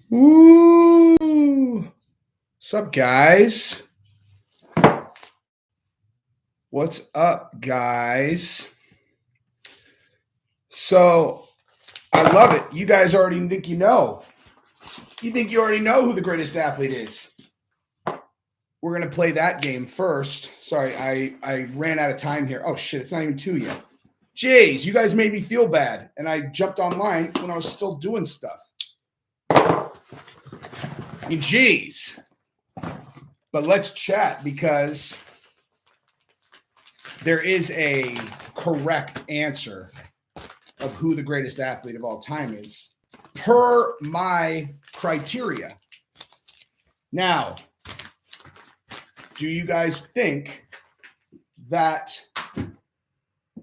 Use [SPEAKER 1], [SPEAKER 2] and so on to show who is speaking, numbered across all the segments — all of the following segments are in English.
[SPEAKER 1] Woo! What's up, guys? What's up, guys? So, I love it. You guys already think you know. You think you already know who the greatest athlete is. We're going to play that game first. Sorry, I ran out of time here. Oh, shit, it's not even 2 yet. Jeez, you guys made me feel bad. And I jumped online when I was still doing stuff. Jeez. But let's chat because there is a correct answer of who the greatest athlete of all time is per my criteria. Now, do you guys think that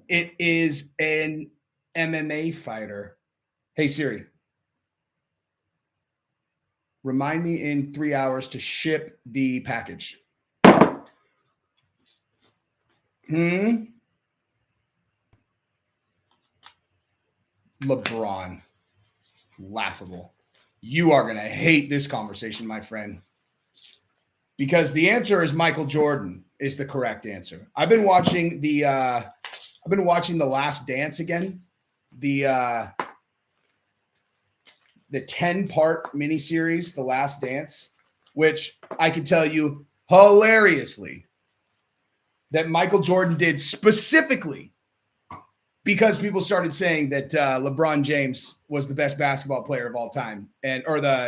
[SPEAKER 1] it is an MMA fighter? Hey, Siri, remind me in 3 hours to ship the package. LeBron. Laughable. You are going to hate this conversation, my friend. Because the answer is Michael Jordan is the correct answer. I've been watching the Last Dance again. The 10-part miniseries, The Last Dance, which I can tell you hilariously that Michael Jordan did specifically because people started saying that LeBron James was the best basketball player of all time, he's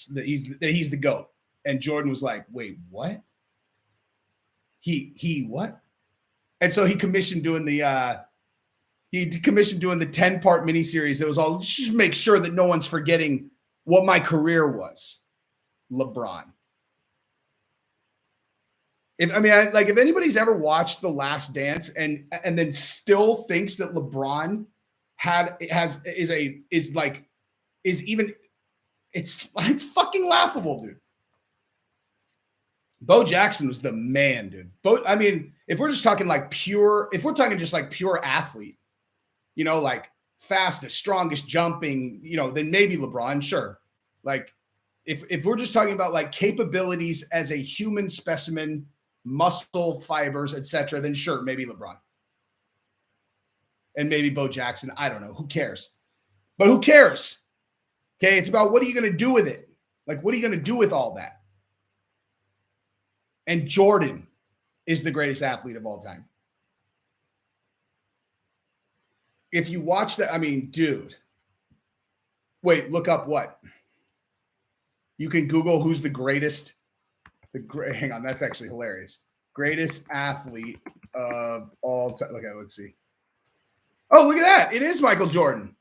[SPEAKER 1] the GOAT. And Jordan was like, "Wait, what? He what?" And so he commissioned doing the 10-part miniseries. It was all just make sure that no one's forgetting what my career was. LeBron. If anybody's ever watched The Last Dance and then still thinks that LeBron it's fucking laughable, dude. Bo Jackson was the man, dude. If we're just talking pure athlete, like fastest, strongest, jumping, then maybe LeBron, sure. Like if we're just talking about capabilities as a human specimen, muscle fibers, etc., then sure, maybe LeBron. And maybe Bo Jackson. I don't know. Who cares? But who cares? Okay, it's about what are you going to do with it? What are you going to do with all that? And Jordan is the greatest athlete of all time. If you watch that, dude. Wait, look up what? You can Google who's the greatest. Hang on, that's actually hilarious. Greatest athlete of all time. Okay, let's see. Oh, look at that. It is Michael Jordan.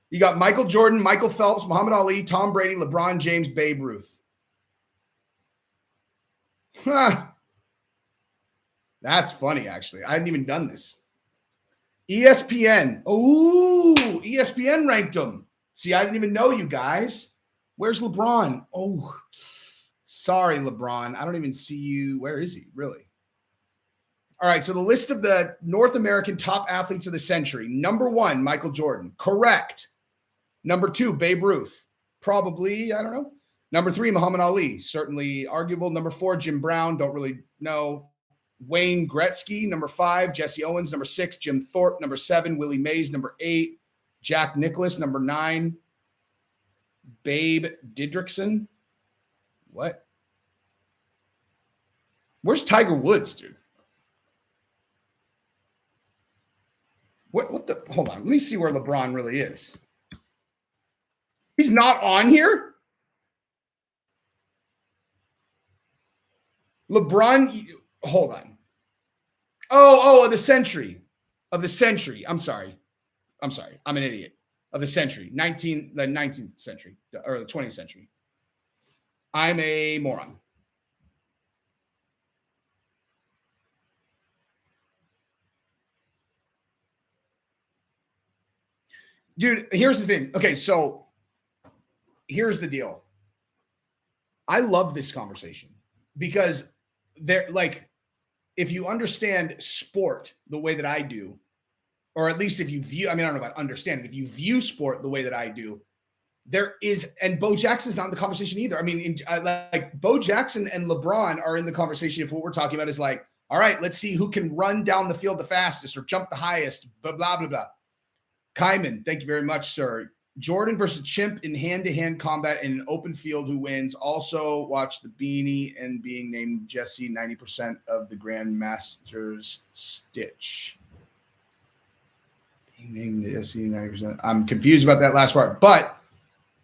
[SPEAKER 1] You got Michael Jordan, Michael Phelps, Muhammad Ali, Tom Brady, LeBron James, Babe Ruth. Huh. That's funny, actually. I hadn't even done this. ESPN. Oh, ESPN ranked him. See, I didn't even know, you guys. Where's LeBron? Oh, sorry, LeBron. I don't even see you. Where is he, really? All right, so the list of the North American top athletes of the century. Number 1, Michael Jordan. Correct. Number 2, Babe Ruth. Probably, I don't know. Number 3, Muhammad Ali. Certainly arguable. Number 4, Jim Brown. Don't really know. Wayne Gretzky. Number 5, Jesse Owens. Number 6, Jim Thorpe. Number 7, Willie Mays. Number 8, Jack Nicklaus. Number 9, Babe Didrikson. What? Where's Tiger Woods, dude? What the? Hold on. Let me see where LeBron really is. He's not on here? LeBron, hold on. Oh, of the century. Of the century. I'm sorry. I'm an idiot. Of the century. The 19th century. Or the 20th century. I'm a moron. Dude, here's the thing. Okay, so here's the deal. I love this conversation because if you understand sport the way that I do, or at least if you view, I mean, I don't know about understanding, if you view sport the way that I do, there is, and Bo Jackson's not in the conversation either. I mean, like Bo Jackson and LeBron are in the conversation if what we're talking about is like, all right, let's see who can run down the field the fastest or jump the highest, blah, blah, blah, blah. Kyman, thank you very much, sir. Jordan versus Chimp in hand-to-hand combat in an open field, who wins? Also watch the beanie and being named Jesse 90% of the Grandmaster's Stitch. Being named Jesse 90%. I'm confused about that last part, but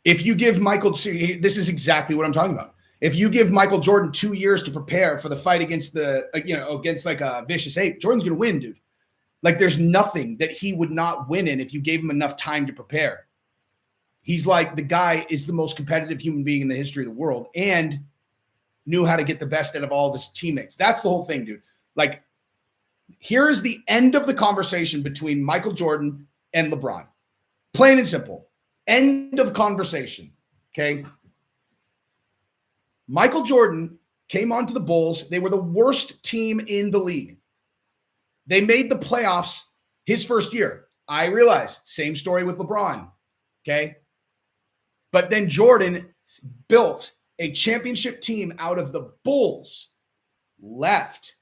[SPEAKER 1] if you give Michael, this is exactly what I'm talking about. If you give Michael Jordan 2 years to prepare for the fight against against like a vicious ape, Jordan's going to win, dude. Like there's nothing that he would not win in if you gave him enough time to prepare. He's like, the guy is the most competitive human being in the history of the world and knew how to get the best out of all of his teammates. That's the whole thing, dude. Like, here is the end of the conversation between Michael Jordan and LeBron. Plain and simple. End of conversation. Okay. Michael Jordan came onto the Bulls. They were the worst team in the league. They made the playoffs his first year. I realize, same story with LeBron. Okay. But then Jordan built a championship team out of the Bulls, left.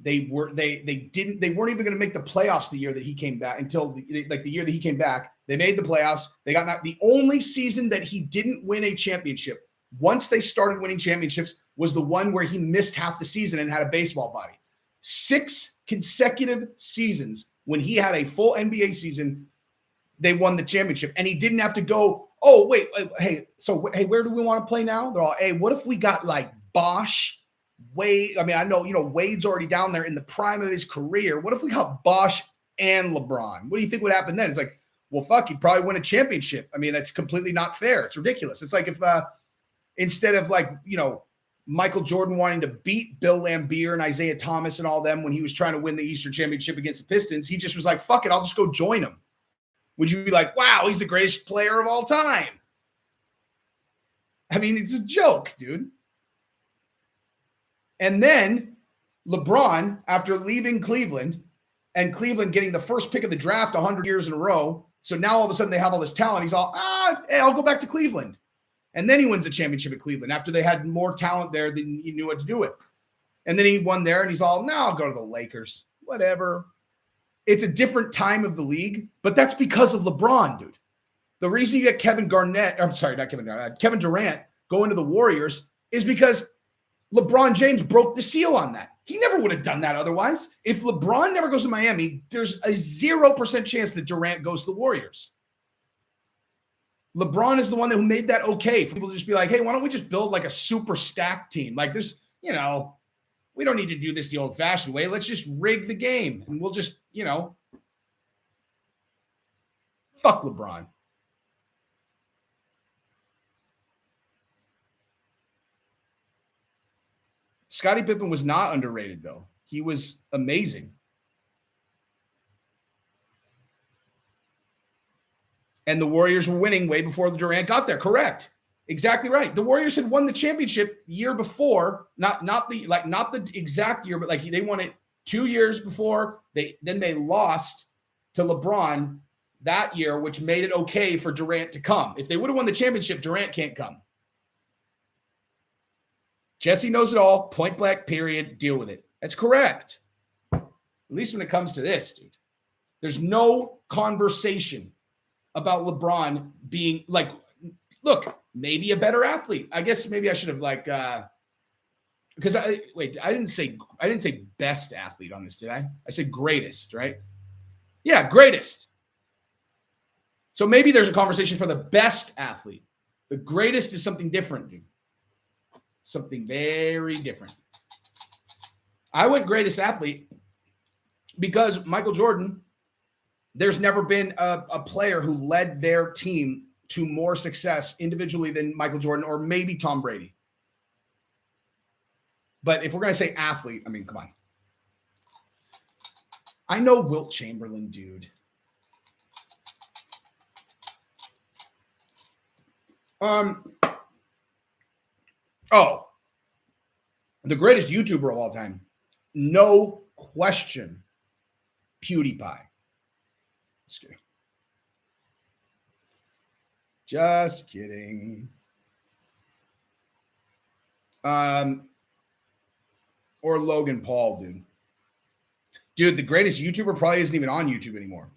[SPEAKER 1] They weren't even going to make the playoffs the year that he came back until the year that he came back. They made the playoffs. They got not the only season that he didn't win a championship. Once they started winning championships was the one where he missed half the season and had a baseball body. 6 consecutive seasons when he had a full NBA season, they won the championship, and he didn't have to go, oh, wait, hey, where do we want to play now? They're all, hey, what if we got like Bosh, Wade? I mean, I know, Wade's already down there in the prime of his career. What if we got Bosh and LeBron? What do you think would happen then? It's like, well, fuck, he'd probably win a championship. I mean, that's completely not fair. It's ridiculous. It's like if instead of Michael Jordan wanting to beat Bill Laimbeer and Isaiah Thomas and all them when he was trying to win the Eastern Championship against the Pistons, he just was like, fuck it, I'll just go join them. Would you be like, wow, he's the greatest player of all time? I mean, it's a joke, dude. And then LeBron, after leaving Cleveland and Cleveland getting the first pick of the draft 100 years in a row, so now all of a sudden they have all this talent. He's all, hey, I'll go back to Cleveland. And then he wins a championship at Cleveland after they had more talent there than he knew what to do with. And then he won there and he's all, no, I'll go to the Lakers. Whatever. It's a different time of the league, but that's because of LeBron, dude. The reason you get Kevin Durant going to the Warriors is because LeBron James broke the seal on that. He never would have done that otherwise. If LeBron never goes to Miami, there's a 0% chance that Durant goes to the Warriors. LeBron is the one who made that okay for people to just be like, hey, why don't we just build like a super stack team? Like there's, we don't need to do this the old-fashioned way. Let's just rig the game, and we'll just, fuck LeBron. Scottie Pippen was not underrated, though. He was amazing. And the Warriors were winning way before Durant got there. Correct. Exactly right. The Warriors had won the championship the year before, not the exact year, but like they won it 2 years before. They lost to LeBron that year, which made it okay for Durant to come. If they would have won the championship, Durant can't come. Jesse knows it all. Point blank, period. Deal with it. That's correct. At least when it comes to this, dude. There's no conversation about LeBron being like, look, maybe a better athlete. I guess maybe I should have because I didn't say best athlete on this, did I? I said greatest, right? Yeah, greatest. So maybe there's a conversation for the best athlete. The greatest is something different, dude. Something very different. I went greatest athlete because Michael Jordan, there's never been a player who led their team to more success individually than Michael Jordan or maybe Tom Brady. But if we're going to say athlete, I mean, come on. I know Wilt Chamberlain, dude. The greatest YouTuber of all time. No question. PewDiePie. Just kidding. Just kidding. Or Logan Paul, dude. Dude, the greatest YouTuber probably isn't even on YouTube anymore.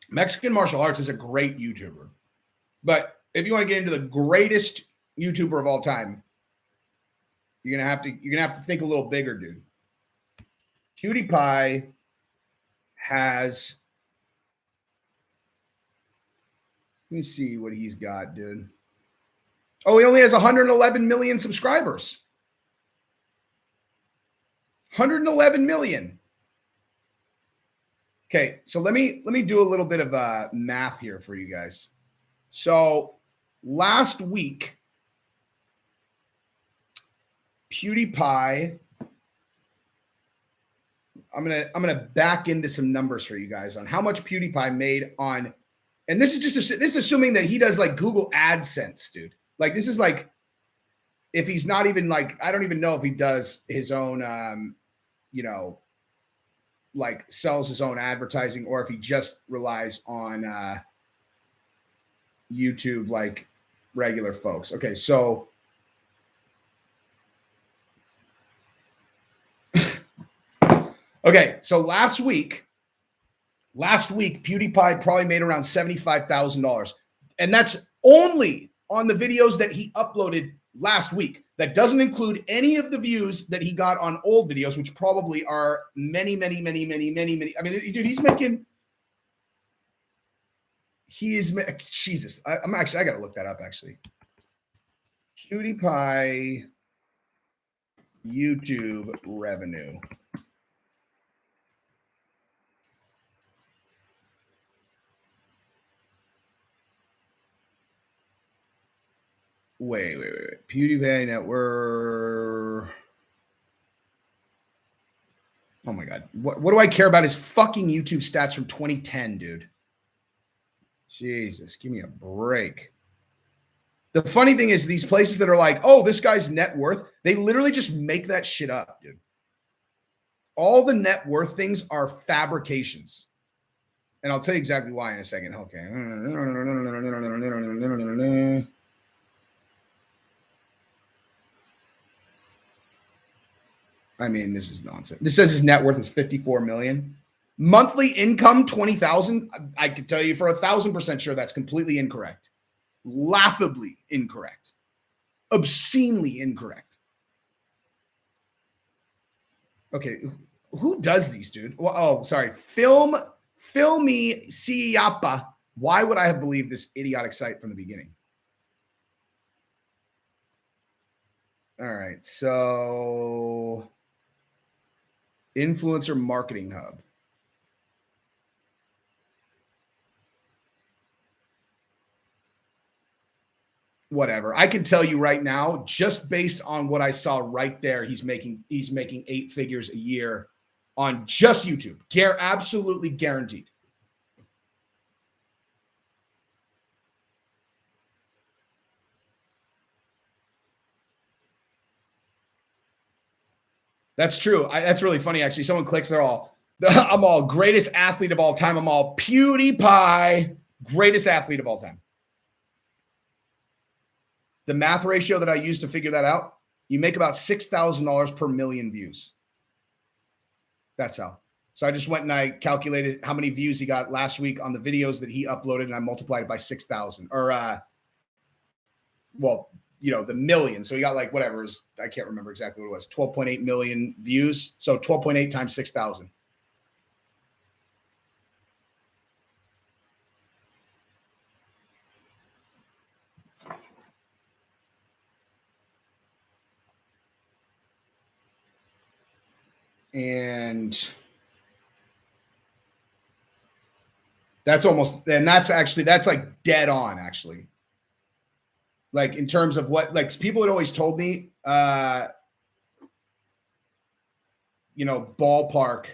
[SPEAKER 1] Mexican martial arts is a great YouTuber. But if you want to get into the greatest YouTuber of all time, you're gonna have to think a little bigger, dude. PewDiePie has, let me see what he's got, dude. Oh, he only has 111 million subscribers. 111 million. Okay, so let me do a little bit of math here for you guys. So last week, PewDiePie, I'm gonna back into some numbers for you guys on how much PewDiePie made on, and this is assuming that he does like Google AdSense, dude. Like this is like if he's not even like, I don't even know if he does his own you know, like sells his own advertising, or if he just relies on YouTube like regular folks. Okay, so okay, so last week PewDiePie probably made around $75,000, and that's only on the videos that he uploaded last week. That doesn't include any of the views that he got on old videos, which probably are many. I mean, dude, Jesus. I got to look that up actually. PewDiePie YouTube revenue. Wait. PewDiePie network. Oh my God. What do I care about his fucking YouTube stats from 2010, dude? Jesus, give me a break. The funny thing is these places that are like, oh, this guy's net worth, they literally just make that shit up, dude. All the net worth things are fabrications. And I'll tell you exactly why in a second. Okay. I mean, this is nonsense. This says his net worth is 54 million. Monthly income 20,000. I could tell you for 1,000% sure that's completely incorrect. Laughably incorrect. Obscenely incorrect. Okay, who does these, dude? Well, oh, sorry. Filmy Siapa. Why would I have believed this idiotic site from the beginning? All right, so Influencer Marketing Hub. Whatever. I can tell you right now, just based on what I saw right there, he's making 8 figures a year on just YouTube. Absolutely guaranteed. That's true. That's really funny, actually. Someone clicks, I'm all greatest athlete of all time. I'm all PewDiePie, greatest athlete of all time. The math ratio that I used to figure that out, you make about $6,000 per million views. That's how. So I just went and I calculated how many views he got last week on the videos that he uploaded, and I multiplied it by 6,000. Or, well, you know, the million. So he got like whatever, I can't remember exactly what it was, 12.8 million views. So 12.8 times 6,000. And that's like dead on, actually. Like in terms of what, like people had always told me, you know, ballpark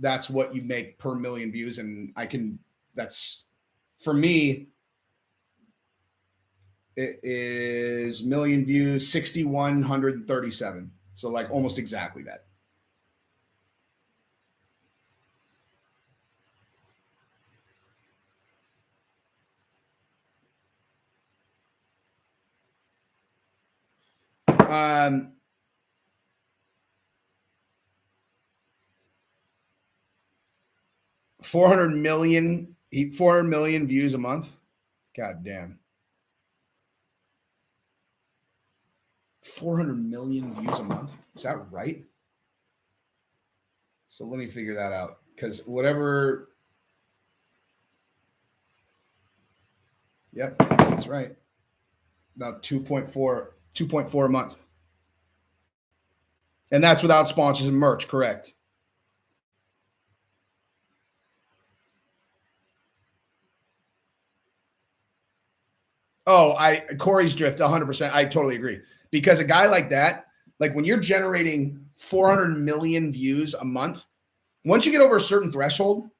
[SPEAKER 1] that's what you make per million views. And that's for me, It is million views, 6,137. So like almost exactly that. Um, 400 million views a month. God damn. 400 million views a month. Is that right? So let me figure that out. Because whatever. Yep, that's right. About 2.4 a month. And that's without sponsors and merch, correct? Oh, Corey's drift 100%. I totally agree. Because a guy like that, like when you're generating 400 million views a month, once you get over a certain threshold,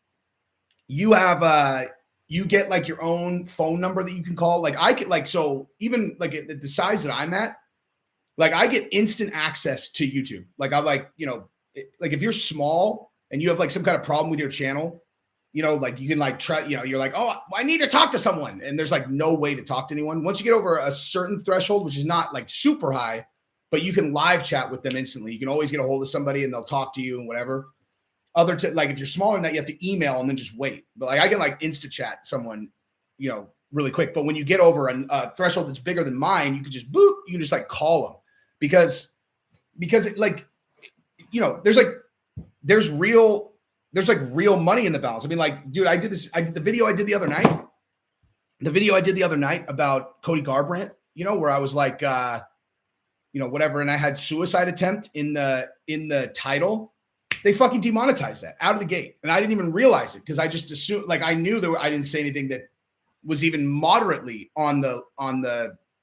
[SPEAKER 1] you have you get like your own phone number that you can call. Like I get like, so even like at the size that I'm at, like I get instant access to YouTube. Like I'm like, like if you're small and you have like some kind of problem with your channel, like you can like try, you're like, oh, I need to talk to someone. And there's like no way to talk to anyone. Once you get over a certain threshold, which is not like super high, but you can live chat with them instantly. You can always get a hold of somebody and they'll talk to you and whatever. Like if you're smaller than that, you have to email and then just wait. But like I can like insta chat someone, really quick. But when you get over a threshold that's bigger than mine, you can just boop, you can just like call them because it, like, there's real money in the balance. I mean, like, dude, I did the video I did the other night. The video I did the other night about Cody Garbrandt, where I was like, whatever. And I had suicide attempt in the title. They fucking demonetized that out of the gate. And I didn't even realize it because I just assumed, like, I knew I didn't say anything that was even moderately on the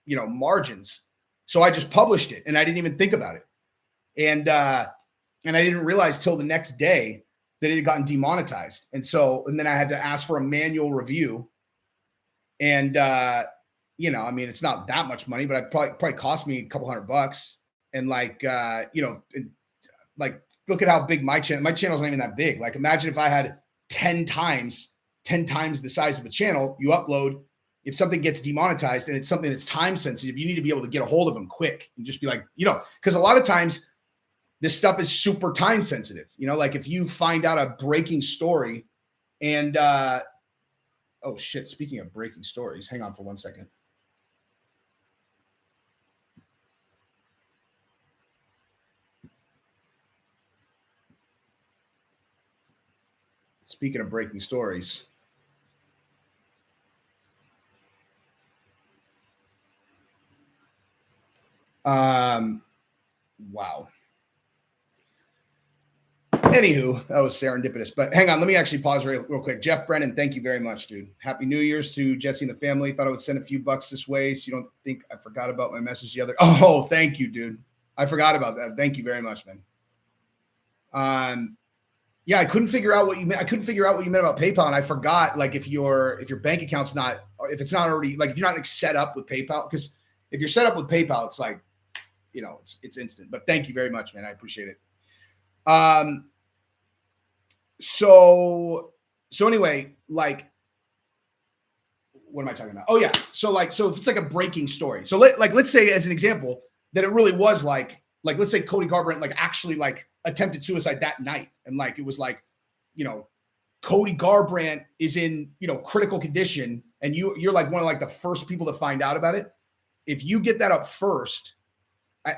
[SPEAKER 1] margins. So I just published it and I didn't even think about it. And I didn't realize till the next day that it had gotten demonetized. And then I had to ask for a manual review. And, I mean, it's not that much money, but it probably cost me a couple $100. And like, look at how big my channel's not even that big. Like, imagine if I had 10 times the size of a channel, you upload, if something gets demonetized and it's something that's time sensitive, you need to be able to get a hold of them quick and just be like, because a lot of times this stuff is super time sensitive, like if you find out a breaking story and, oh shit, speaking of breaking stories, hang on for 1 second. Speaking of breaking stories. Wow. Anywho, that was serendipitous. But hang on, let me actually pause real quick. Jeff Brennan, thank you very much, dude. Happy New Year's to Jesse and the family. Thought I would send a few bucks this way, so you don't think I forgot about my message the other. Oh, thank you, dude. I forgot about that. Thank you very much, man. Yeah, I couldn't figure out what you meant. I couldn't figure out what you meant about PayPal, and I forgot. Like, if your bank account's not, if it's not already, like, if you're not like set up with PayPal, because if you're set up with PayPal, it's like, it's instant. But thank you very much, man. I appreciate it. So anyway, like, what am I talking about? Oh yeah. So if it's like a breaking story. So let's say as an example that it really was like let's say Cody Garbrandt like actually like attempted suicide that night. And like, it was like, Cody Garbrandt is in, critical condition. And you're like one of like the first people to find out about it. If you get that up first,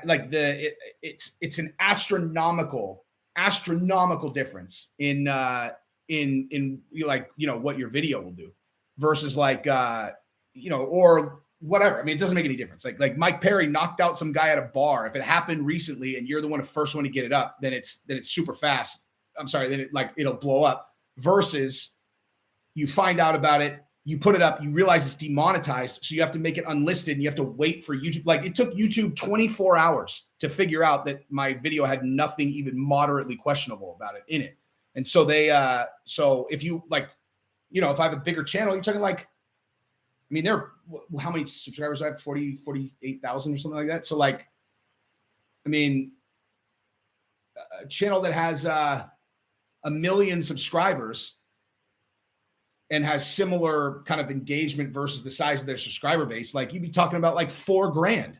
[SPEAKER 1] like it's an astronomical difference in like, what your video will do versus like, or whatever. I mean, it doesn't make any difference. Like Mike Perry knocked out some guy at a bar. If it happened recently and you're the first one to get it up, then it's super fast. I'm sorry, then it'll blow up versus you find out about it, you put it up, you realize it's demonetized. So you have to make it unlisted and you have to wait for YouTube. Like, it took YouTube 24 hours to figure out that my video had nothing even moderately questionable about it in it. And so so if you like, if I have a bigger channel, you're talking like, I mean, how many subscribers do I have? 48,000 or something like that. So like, I mean, a channel that has 1 million subscribers and has similar kind of engagement versus the size of their subscriber base, like you'd be talking about like $4,000,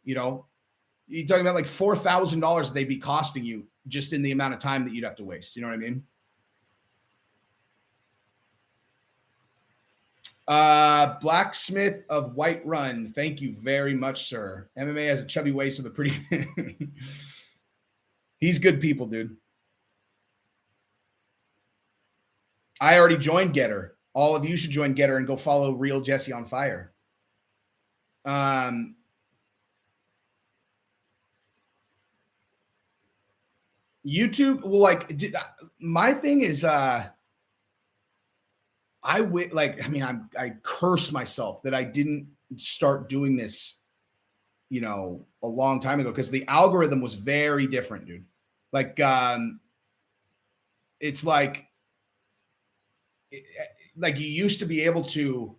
[SPEAKER 1] you know, you're talking about like $4,000 that they'd be costing you just in the amount of time that you'd have to waste. You know what I mean? Blacksmith of White Run. Thank you very much, sir. MMA has a chubby waist with a pretty. He's good people, dude. I already joined Getter. All of you should join Getter and go follow Real Jesse on Fire. YouTube, well, like my thing is, I curse myself that I didn't start doing this, you know, a long time ago, because the algorithm was very different, dude. Like, it's like you used to be able to,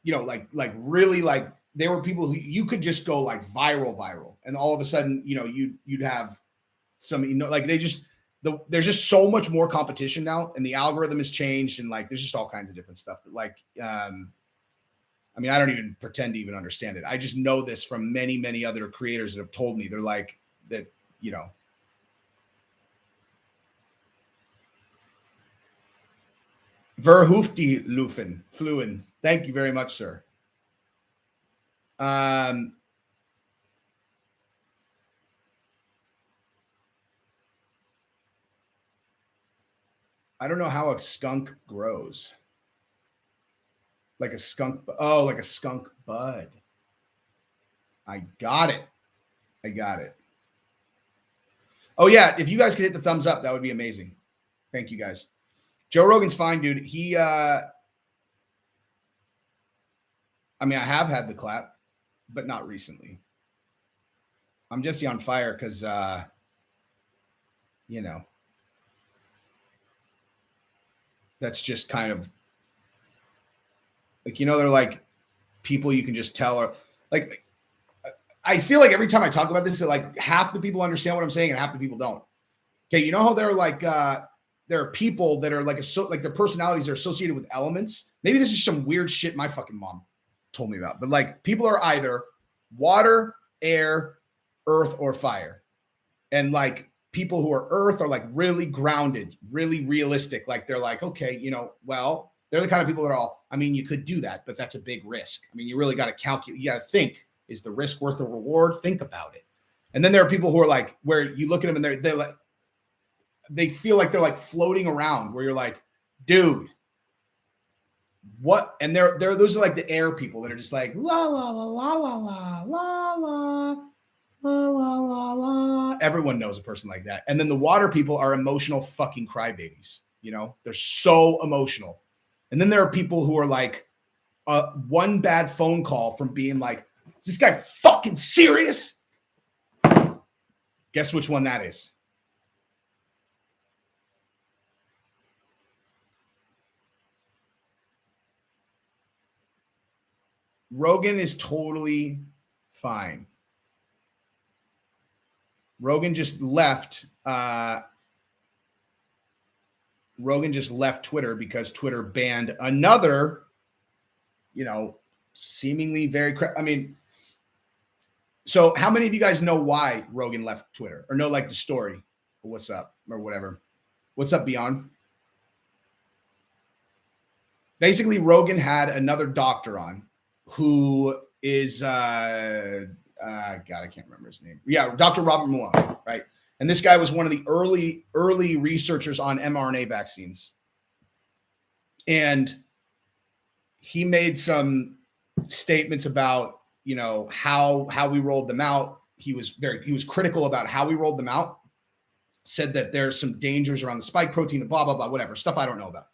[SPEAKER 1] you know, like really, like there were people who you could just go like viral, and all of a sudden, you know, you'd have some, you know, like there's just so much more competition now, and the algorithm has changed, and like there's just all kinds of different stuff that like I mean, I don't even pretend to even understand it. I just know this from many other creators that have told me. They're like that, you know. Verhoofdi Fluen. Thank you very much, sir. I don't know how a skunk grows. Like a skunk. Oh, like a skunk bud. I got it. Oh, yeah. If you guys could hit the thumbs up, that would be amazing. Thank you, guys. Joe Rogan's fine, dude. He, I mean, I have had the clap, but not recently. I'm Jesse on Fire because, you know, that's just kind of like, you know, they're like people you can just tell are like, I feel like every time I talk about this, that like half the people understand what I'm saying and half the people don't. Okay. You know how they're like, there are people that are like, like their personalities are associated with elements. Maybe this is some weird shit my fucking mom told me about, but like people are either water, air, earth, or fire. And like people who are earth are like really grounded, really realistic. Like they're like, okay, you know, well, they're the kind of people that are all, I mean, you could do that, but that's a big risk. I mean, you really got to calculate, you got to think, is the risk worth the reward? Think about it. And then there are people who are like, where you look at them and they're like, they feel like they're like floating around, where you're like, dude, what? And those are like the air people that are just like la la la la la la la la la la la la. Everyone knows a person like that. And then the water people are emotional fucking crybabies. You know, they're so emotional. And then there are people who are like one bad phone call from being like, is this guy fucking serious? Guess which one that is? Rogan is totally fine. Rogan just left. Rogan just left Twitter because Twitter banned another, you know, seemingly very. I mean, so how many of you guys know why Rogan left Twitter, or know like the story, or what's up, or whatever? What's up, Beyond? Basically, Rogan had another doctor on who is God, I can't remember his name. Yeah, Dr. Robert Malone, right? And this guy was one of the early researchers on mRNA vaccines. And he made some statements about, you know, how we rolled them out. He was critical about how we rolled them out. Said that there's some dangers around the spike protein, blah, blah, blah, whatever, stuff I don't know about.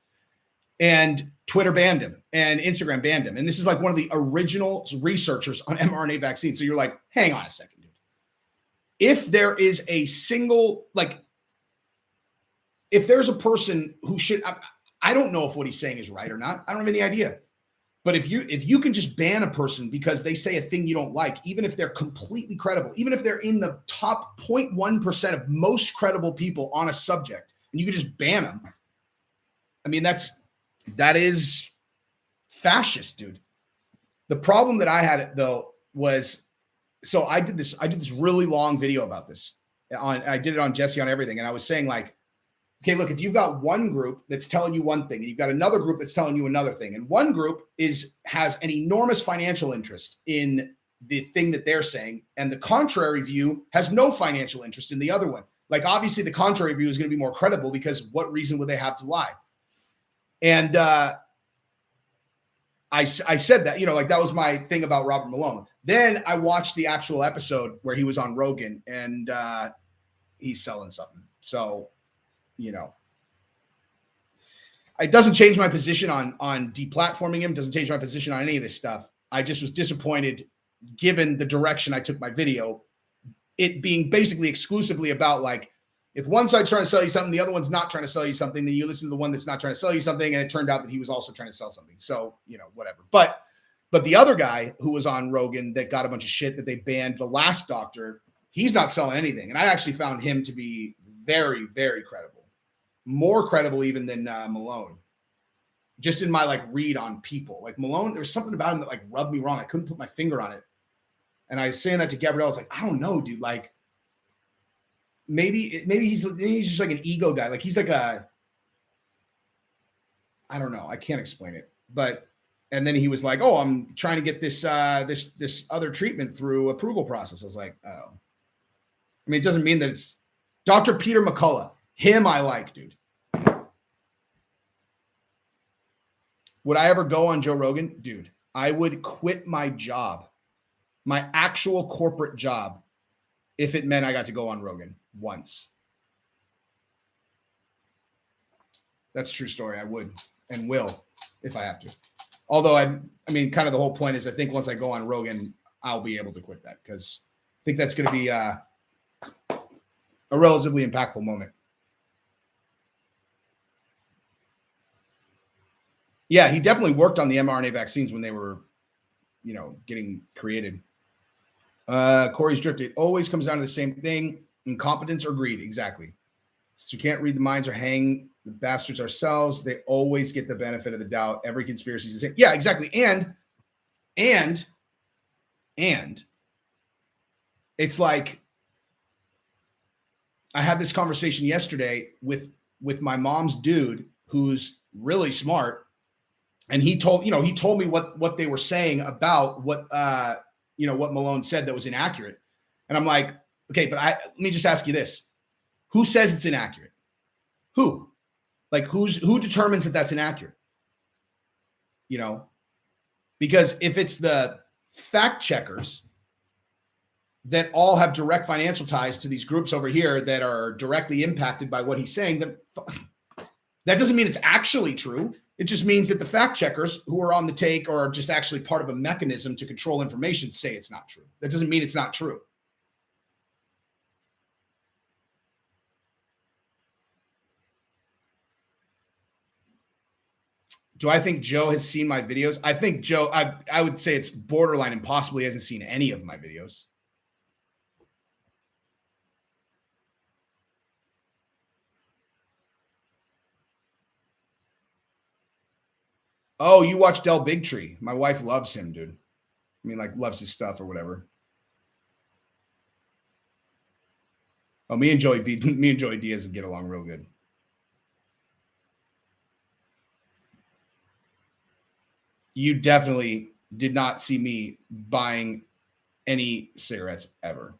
[SPEAKER 1] And Twitter banned him and Instagram banned him. And this is like one of the original researchers on mRNA vaccines. So you're like, hang on a second, dude. If there is a single, like, if there's a person who should, I don't know if what he's saying is right or not. I don't have any idea. But if you can just ban a person because they say a thing you don't like, even if they're completely credible, even if they're in the top 0.1% of most credible people on a subject, and you can just ban them, I mean, that is fascist, dude. The problem that I had though was, so I did this really long video about this. I did it on Jesse on Everything, and I was saying like, okay, look, if you've got one group that's telling you one thing, and you've got another group that's telling you another thing, and one group has an enormous financial interest in the thing that they're saying, and the contrary view has no financial interest in the other one. Like, obviously, the contrary view is going to be more credible because what reason would they have to lie? And I said that, like that was my thing about Robert Malone. Then I watched the actual episode where he was on Rogan, and he's selling something. So, it doesn't change my position on deplatforming him. Doesn't change my position on any of this stuff. I just was disappointed, given the direction I took my video, it being basically exclusively about like, if one side's trying to sell you something, the other one's not trying to sell you something, then you listen to the one that's not trying to sell you something. And it turned out that he was also trying to sell something. So, whatever. But the other guy who was on Rogan that got a bunch of shit that they banned, the last doctor, he's not selling anything. And I actually found him to be very, very credible. More credible even than Malone. Just in my like read on people. Like Malone, there was something about him that like rubbed me wrong. I couldn't put my finger on it. And I was saying that to Gabrielle. I was like, I don't know, dude. Like, maybe he's just like an ego guy. Like he's like I don't know. I can't explain it. But and then he was like, "Oh, I'm trying to get this this other treatment through approval process." I was like, "Oh." I mean, it doesn't mean that it's Dr. Peter McCullough. Him I like, dude. Would I ever go on Joe Rogan? Dude, I would quit my job, my actual corporate job, if it meant I got to go on Rogan once. That's a true story. I would and will if I have to. Although I mean, kind of the whole point is I think once I go on Rogan, I'll be able to quit that because I think that's going to be a relatively impactful moment. Yeah, he definitely worked on the mRNA vaccines when they were, getting created. Corey's drifted. Always comes down to the same thing: incompetence or greed. Exactly. So you can't read the minds or hang the bastards ourselves. They always get the benefit of the doubt. Every conspiracy is the same. Yeah, exactly. And it's like I had this conversation yesterday with my mom's dude who's really smart. And he told me what they were saying about what what Malone said that was inaccurate. And I'm like, okay, but let me just ask you this. Who says it's inaccurate? Who? Like who determines that that's inaccurate? Because if it's the fact checkers that all have direct financial ties to these groups over here that are directly impacted by what he's saying, then that doesn't mean it's actually true. It just means that the fact checkers who are on the take or are just actually part of a mechanism to control information say it's not true. That doesn't mean it's not true. Do I think Joe has seen my videos? I think Joe, I would say it's borderline impossible he hasn't seen any of my videos. Oh, you watch Del Bigtree. My wife loves him, dude. I mean, like loves his stuff or whatever. Oh, me and Joey Diaz get along real good. You definitely did not see me buying any cigarettes ever.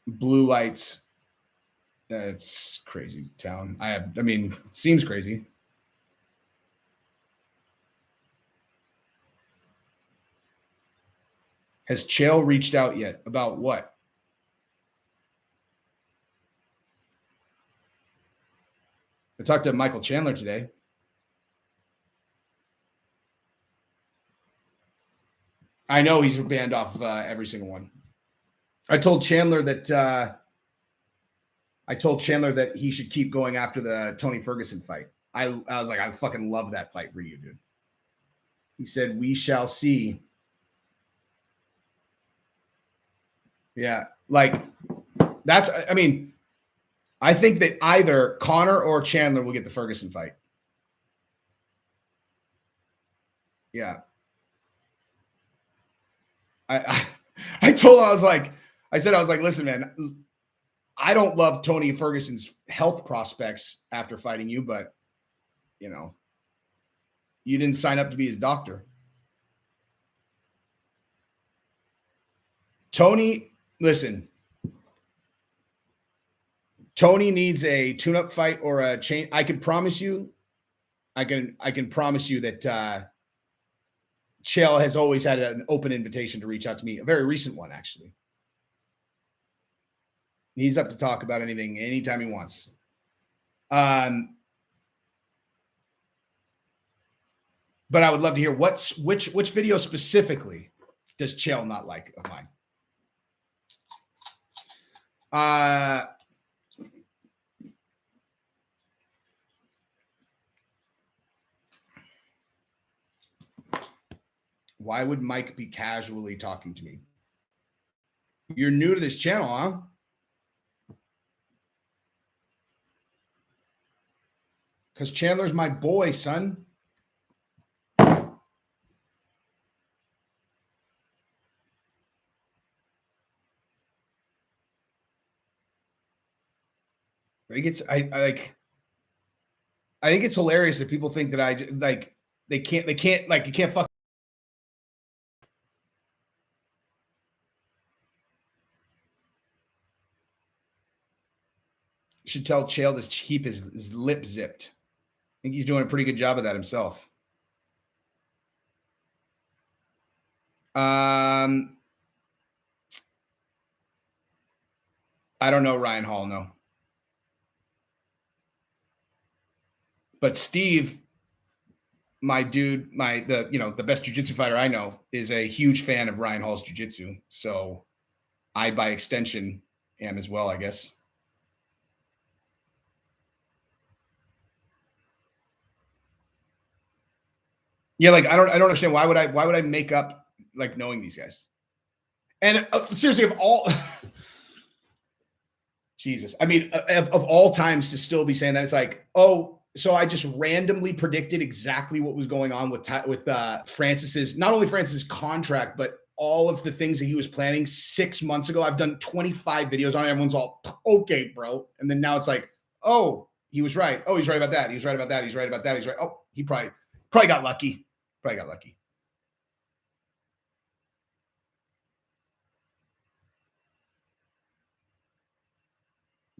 [SPEAKER 1] Blue lights. It's crazy town. It seems crazy. Has Chael reached out yet? About what? I talked to Michael Chandler today. I know he's banned off every single one. I told Chandler that he should keep going after the Tony Ferguson fight. I was like, I fucking love that fight for you, dude. He said, we shall see. Yeah, like that's, I mean, I think that either Conor or Chandler will get the Ferguson fight. Yeah. I told him, I was like, listen, man, I don't love Tony Ferguson's health prospects after fighting you, but you know, you didn't sign up to be his doctor. Tony, listen, Tony needs a tune-up fight or a chain. I can promise you that Chael has always had an open invitation to reach out to me, a very recent one, actually. He's up to talk about anything anytime he wants. But I would love to hear which video specifically does Chael not like of mine? Why would Mike be casually talking to me? You're new to this channel, huh? Because Chandler's my boy, son. I think it's hilarious that people think that I like they can't like you can't fuck. Should tell Chael to keep his lip zipped. I think he's doing a pretty good job of that himself. I don't know Ryan Hall, no. But Steve, my dude, the best jiu-jitsu fighter I know, is a huge fan of Ryan Hall's jiu-jitsu. So I, by extension, am as well, I guess. Yeah, like I don't understand why would I make up like knowing these guys? And seriously, of all Jesus, I mean, of all times to still be saying that, it's like, oh, so I just randomly predicted exactly what was going on with Francis's, not only Francis's contract, but all of the things that he was planning 6 months ago. I've done 25 videos on it. Everyone's all, okay, bro. And then now it's like, oh, he was right. Oh, he's right about that. He's right about that. He's right about that. He's right. Oh, he probably got lucky. Probably got lucky.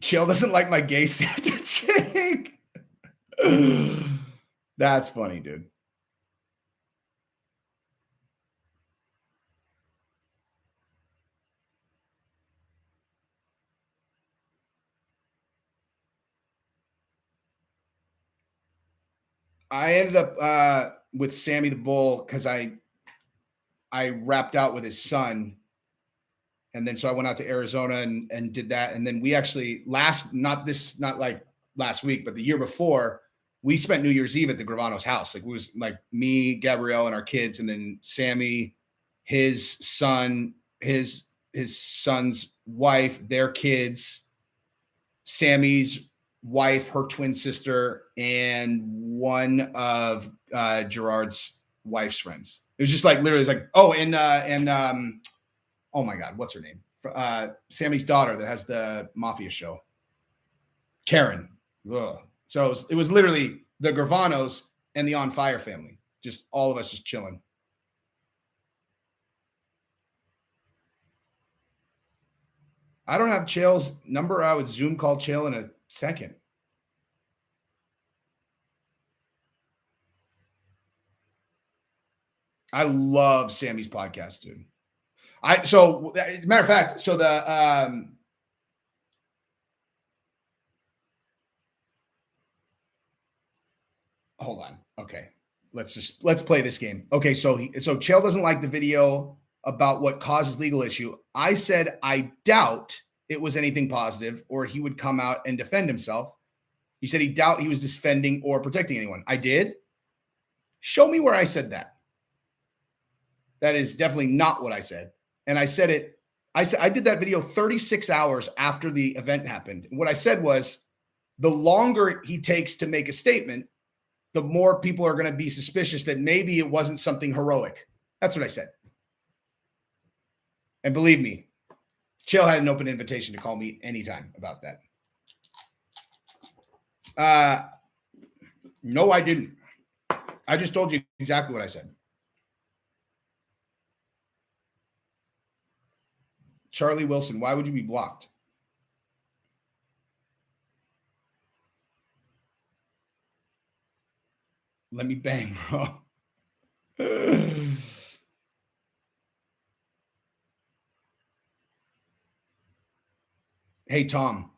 [SPEAKER 1] Chael doesn't like my gay Santa chick. That's funny, dude. I ended up with Sammy the Bull because I wrapped out with his son. And then so I went out to Arizona and did that. And then we actually not like last week, but the year before, we spent New Year's Eve at the Gravano's house. Like, it was like me, Gabrielle, and our kids, and then Sammy, his son, his son's wife, their kids, Sammy's wife, her twin sister, and one of Gerard's wife's friends. It was just like literally, it's like, oh, and oh my God, what's her name? Sammy's daughter that has the mafia show, Karen. Ugh. So it was literally the Gravanos and the On Fire family, just all of us just chilling. I don't have Chael's number. I would Zoom call Chael in a second. I love Sammy's podcast, dude. So as a matter of fact, so the hold on. Okay. Let's play this game. Okay, so Chael doesn't like the video about what causes legal issue. I said, I doubt it was anything positive or he would come out and defend himself. You said he doubt he was defending or protecting anyone. I did. Show me where I said that. That is definitely not what I said. And I said it. I did that video 36 hours after the event happened. What I said was, the longer he takes to make a statement, the more people are going to be suspicious that maybe it wasn't something heroic. That's what I said. And believe me, Chael had an open invitation to call me anytime about that. No, I didn't. I just told you exactly what I said. Charlie Wilson, why would you be blocked? Let me bang, bro. Hey, Tom.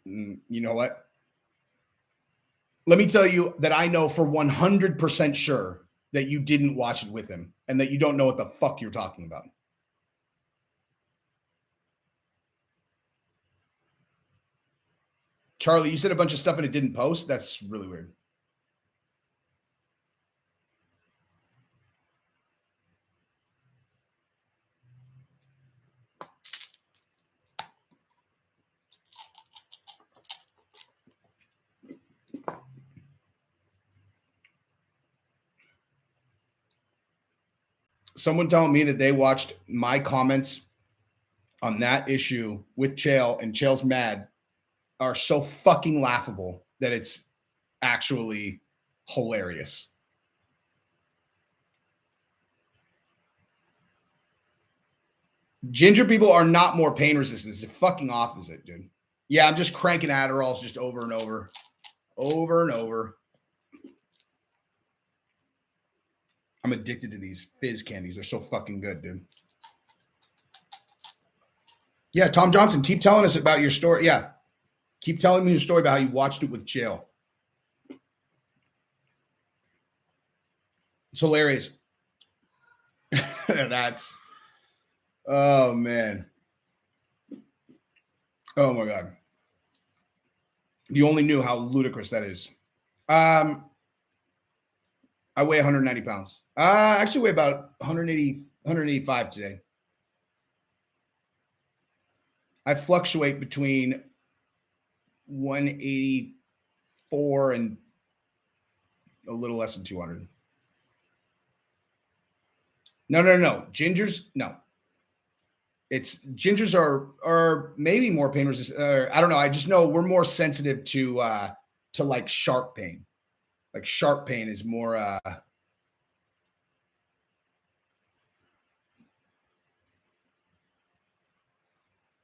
[SPEAKER 1] You know what? Let me tell you that I know for 100% sure that you didn't watch it with him and that you don't know what the fuck you're talking about. Charlie, you said a bunch of stuff and it didn't post? That's really weird. Someone telling me that they watched my comments on that issue with Chael and Chael's mad are so fucking laughable that it's actually hilarious. Ginger people are not more pain resistant. It's the fucking opposite, dude. Yeah, I'm just cranking Adderalls just over and over. Over and over. I'm addicted to these fizz candies. They're so fucking good, dude. Yeah, Tom Johnson, keep telling us about your story. Yeah. Keep telling me your story about how you watched it with Chael. It's hilarious. That's, oh man. Oh my God. If you only knew how ludicrous that is. I weigh 190 pounds. I actually weigh about 180, 185 today. I fluctuate between 184 and a little less than 200. No. Gingers, no. It's gingers are maybe more pain resistant. I don't know. I just know we're more sensitive to like sharp pain. Like sharp pain is more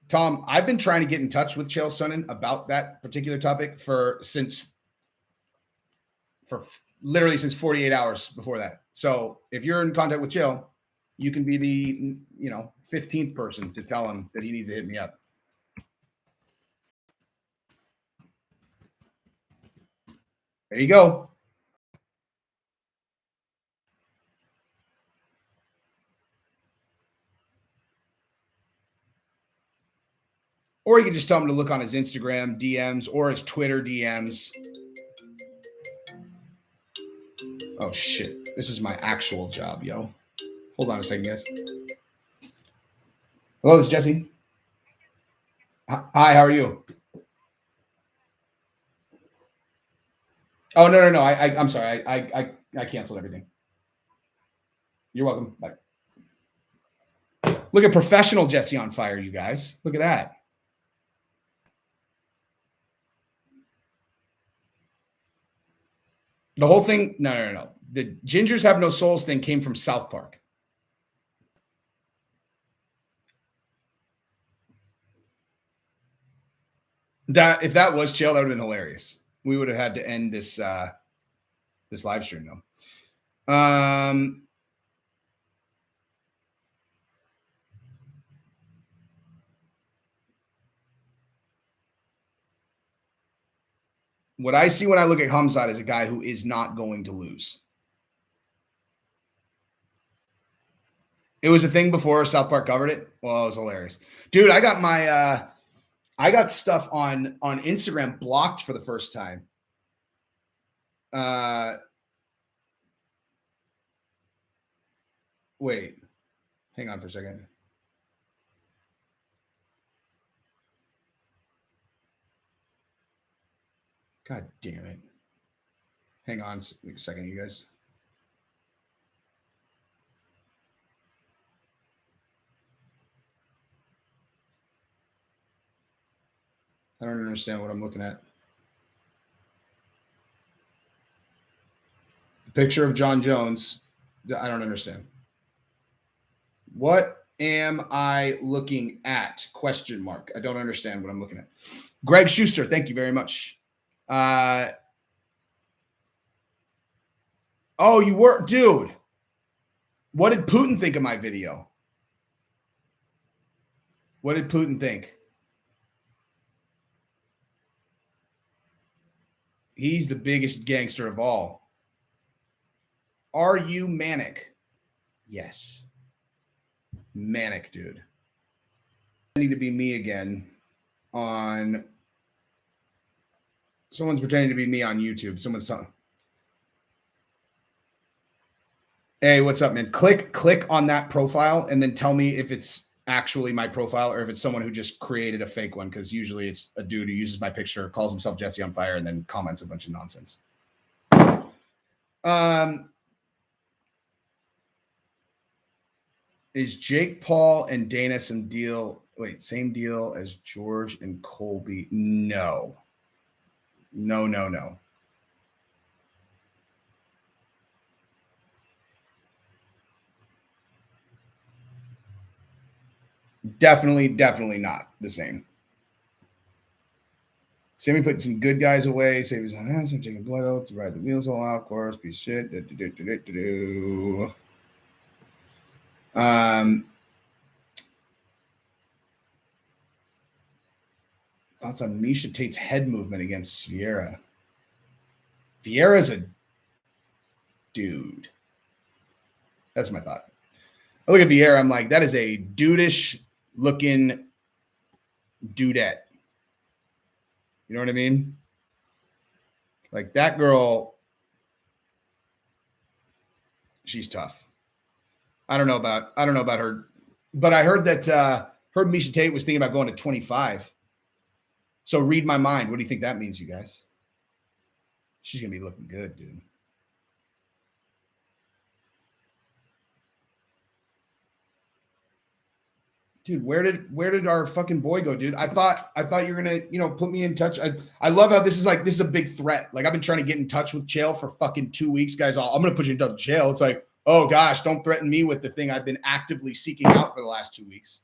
[SPEAKER 1] Tom, I've been trying to get in touch with Chael Sonnen about that particular topic for literally since 48 hours before that. So if you're in contact with Chael, you can be the 15th person to tell him that he needs to hit me up. There you go. Or you can just tell him to look on his Instagram DMs or his Twitter DMs. Oh, shit. This is my actual job, yo. Hold on a second, guys. Hello, this is Jesse. Hi, how are you? Oh, no. I'm sorry. I canceled everything. You're welcome. Bye. Look at professional Jesse on fire, you guys. Look at that. The whole thing, no. The Gingers Have No Souls thing came from South Park. That if that was Chael, that would have been hilarious. We would have had to end this this live stream though. What I see when I look at Khamzat is a guy who is not going to lose. It was a thing before South Park covered it. Well, it was hilarious. Dude, I got my I got stuff on Instagram blocked for the first time. Wait. Hang on for a second. God damn it. Hang on a second, you guys. I don't understand what I'm looking at. The picture of John Jones. I don't understand. What am I looking at? Question mark. I don't understand what I'm looking at. Greg Schuster, thank you very much. Oh, you were, dude. What did Putin think of my video? What did Putin think? He's the biggest gangster of all. Are you manic? Yes. Manic, dude. I need to be me again on. Someone's pretending to be me on YouTube. Someone's telling. Hey, what's up, man? Click on that profile and then tell me if it's actually my profile or if it's someone who just created a fake one, because usually it's a dude who uses my picture, calls himself Jesse on Fire, and then comments a bunch of nonsense. Is Jake Paul and Dana same deal as George and Colby? No. Definitely not the same. Sammy put some good guys away. Save his own ass. I'm taking blood oath to ride the wheels all out. Of course, piece of shit. Thoughts on Miesha Tate's head movement against Vieira? Vieira's a dude. That's my thought. I look at Vieira, I'm like, that is a dudeish looking dudette. You know what I mean? Like that girl, she's tough. I don't know about her, but I heard that heard Miesha Tate was thinking about going to 25. So read my mind. What do you think that means, you guys? She's gonna be looking good, dude. Dude, where did our fucking boy go, dude? I thought you were gonna, put me in touch. I love how this is a big threat. Like I've been trying to get in touch with jail for fucking 2 weeks, guys. I'm gonna put you in touch with jail. It's like, oh gosh, don't threaten me with the thing I've been actively seeking out for the last 2 weeks.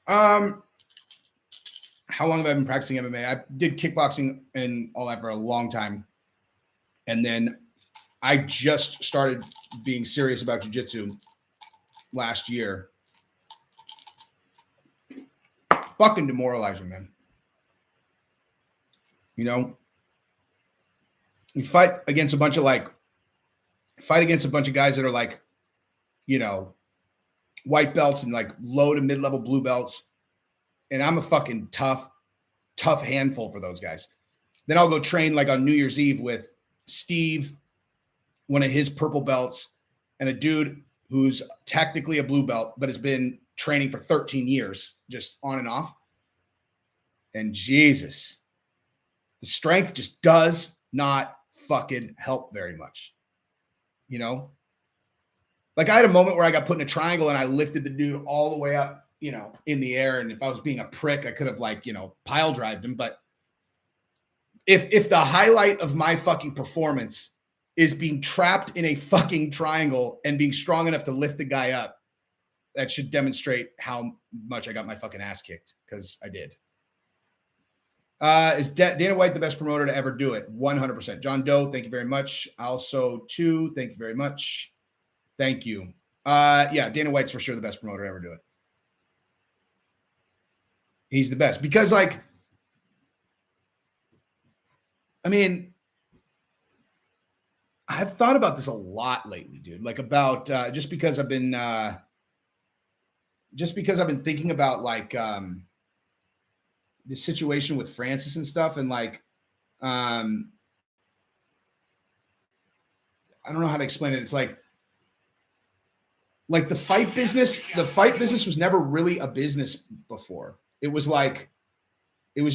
[SPEAKER 1] How long have I been practicing MMA? I did kickboxing and all that for a long time. And then I just started being serious about jiu-jitsu last year. Fucking demoralizing, man. You fight against a bunch of guys that are like, white belts and like low to mid-level blue belts. And I'm a fucking tough handful for those guys. Then I'll go train like on New Year's Eve with Steve, one of his purple belts, and a dude who's technically a blue belt, but has been training for 13 years, just on and off. And Jesus, the strength just does not fucking help very much. Like I had a moment where I got put in a triangle and I lifted the dude all the way up, in the air. And if I was being a prick, I could have pile drived him. But if the highlight of my fucking performance is being trapped in a fucking triangle and being strong enough to lift the guy up, that should demonstrate how much I got my fucking ass kicked, because I did. Is Dana White the best promoter to ever do it? 100%. John Doe, thank you very much. Also, too, thank you very much. Thank you. Yeah, Dana White's for sure the best promoter to ever do it. He's the best because, I I've thought about this a lot lately, dude. Like about just because I've been thinking about like the situation with Francis and stuff, and like I don't know how to explain it. It's like the fight business was never really a business before. It was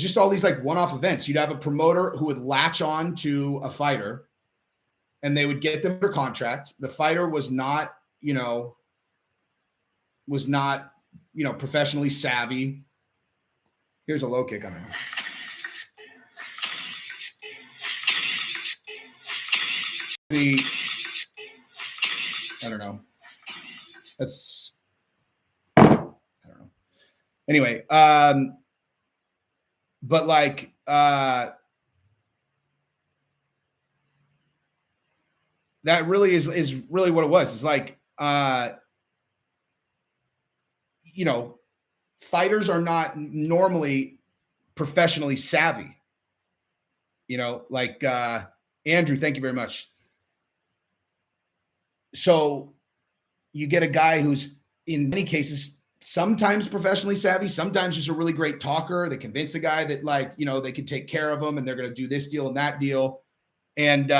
[SPEAKER 1] just all these like one-off events. You'd have a promoter who would latch on to a fighter and they would get them under contract. The fighter was not professionally savvy. Here's a low kick on him. I don't know. I don't know. Anyway, but like that really is really what it was. It's like fighters are not normally professionally savvy. Like Andrew, thank you very much. So you get a guy who's in many cases sometimes professionally savvy, sometimes just a really great talker. They convince the guy that they can take care of him and they're going to do this deal and that deal. And,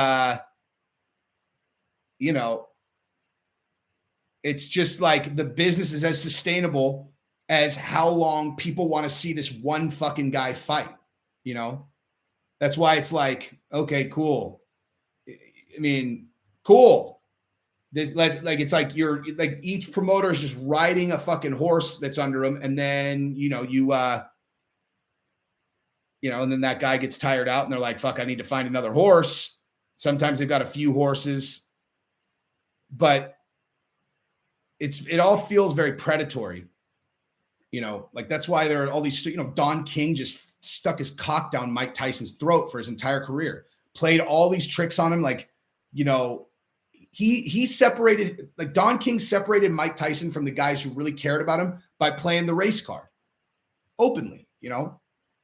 [SPEAKER 1] it's just like the business is as sustainable as how long people want to see this one fucking guy fight. That's why it's like, okay, cool. I mean, cool. It's like you're like each promoter is just riding a fucking horse that's under him, and then and then that guy gets tired out, and they're like, "Fuck, I need to find another horse." Sometimes they've got a few horses, but it all feels very predatory. Like that's why there are all these. Don King just stuck his cock down Mike Tyson's throat for his entire career. Played all these tricks on him, like He separated, like Don King separated Mike Tyson from the guys who really cared about him by playing the race card openly.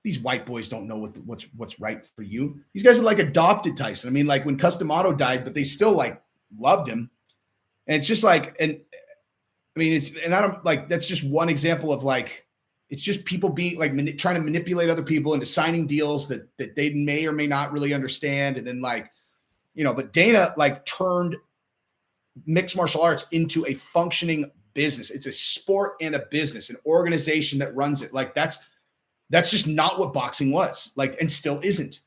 [SPEAKER 1] These white boys don't know what's right for you. These guys are like adopted Tyson. I mean, like when Customato died, but they still like loved him. And it's just like, and I mean, I don't like, that's just one example of like, it's just people being like trying to manipulate other people into signing deals that they may or may not really understand. And then like, but Dana like turned mixed martial arts into a functioning business. It's a sport and a business, an organization that runs it. Like that's just not what boxing was like, and still isn't.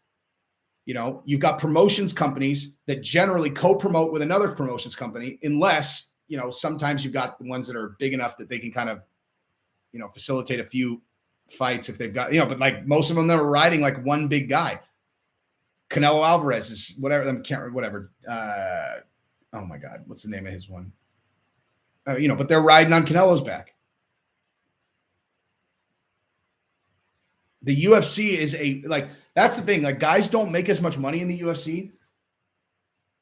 [SPEAKER 1] You've got promotions companies that generally co-promote with another promotions company, unless, sometimes you've got the ones that are big enough that they can kind of, facilitate a few fights if they've got, but like most of them that are riding like one big guy. Canelo Alvarez is whatever. I can't remember, whatever. Oh my God, what's the name of his one? But they're riding on Canelo's back. The UFC is that's the thing. Like guys don't make as much money in the UFC,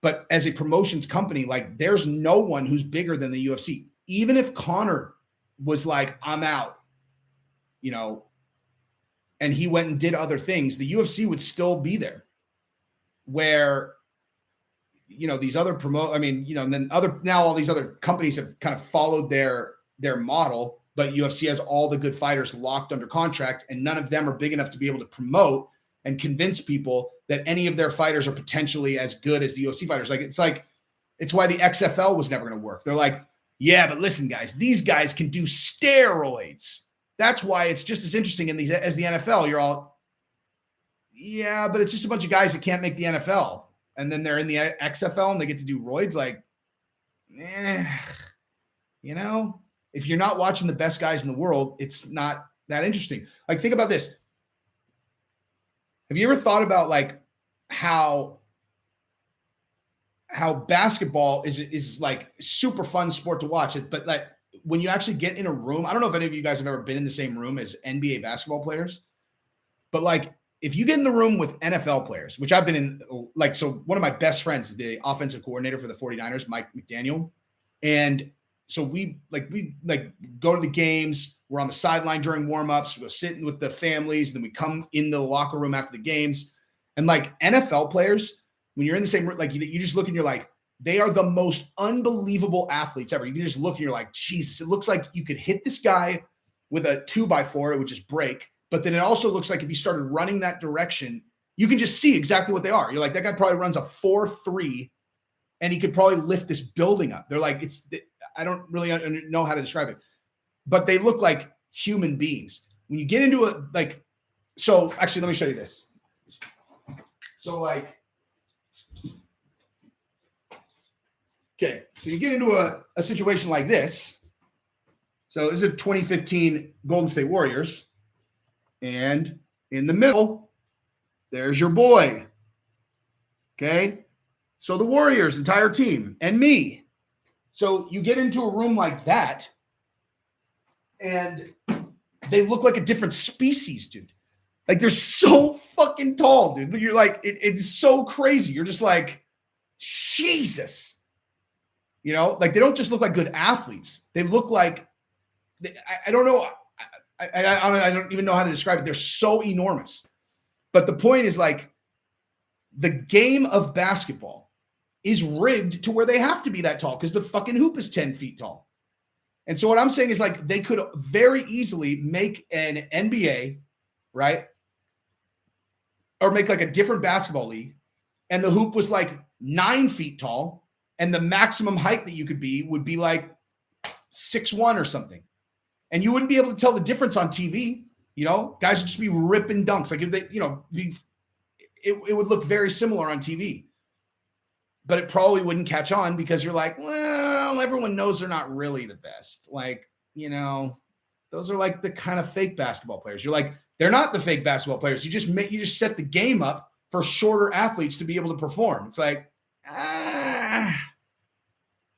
[SPEAKER 1] but as a promotions company, like there's no one who's bigger than the UFC. Even if Conor was like, I'm out, and he went and did other things, the UFC would still be there. Where, these other and then now all these other companies have kind of followed their model, but UFC has all the good fighters locked under contract, and none of them are big enough to be able to promote and convince people that any of their fighters are potentially as good as the UFC fighters. It's why the XFL was never going to work. They're like, yeah, but listen, guys, these guys can do steroids. That's why it's just as interesting as the NFL. You're all, yeah, but it's just a bunch of guys that can't make the NFL. And then they're in the XFL and they get to do roids. Like, if you're not watching the best guys in the world, it's not that interesting. Like, think about this. Have you ever thought about like how basketball is like super fun sport to watch it, but like when you actually get in a room, I don't know if any of you guys have ever been in the same room as NBA basketball players, but like if you get in the room with NFL players, which I've been in, like, so one of my best friends is the offensive coordinator for the 49ers, Mike McDaniel. And so we go to the games. We're on the sideline during warmups. We go sit with the families. Then we come in the locker room after the games. And like NFL players, when you're in the same, like you just look and you're like, they are the most unbelievable athletes ever. You can just look and you're like, Jesus, it looks like you could hit this guy with a 2x4, it would just break. But then it also looks like if you started running that direction, you can just see exactly what they are. You're like, that guy probably runs a 4.3 and he could probably lift this building up. They're like, I don't really know how to describe it, but they look like human beings. When you get into it, like, so actually, let me show you this. So like, okay, so you get into a situation like this. So this is a 2015 Golden State Warriors. And in the middle, there's your boy. Okay. So the Warriors, entire team, and me. So you get into a room like that, and they look like a different species, dude. Like they're so fucking tall, dude. You're like, it's so crazy. You're just like, Jesus. You know, like they don't just look like good athletes. They look like, I don't know. I don't even know how to describe it. They're so enormous. But the point is like, the game of basketball is rigged to where they have to be that tall because the fucking hoop is 10 feet tall. And so what I'm saying is like, they could very easily make an NBA, right? Or make like a different basketball league. And the hoop was like 9 feet tall. And the maximum height that you could be would be like 6'1" or something. And you wouldn't be able to tell the difference on TV. You know, guys would just be ripping dunks. Like if they, you know, it would look very similar on TV. But it probably wouldn't catch on because you're like, well, everyone knows they're not really the best. Like, you know, those are like the kind of fake basketball players. You're like, they're not the fake basketball players. You just set the game up for shorter athletes to be able to perform. It's like, I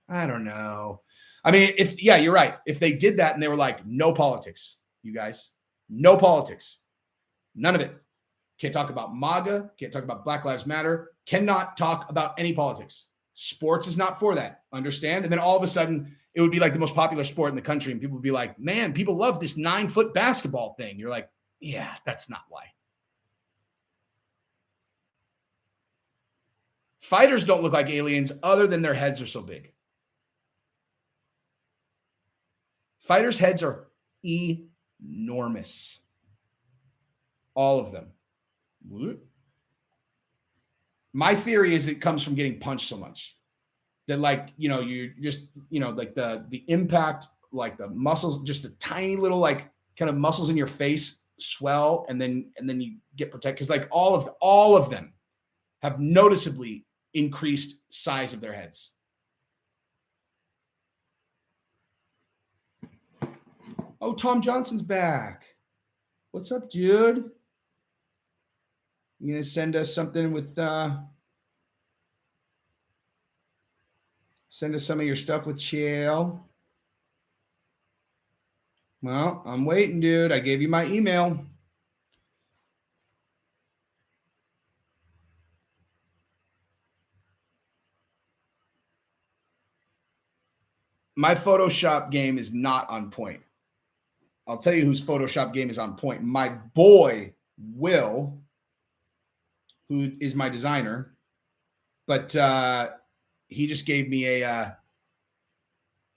[SPEAKER 1] don't know. I mean, you're right. If they did that and they were like, no politics, you guys, no politics, none of it. Can't talk about MAGA, can't talk about Black Lives Matter, cannot talk about any politics. Sports is not for that, understand? And then all of a sudden, it would be like the most popular sport in the country, and people would be like, man, people love this 9-foot basketball thing. You're like, yeah, that's not why. Fighters don't look like aliens other than their heads are so big. Fighters' heads are enormous. All of them. My theory is it comes from getting punched so much that, like, you know, you just, you know, like the impact, like the muscles, just a tiny little like kind of muscles in your face swell, and then you get protected because like all of them have noticeably increased size of their heads. Oh, Tom Johnson's back. What's up, dude? You gonna send us something with send us some of your stuff with Chael? Well, I'm waiting, dude. I gave you my email. My Photoshop game is not on point. I'll tell you whose Photoshop game is on point. My boy, Will, who is my designer, but he just gave me a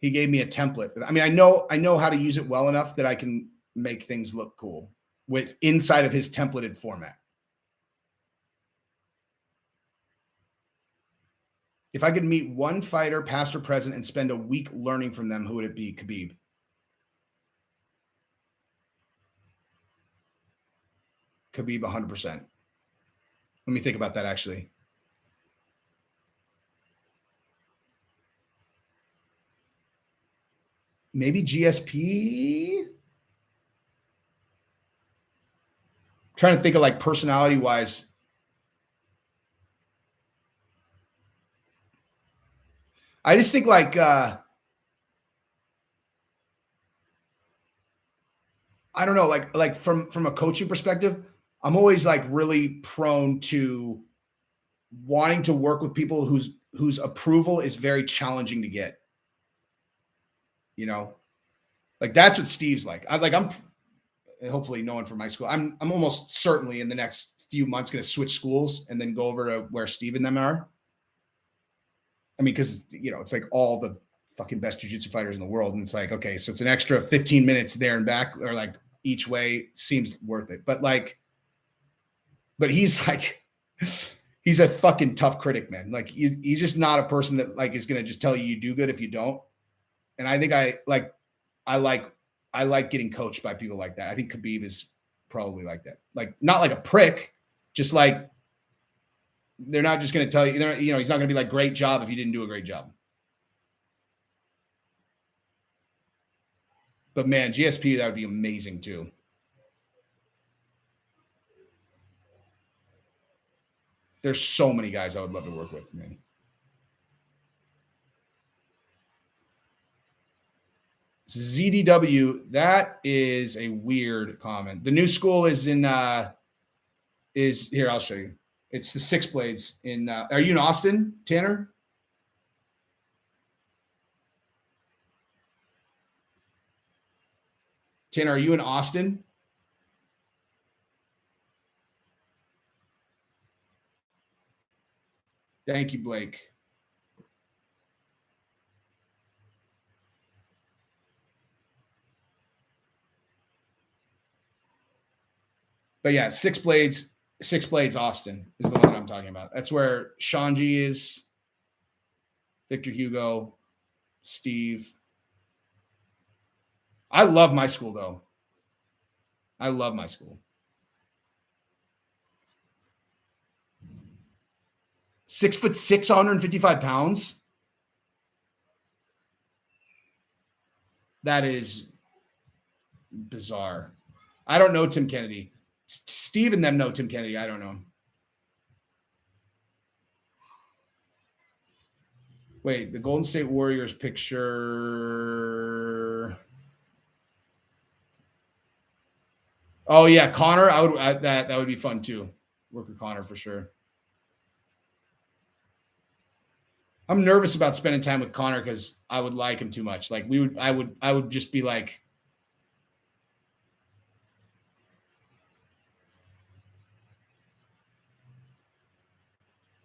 [SPEAKER 1] template. I mean, I know how to use it well enough that I can make things look cool with inside of his templated format. If I could meet one fighter, past or present, and spend a week learning from them, who would it be? Khabib. Khabib, 100%. Let me think about that, actually. Maybe GSP? I'm trying to think of like personality-wise. I just think like I don't know, like from a coaching perspective, I'm always like really prone to wanting to work with people whose approval is very challenging to get. You know, like that's what Steve's like. I'm hopefully no one from my school. I'm almost certainly in the next few months going to switch schools and then go over to where Steve and them are. I mean, because, you know, it's like all the fucking best jiu-jitsu fighters in the world. And it's like, okay, so it's an extra 15 minutes there and back, or like each way, seems worth it. But he's like, he's a fucking tough critic, man. Like he's just not a person that like is going to just tell you do good if you don't. And I think I like getting coached by people like that. I think Khabib is probably like that. Like not like a prick, just like they're not just going to tell you, you know, he's not going to be like, great job if you didn't do a great job. But man, GSP, that would be amazing too. There's so many guys I would love to work with, man. ZDW, that is a weird comment. The new school is in here, I'll show you. It's the Six Blades in are you in Austin, Tanner? Tanner, are you in Austin? Thank you, Blake. But yeah, Six Blades Austin is the one that I'm talking about. That's where Shanji is, Victor Hugo, Steve. I love my school, though. I love my school. 6'6", 155 pounds. That is bizarre. I don't know Tim Kennedy. Steve and them know Tim Kennedy. I don't know him. Wait, the Golden State Warriors picture. Oh yeah, Connor. That would be fun too. Work with Connor for sure. I'm nervous about spending time with Connor because I would like him too much. Like I would just be like,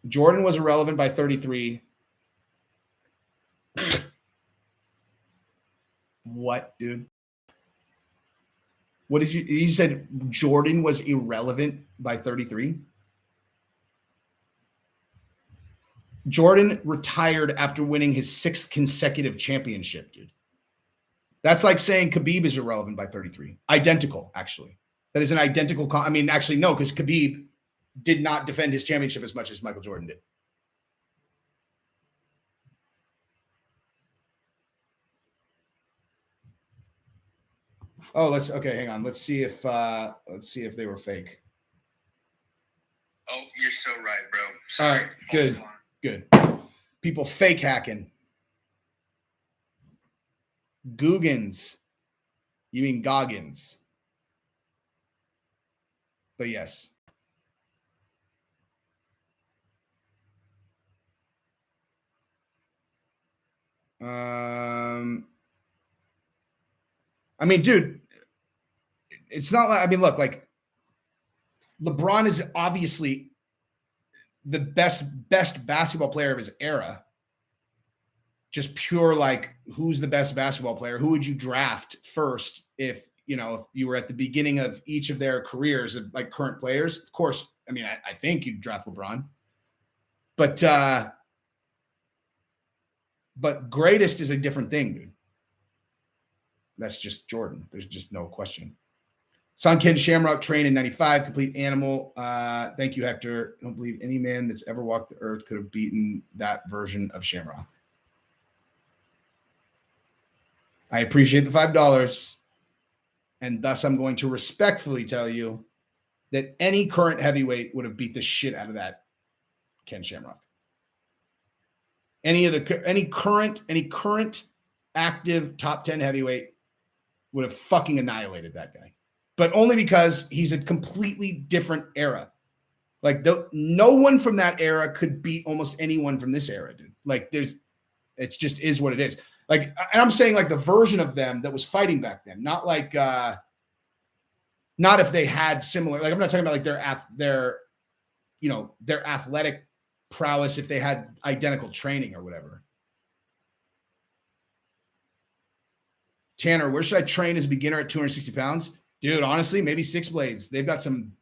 [SPEAKER 1] Jordan was irrelevant by 33. What, dude? What did you said Jordan was irrelevant by 33? Jordan retired after winning his 6th consecutive championship, dude. That's like saying Khabib is irrelevant by 33. Identical, actually. That is an identical. I mean, actually, no, because Khabib did not defend his championship as much as Michael Jordan did. Oh, hang on. Let's see if they were fake.
[SPEAKER 2] Oh, you're so right, bro.
[SPEAKER 1] Sorry. All right, good. People fake hacking. Googans. You mean Goggins. But yes. I mean, dude, it's not like, I mean, look, like LeBron is obviously the best basketball player of his era. Just pure, like, who's the best basketball player? Who would you draft first if you were at the beginning of each of their careers of like current players? Of course, I mean, I think you'd draft LeBron. But greatest is a different thing, dude. That's just Jordan. There's just no question. Sanken Shamrock trained in 95, complete animal. Thank you, Hector. I don't believe any man that's ever walked the earth could have beaten that version of Shamrock. I appreciate the $5. And thus I'm going to respectfully tell you that any current heavyweight would have beat the shit out of that Ken Shamrock. Any current active top 10 heavyweight would have fucking annihilated that guy. But only because he's a completely different era. Like no one from that era could beat almost anyone from this era, dude. Like it just is what it is. Like, and I'm saying like the version of them that was fighting back then, not like Not if they had similar, like I'm not talking about like their athletic prowess if they had identical training or whatever. Tanner, where should I train as a beginner at 260 pounds? Dude, honestly, maybe Six Blades. They've got some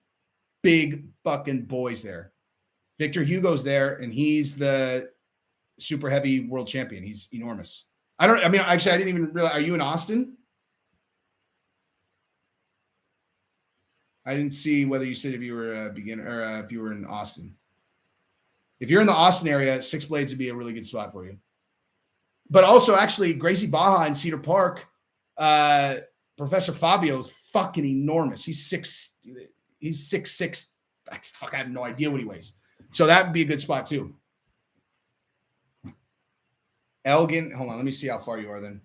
[SPEAKER 1] big fucking boys there. Victor Hugo's there, and he's the super heavy world champion. He's enormous. Actually, I didn't even realize. Are you in Austin? I didn't see whether you said if you were a beginner or if you were in Austin. If you're in the Austin area, Six Blades would be a really good spot for you. But also, actually, Gracie Baja in Cedar Park, Professor Fabio is fucking enormous. He's 6'6". I have no idea what he weighs. So that would be a good spot too. Elgin, hold on, let me see how far you are then.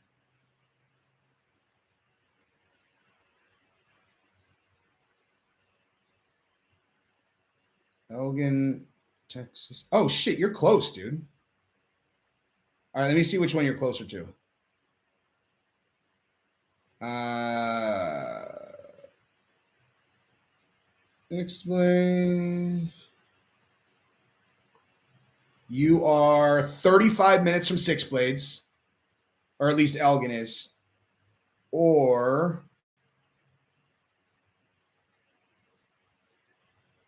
[SPEAKER 1] Elgin, Texas. Oh shit, you're close, dude. All right, let me see which one you're closer to. Explain. You are 35 minutes from Six Blades, or at least Elgin is, or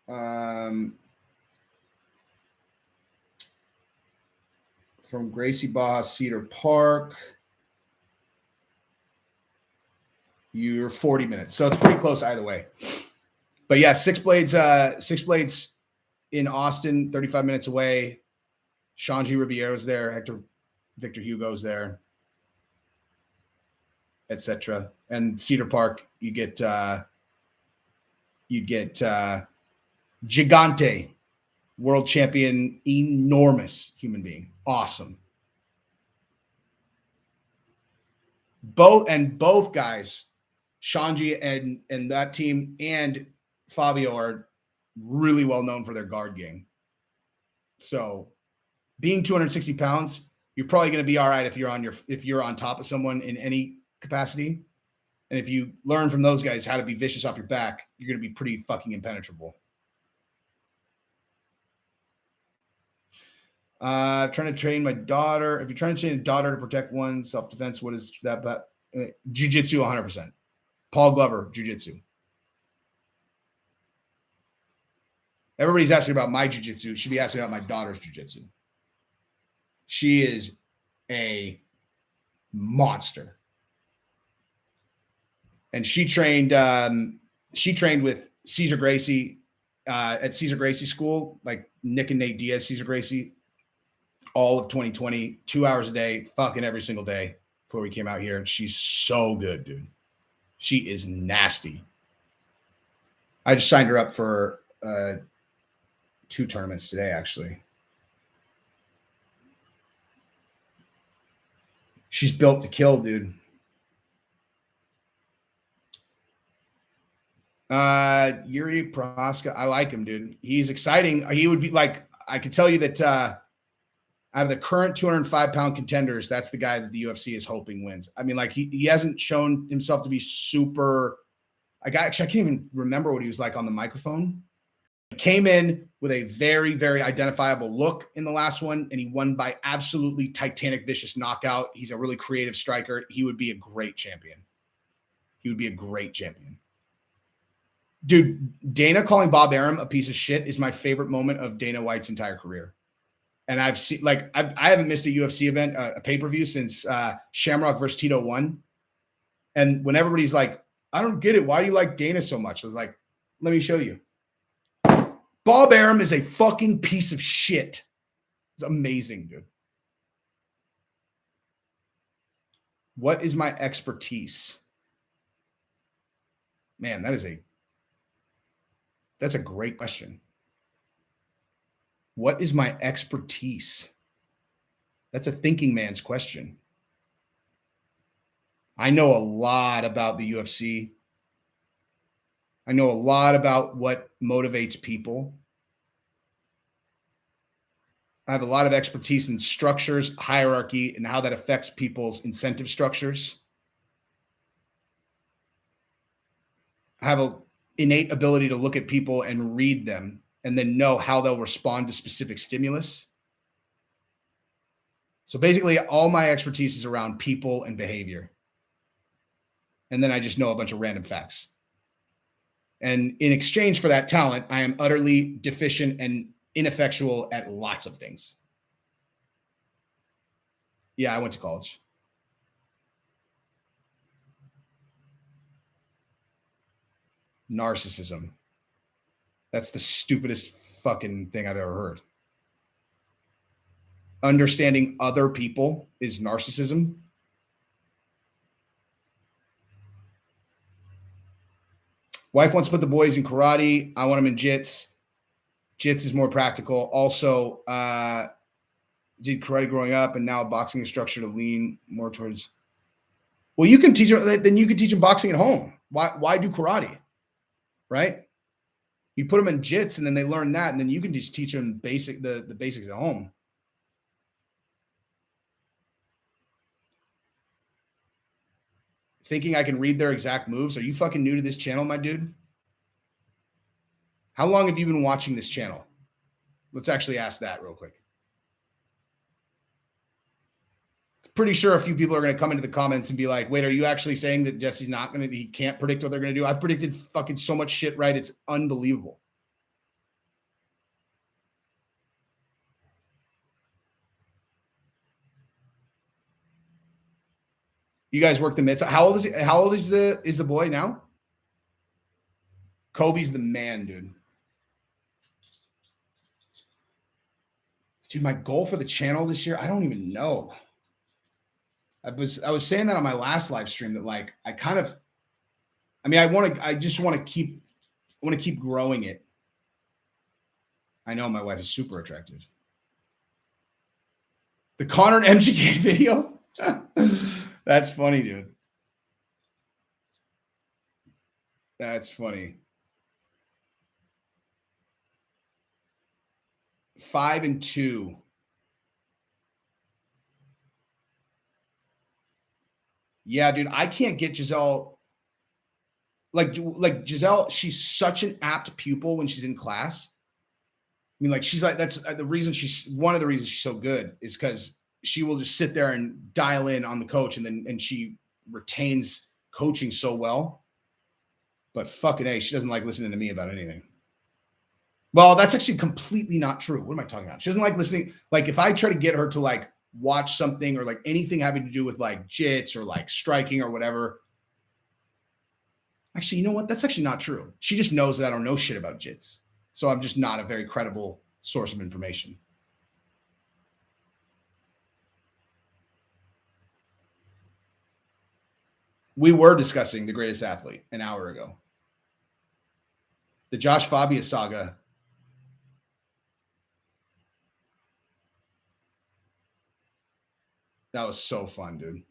[SPEAKER 1] from Gracie Baja, Cedar Park, you're 40 minutes. So it's pretty close either way. But yeah, Six Blades in Austin, 35 minutes away. Shanji Ribiero's there, Victor Hugo's there, etc. And Cedar Park, you get Gigante, world champion, enormous human being, awesome. Both guys, Shanji and that team and Fabio are really well known for their guard game. So being 260 pounds, you're probably going to be all right if you're on top of someone in any capacity. And if you learn from those guys how to be vicious off your back, you're going to be pretty fucking impenetrable. Trying to train my daughter. If you're trying to train a daughter to protect one's self-defense, what is that? But jiu-jitsu, 100%. Paul Glover, jiu-jitsu. Everybody's asking about my jiu-jitsu. Should be asking about my daughter's jiu-jitsu. She is a monster. And she trained with Cesar Gracie at Cesar Gracie School, like Nick and Nate Diaz, Cesar Gracie, all of 2020, 2 hours a day, fucking every single day before we came out here. And she's so good, dude. She is nasty. I just signed her up for 2 tournaments today, actually. She's built to kill, dude. Yuri Prohaska, I like him, dude. He's exciting. He would be like, I could tell you that out of the current 205-pound contenders, that's the guy that the UFC is hoping wins. I mean, like he hasn't shown himself to be super. I can't even remember what he was like on the microphone. He came in with a very, very identifiable look in the last one, and he won by absolutely titanic, vicious knockout. He's a really creative striker. He would be a great champion. Dude, Dana calling Bob Arum a piece of shit is my favorite moment of Dana White's entire career. And I've seen, like, I haven't missed a UFC event, a pay-per-view since Shamrock versus Tito 1. And when everybody's like, I don't get it. Why do you like Dana so much? I was like, let me show you. Bob Arum is a fucking piece of shit. It's amazing, dude. What is my expertise? Man, that's a great question. What is my expertise? That's a thinking man's question. I know a lot about the UFC. I know a lot about what motivates people. I have a lot of expertise in structures, hierarchy, and how that affects people's incentive structures. I have innate ability to look at people and read them and then know how they'll respond to specific stimulus. So basically, all my expertise is around people and behavior. And then I just know a bunch of random facts. And in exchange for that talent, I am utterly deficient and ineffectual at lots of things. Yeah, I went to college. Narcissism. That's the stupidest fucking thing I've ever heard. Understanding other people is narcissism. Wife wants to put the boys in karate. I want them in jits. Jits is more practical. Also, did karate growing up and now boxing instructor to lean more towards. Well, you can teach them. Then you can teach them boxing at home. Why do karate? Right? You put them in jits and then they learn that, and then you can just teach them the basics at home. Thinking I can read their exact moves. Are you fucking new to this channel, my dude? How long have you been watching this channel? Let's actually ask that real quick. Pretty sure a few people are going to come into the comments and be like, wait, are you actually saying that Jesse's not going to, he can't predict what they're going to do? I've predicted fucking so much shit right. It's unbelievable. You guys work the mitts. How old is he? How old is the boy now? Kobe's the man, dude. Dude, my goal for the channel this year, I don't even know. I was saying that on my last live stream that like I just want to keep growing it. I know my wife is super attractive. The Connor and MGK video. That's funny, dude. That's funny. 5-2. Yeah, dude, I can't get Giselle. Like Giselle, she's such an apt pupil when she's in class. I mean, like she's like, that's the reason one of the reasons she's so good is because she will just sit there and dial in on the coach, and she retains coaching so well. But fucking A, she doesn't like listening to me about anything. Well, that's actually completely not true. What am I talking about? She doesn't like listening. Like if I try to get her to like watch something or like anything having to do with like jits or like striking or whatever. Actually, you know what? That's actually not true. She just knows that I don't know shit about jits. So I'm just not a very credible source of information. We were discussing The Greatest Athlete an hour ago. The Josh Fabia saga. That was so fun, dude.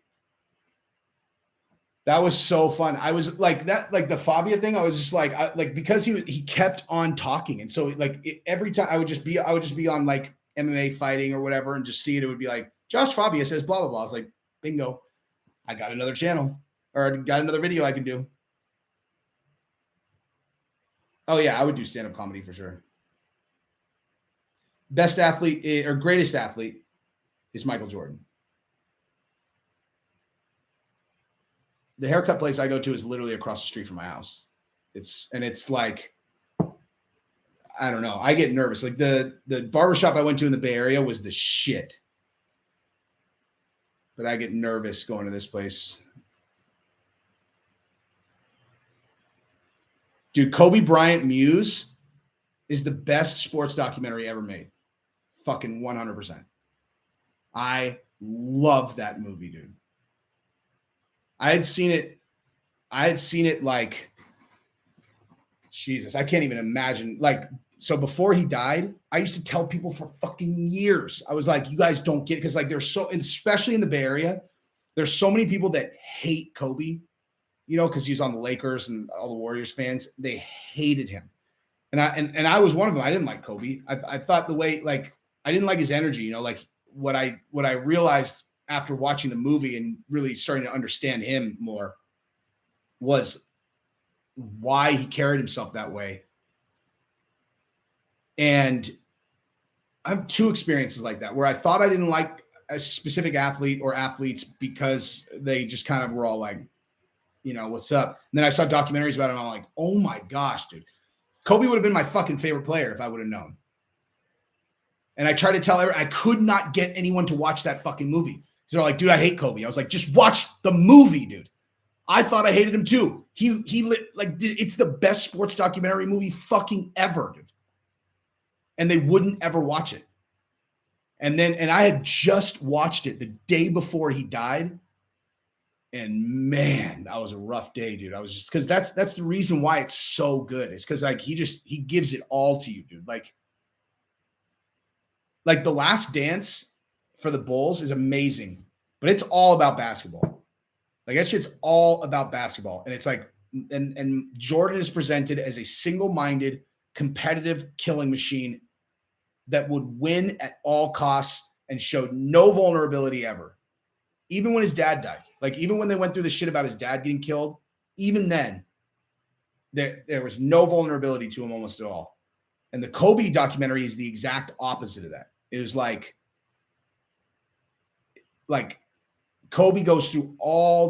[SPEAKER 1] That was so fun. I was like that, like the Fabia thing. I was just like, because he kept on talking, and so like every time I would just be on like MMA fighting or whatever, and just see it. It would be like Josh Fabia says blah blah blah. I was like, bingo, I got another channel or I got another video I can do. Oh yeah, I would do stand-up comedy for sure. Best athlete or greatest athlete is Michael Jordan. The haircut place I go to is literally across the street from my house. It's like, I don't know. I get nervous. Like the barbershop I went to in the Bay Area was the shit. But I get nervous going to this place. Dude, Kobe Bryant Muse is the best sports documentary ever made. Fucking 100%. I love that movie, dude. I had seen it like, Jesus, I can't even imagine. Like, so before he died, I used to tell people for fucking years. I was like, you guys don't get it. Cause like there's so, especially in the Bay Area, there's so many people that hate Kobe, you know, cause he's on the Lakers and all the Warriors fans, they hated him. And I was one of them. I didn't like Kobe. I thought the way, like, I didn't like his energy, you know, like what I realized after watching the movie and really starting to understand him more was why he carried himself that way. And I have two experiences like that where I thought I didn't like a specific athlete or athletes because they just kind of were all like, you know, what's up? And then I saw documentaries about it and I'm like, oh my gosh, dude. Kobe would have been my fucking favorite player if I would have known. And I tried to tell everyone, I could not get anyone to watch that fucking movie. So they're like, dude, I hate Kobe. I was like, just watch the movie, dude. I thought I hated him too. It's the best sports documentary movie fucking ever, dude. And they wouldn't ever watch it. And I had just watched it the day before he died. And man, that was a rough day, dude. I was just, because that's the reason why it's so good. It's because like he gives it all to you, dude. Like The Last Dance for the Bulls is amazing, but it's all about basketball. Like that shit's all about basketball. And it's like, and Jordan is presented as a single-minded, competitive killing machine that would win at all costs and showed no vulnerability ever. Even when his dad died, like even when they went through the shit about his dad getting killed, even then, there was no vulnerability to him almost at all. And the Kobe documentary is the exact opposite of that. It was like Kobe goes through all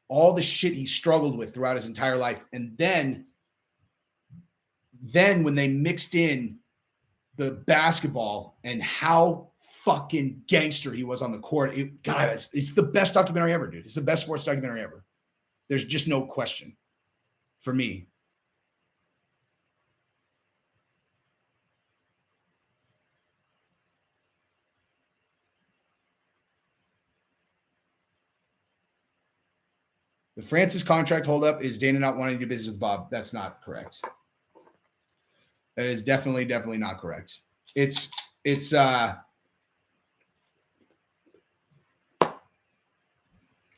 [SPEAKER 1] the shit he struggled with throughout his entire life. And then when they mixed in the basketball and how fucking gangster he was on the court, it's the best documentary ever, dude. It's the best sports documentary ever. There's just no question for me. The Francis contract holdup is Dana not wanting to do business with Bob. That's not correct. That is definitely not correct. It's there's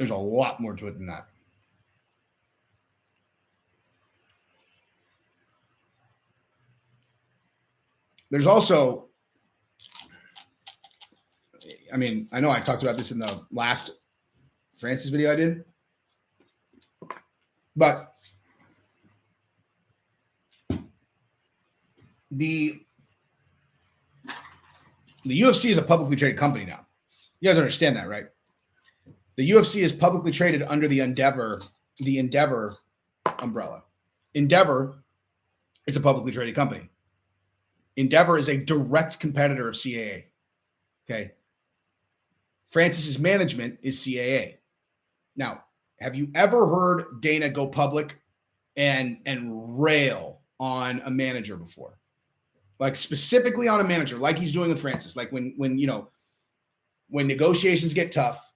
[SPEAKER 1] a lot more to it than that. There's also, I mean, I know I talked about this in the last Francis video I did, but the UFC is a publicly traded company now. You guys understand that, right? The UFC is publicly traded under the Endeavor umbrella. Endeavor is a publicly traded company. Endeavor is a direct competitor of CAA. Okay. Francis's management is CAA. Now, have you ever heard Dana go public and rail on a manager before? Like specifically on a manager, like he's doing with Francis. Like when negotiations get tough,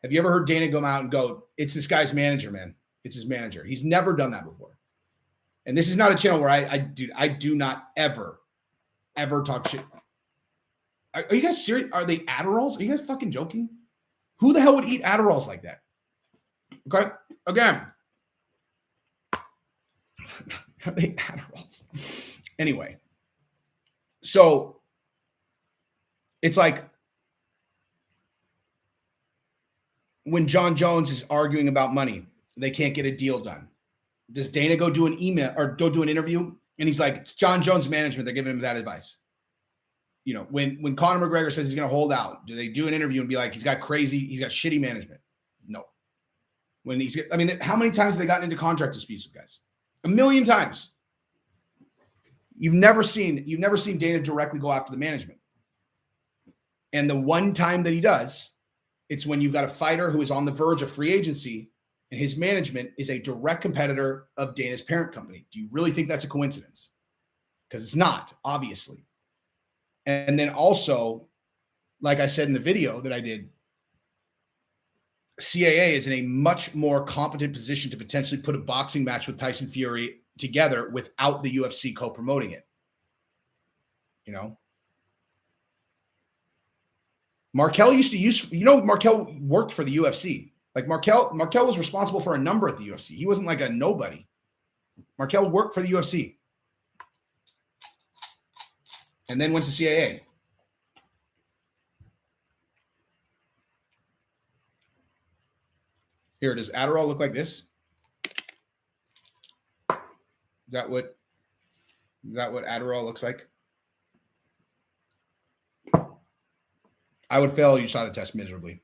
[SPEAKER 1] have you ever heard Dana come out and go, it's this guy's manager, man. It's his manager. He's never done that before. And this is not a channel where I do not ever talk shit. Are you guys serious? Are they Adderalls? Are you guys fucking joking? Who the hell would eat Adderalls like that? Okay. Again. Are they Adderalls? Anyway. So it's like when John Jones is arguing about money, they can't get a deal done. Does Dana go do an email or go do an interview? And he's like, it's John Jones management. They're giving him that advice. You know, when Conor McGregor says he's going to hold out, do they do an interview and be like, he's got shitty management? No. How many times have they gotten into contract disputes with guys? 1 million times. You've never seen Dana directly go after the management. And the one time that he does, it's when you've got a fighter who is on the verge of free agency and his management is a direct competitor of Dana's parent company. Do you really think that's a coincidence? Because it's not, obviously. And then also, like I said in the video that I did, CAA is in a much more competent position to potentially put a boxing match with Tyson Fury together without the UFC co-promoting it. You know? Markel used to Markel worked for the UFC. Like Markel was responsible for a number at the UFC. He wasn't like a nobody. Markel worked for the UFC. And then went to CAA. Here, does Adderall look like this? Is that what Adderall looks like? I would fail a USADA test miserably.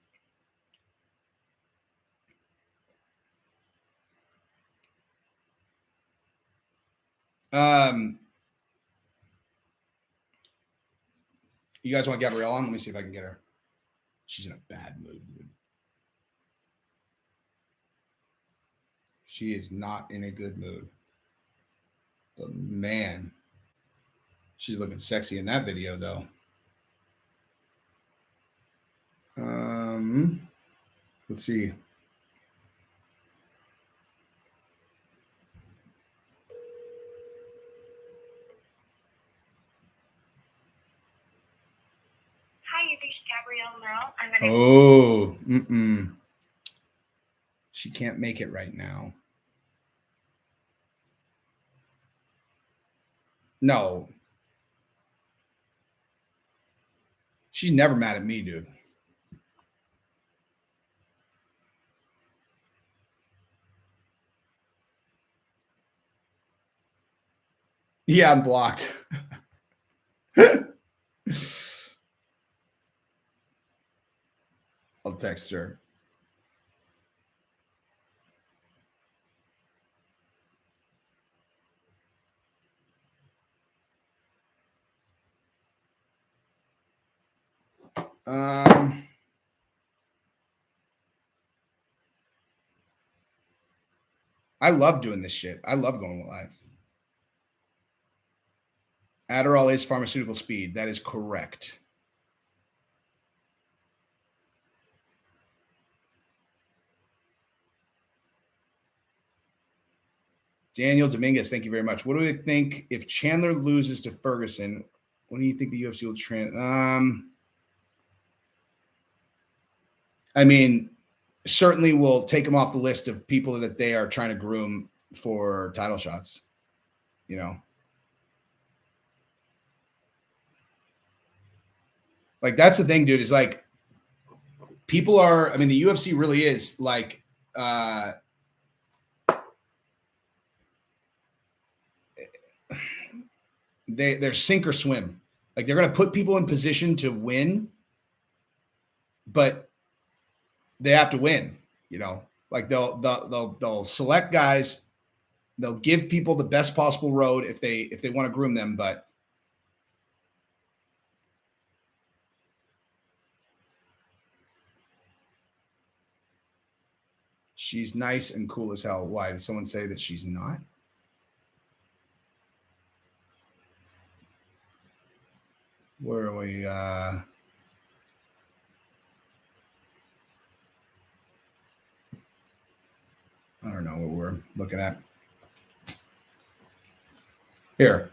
[SPEAKER 1] You guys want Gabrielle on? Let me see if I can get her. She's in a bad mood, dude. She is not in a good mood. But man, she's looking sexy in that video, though. Let's see.
[SPEAKER 3] Hi, you've reached Gabrielle Merle.
[SPEAKER 1] She can't make it right now. No. She's never mad at me, dude. Yeah, I'm blocked. I'll text her. I love doing this shit. I love going live. Adderall is pharmaceutical speed. That is correct. Daniel Dominguez, thank you very much. What do we think if Chandler loses to Ferguson? When do you think the UFC will I mean, certainly will take him off the list of people that they are trying to groom for title shots. You know, like that's the thing, dude. Is like people are. I mean, the UFC really is like. They're sink or swim. Like they're going to put people in position to win, but they have to win. You know, like they'll select guys. They'll give people the best possible road if they want to groom them, but she's nice and cool as hell. Why did someone say that she's not? Where are we? I don't know what we're looking at. Here.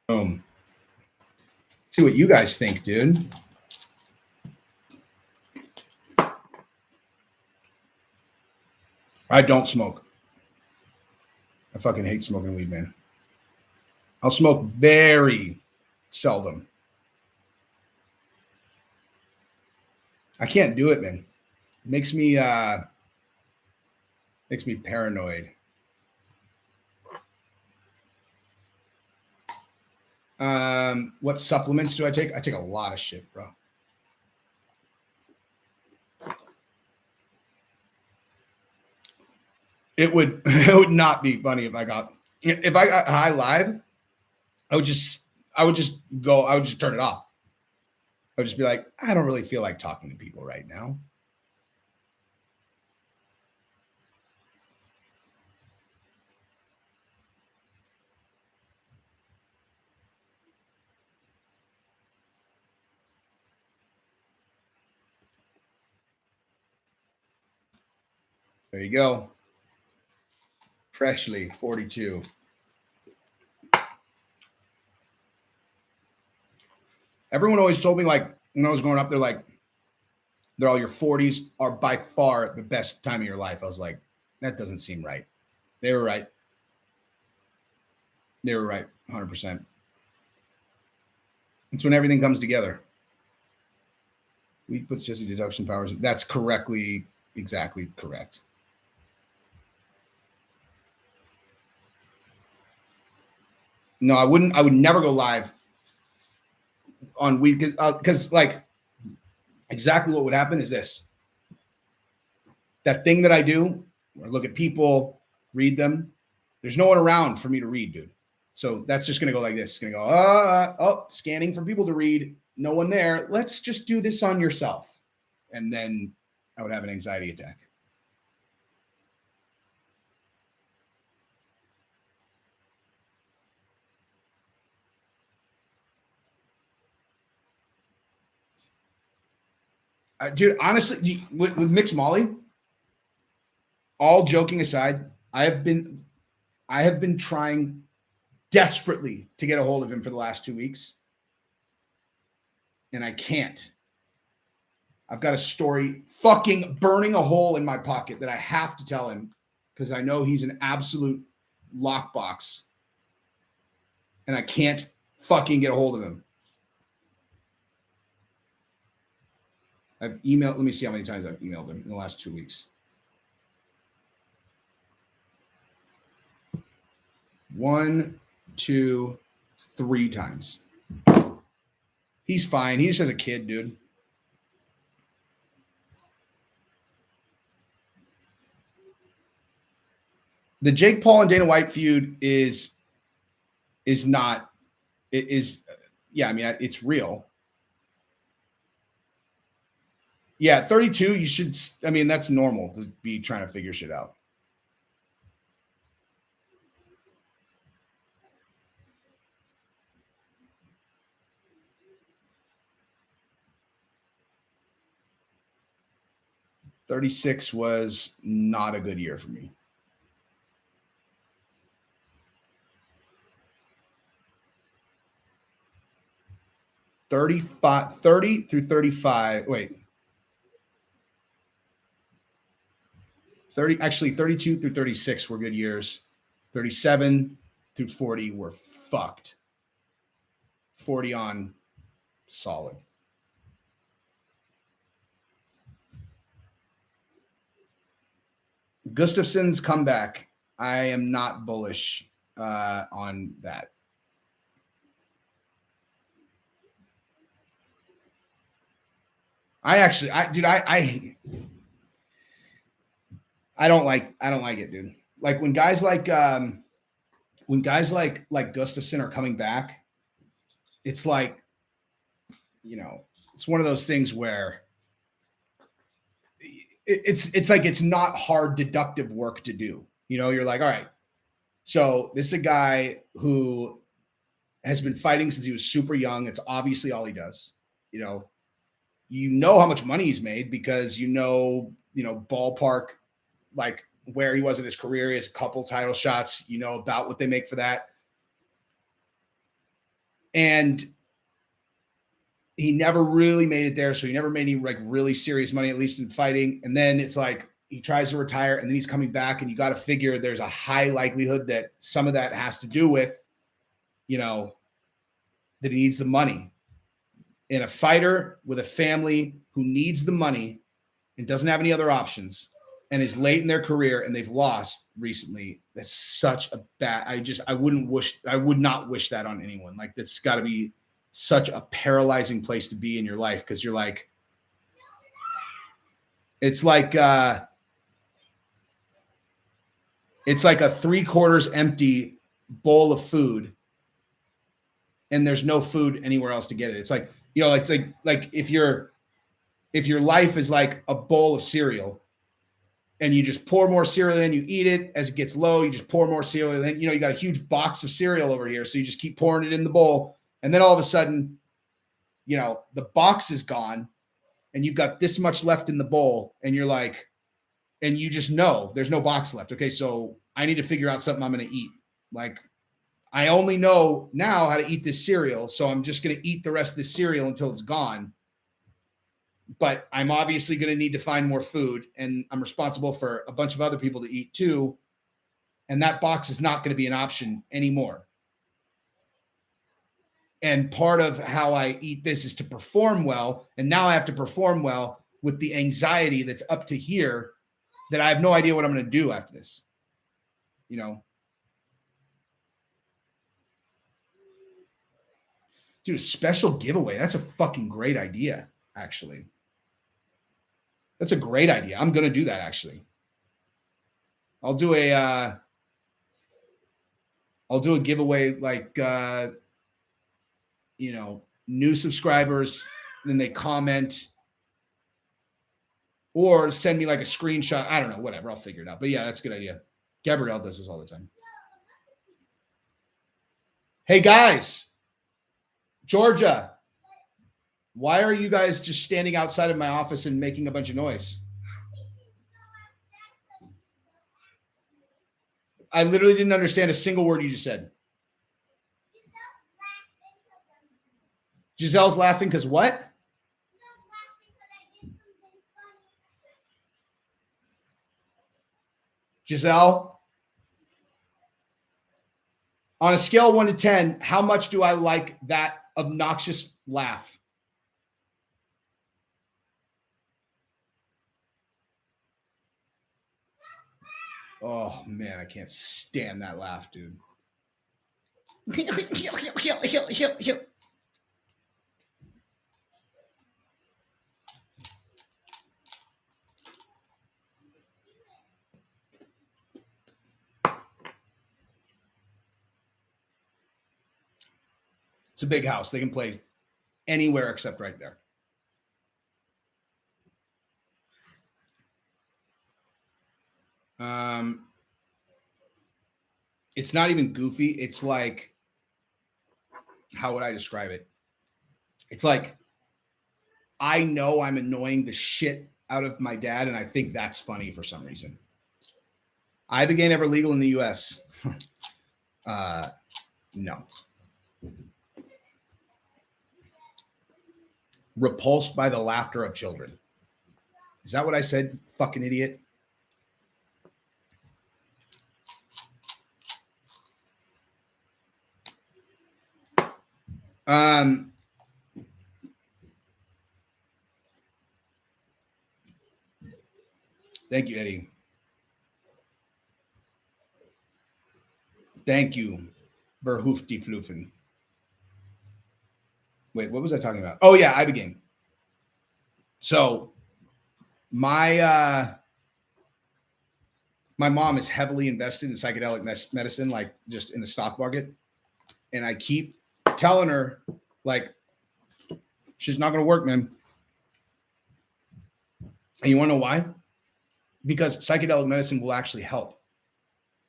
[SPEAKER 1] Boom. See what you guys think, dude. I don't smoke. I fucking hate smoking weed, man. I'll smoke very seldom. I can't do it, man. It makes me paranoid. What supplements do I take? I take a lot of shit, bro. It would not be funny if I got high live. I would just turn it off. I would just be like, I don't really feel like talking to people right now. There you go. Freshly 42. Everyone always told me, like, when I was growing up, they're all your 40s are by far the best time of your life. I was like, That doesn't seem right. They were right. They were right, 100%. It's when everything comes together. We puts Jesse deduction powers. That's exactly correct. No, I wouldn't. I would never go live on weed because like exactly what would happen is this. That thing that I do, I look at people, read them. There's no one around for me to read, dude. So that's just gonna go like this. It's gonna go, scanning for people to read. No one there. Let's just do this on yourself. And then I would have an anxiety attack. Dude, honestly, with Mixed Molly, all joking aside, I have been trying desperately to get a hold of him for the last 2 weeks. And I can't. I've got a story fucking burning a hole in my pocket that I have to tell him because I know he's an absolute lockbox. And I can't fucking get a hold of him. I've emailed, let me see how many times I've emailed him in the last 2 weeks. 1, 2, 3 times. He's fine. He just has a kid, dude. The Jake Paul and Dana White feud is not, it is, yeah, I mean, it's real. Yeah, 32, you should, I mean, that's normal to be trying to figure shit out. '36 was not a good year for me. 30 through 35. Wait. 32 through 36 were good years. 37 through 40 were fucked. 40 on solid. Gustafson's comeback. I am not bullish on that. I don't like it, dude. Like when guys like Gustafson are coming back, it's like, you know, it's one of those things where it's like it's not hard deductive work to do. You know, you're like, all right, so this is a guy who has been fighting since he was super young. It's obviously all he does. You know how much money he's made because you know ballpark, like where he was in his career. He has a couple title shots, you know about what they make for that. And he never really made it there. So he never made any like really serious money, at least in fighting. And then it's like he tries to retire and then he's coming back, and you got to figure there's a high likelihood that some of that has to do with, you know, that he needs the money. And a fighter with a family who needs the money and doesn't have any other options and is late in their career and they've lost recently, that's such a bad, I would not wish that on anyone. Like that's got to be such a paralyzing place to be in your life. Cause you're like, it's like a 3/4 empty bowl of food and there's no food anywhere else to get it. It's like, you know, it's like if your life is like a bowl of cereal and you just pour more cereal in, you eat it as it gets low, you just pour more cereal in, you know, you got a huge box of cereal over here. So you just keep pouring it in the bowl. And then all of a sudden, you know, the box is gone and you've got this much left in the bowl and you're like, and you just know there's no box left. Okay. So I need to figure out something I'm going to eat. Like, I only know now how to eat this cereal, so I'm just going to eat the rest of this cereal until it's gone. but I'm obviously going to need to find more food, and I'm responsible for a bunch of other people to eat too. And that box is not going to be an option anymore. And part of how I eat this is to perform well. And now I have to perform well with the anxiety that's up to here that I have no idea what I'm going to do after this. You know, dude, a special giveaway. That's a fucking great idea, actually. That's a great idea. I'm going to do that, actually. I'll do a giveaway like, you know, new subscribers, then they comment or send me like a screenshot. I don't know, whatever. I'll figure it out. But yeah, that's a good idea. Gabrielle does this all the time. Hey guys, Georgia, why are you guys just standing outside of my office and making a bunch of noise? I literally didn't understand a single word you just said. Giselle's laughing because what? Giselle, on a scale of 1 to 10, how much do I like that obnoxious laugh? Oh, man, I can't stand that laugh, dude. It's a big house. They can play anywhere except right there. It's not even goofy. It's like, how would I describe it? It's like, I know I'm annoying the shit out of my dad, and I think that's funny for some reason. Ibogaine ever legal in the U.S.? No. Repulsed by the laughter of children. Is that what I said? Fucking idiot. Thank you, Eddie. Thank you, Verhoofd Flufen. Wait, what was I talking about? Oh yeah, Ibogaine. So my mom is heavily invested in psychedelic medicine, like just in the stock market. And I keep telling her, like, she's not going to work, man. And you want to know why? Because psychedelic medicine will actually help.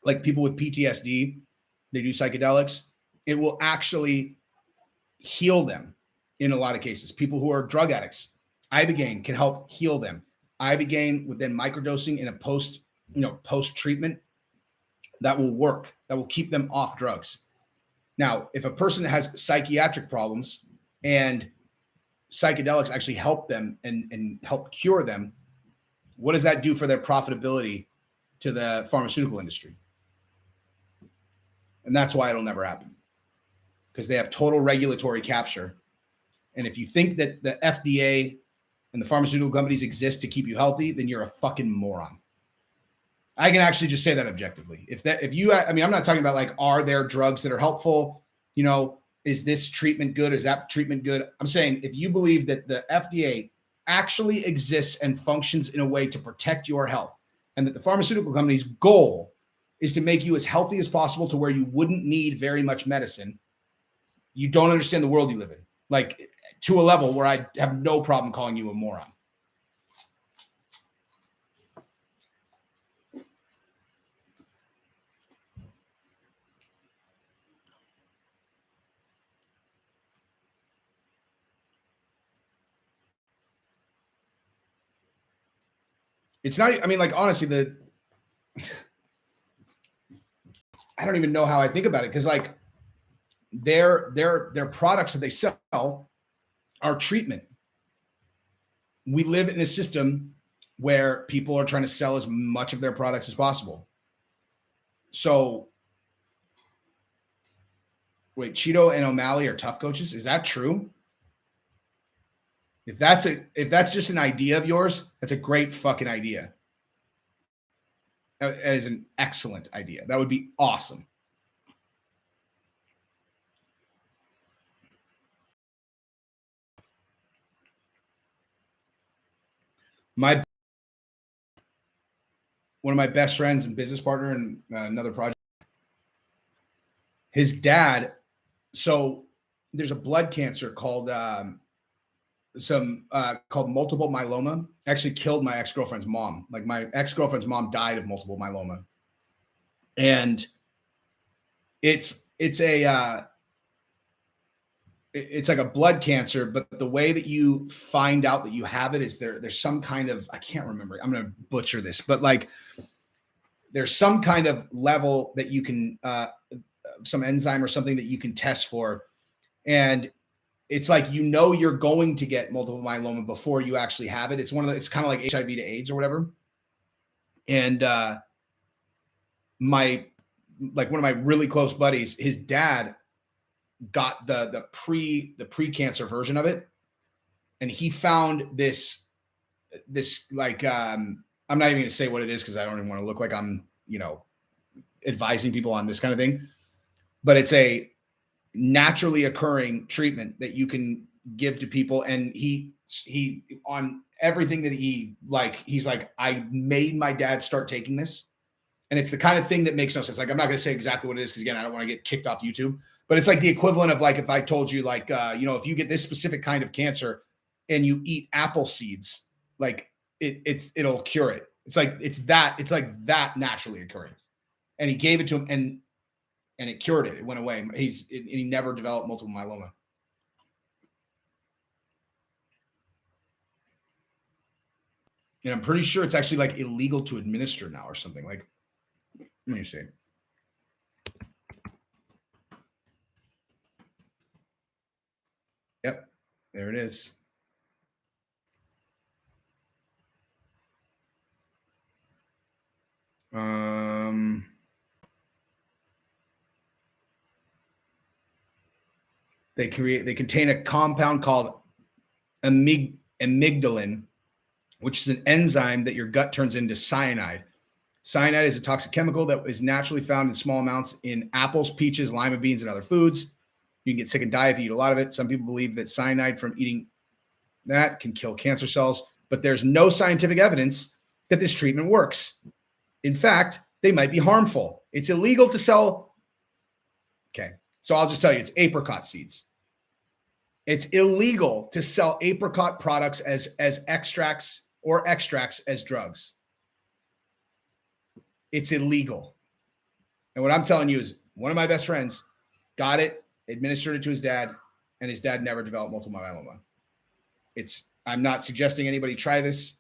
[SPEAKER 1] Like people with PTSD, they do psychedelics. It will actually heal them in a lot of cases. People who are drug addicts, Ibogaine can help heal them. Ibogaine with then microdosing in a post treatment, that will work. That will keep them off drugs. Now, if a person has psychiatric problems and psychedelics actually help them and help cure them, what does that do for their profitability to the pharmaceutical industry? And that's why it'll never happen, because they have total regulatory capture. And if you think that the FDA and the pharmaceutical companies exist to keep you healthy, then you're a fucking moron. I can actually just say that objectively. I'm not talking about like, are there drugs that are helpful? You know, is this treatment good? Is that treatment good? I'm saying if you believe that the FDA actually exists and functions in a way to protect your health, and that the pharmaceutical company's goal is to make you as healthy as possible to where you wouldn't need very much medicine, you don't understand the world you live in. Like, to a level where I have no problem calling you a moron. It's not, I mean, like, honestly, I don't even know how I think about it, because like their products that they sell are treatment. we live in a system where people are trying to sell as much of their products as possible. So wait, Cheeto and O'Malley are tough coaches. Is that true? If that's just an idea of yours, that's a great fucking idea. That is an excellent idea. That would be awesome. One of my best friends and business partner in another project, his dad. So there's a blood cancer called called multiple myeloma. Actually killed my ex-girlfriend's mom. Like my ex-girlfriend's mom died of multiple myeloma. And it's like a blood cancer, but the way that you find out that you have it is there's some kind of, I can't remember. I'm going to butcher this, but like there's some kind of level that you can, some enzyme or something that you can test for. And it's like, you're going to get multiple myeloma before you actually have it. It's it's kind of like HIV to AIDS or whatever. And one of my really close buddies, his dad got the pre-cancer version of it, and he found this like I'm not even going to say what it is because I don't even want to look like I'm advising people on this kind of thing, but it's a naturally occurring treatment that you can give to people. And he on everything that he's like, I made my dad start taking this. And it's the kind of thing that makes no sense. Like, I'm not going to say exactly what it is because, again, I don't want to get kicked off YouTube. But it's like the equivalent of like if I told you like, if you get this specific kind of cancer and you eat apple seeds, like it'll cure it. It's like that naturally occurring. And he gave it to him and it cured it. It went away. He never developed multiple myeloma. And I'm pretty sure it's actually like illegal to administer now or something. Like, let me see. Yep, there it is. They contain a compound called amygdalin, which is an enzyme that your gut turns into cyanide. Cyanide is a toxic chemical that is naturally found in small amounts in apples, peaches, lima beans, and other foods. You can get sick and die if you eat a lot of it. Some people believe that cyanide from eating that can kill cancer cells, but there's no scientific evidence that this treatment works. In fact, they might be harmful. It's illegal to sell. Okay, so I'll just tell you, it's apricot seeds. It's illegal to sell apricot products as extracts as drugs. It's illegal. And what I'm telling you is one of my best friends got it, administered it to his dad, and his dad never developed multiple myeloma. I'm not suggesting anybody try this.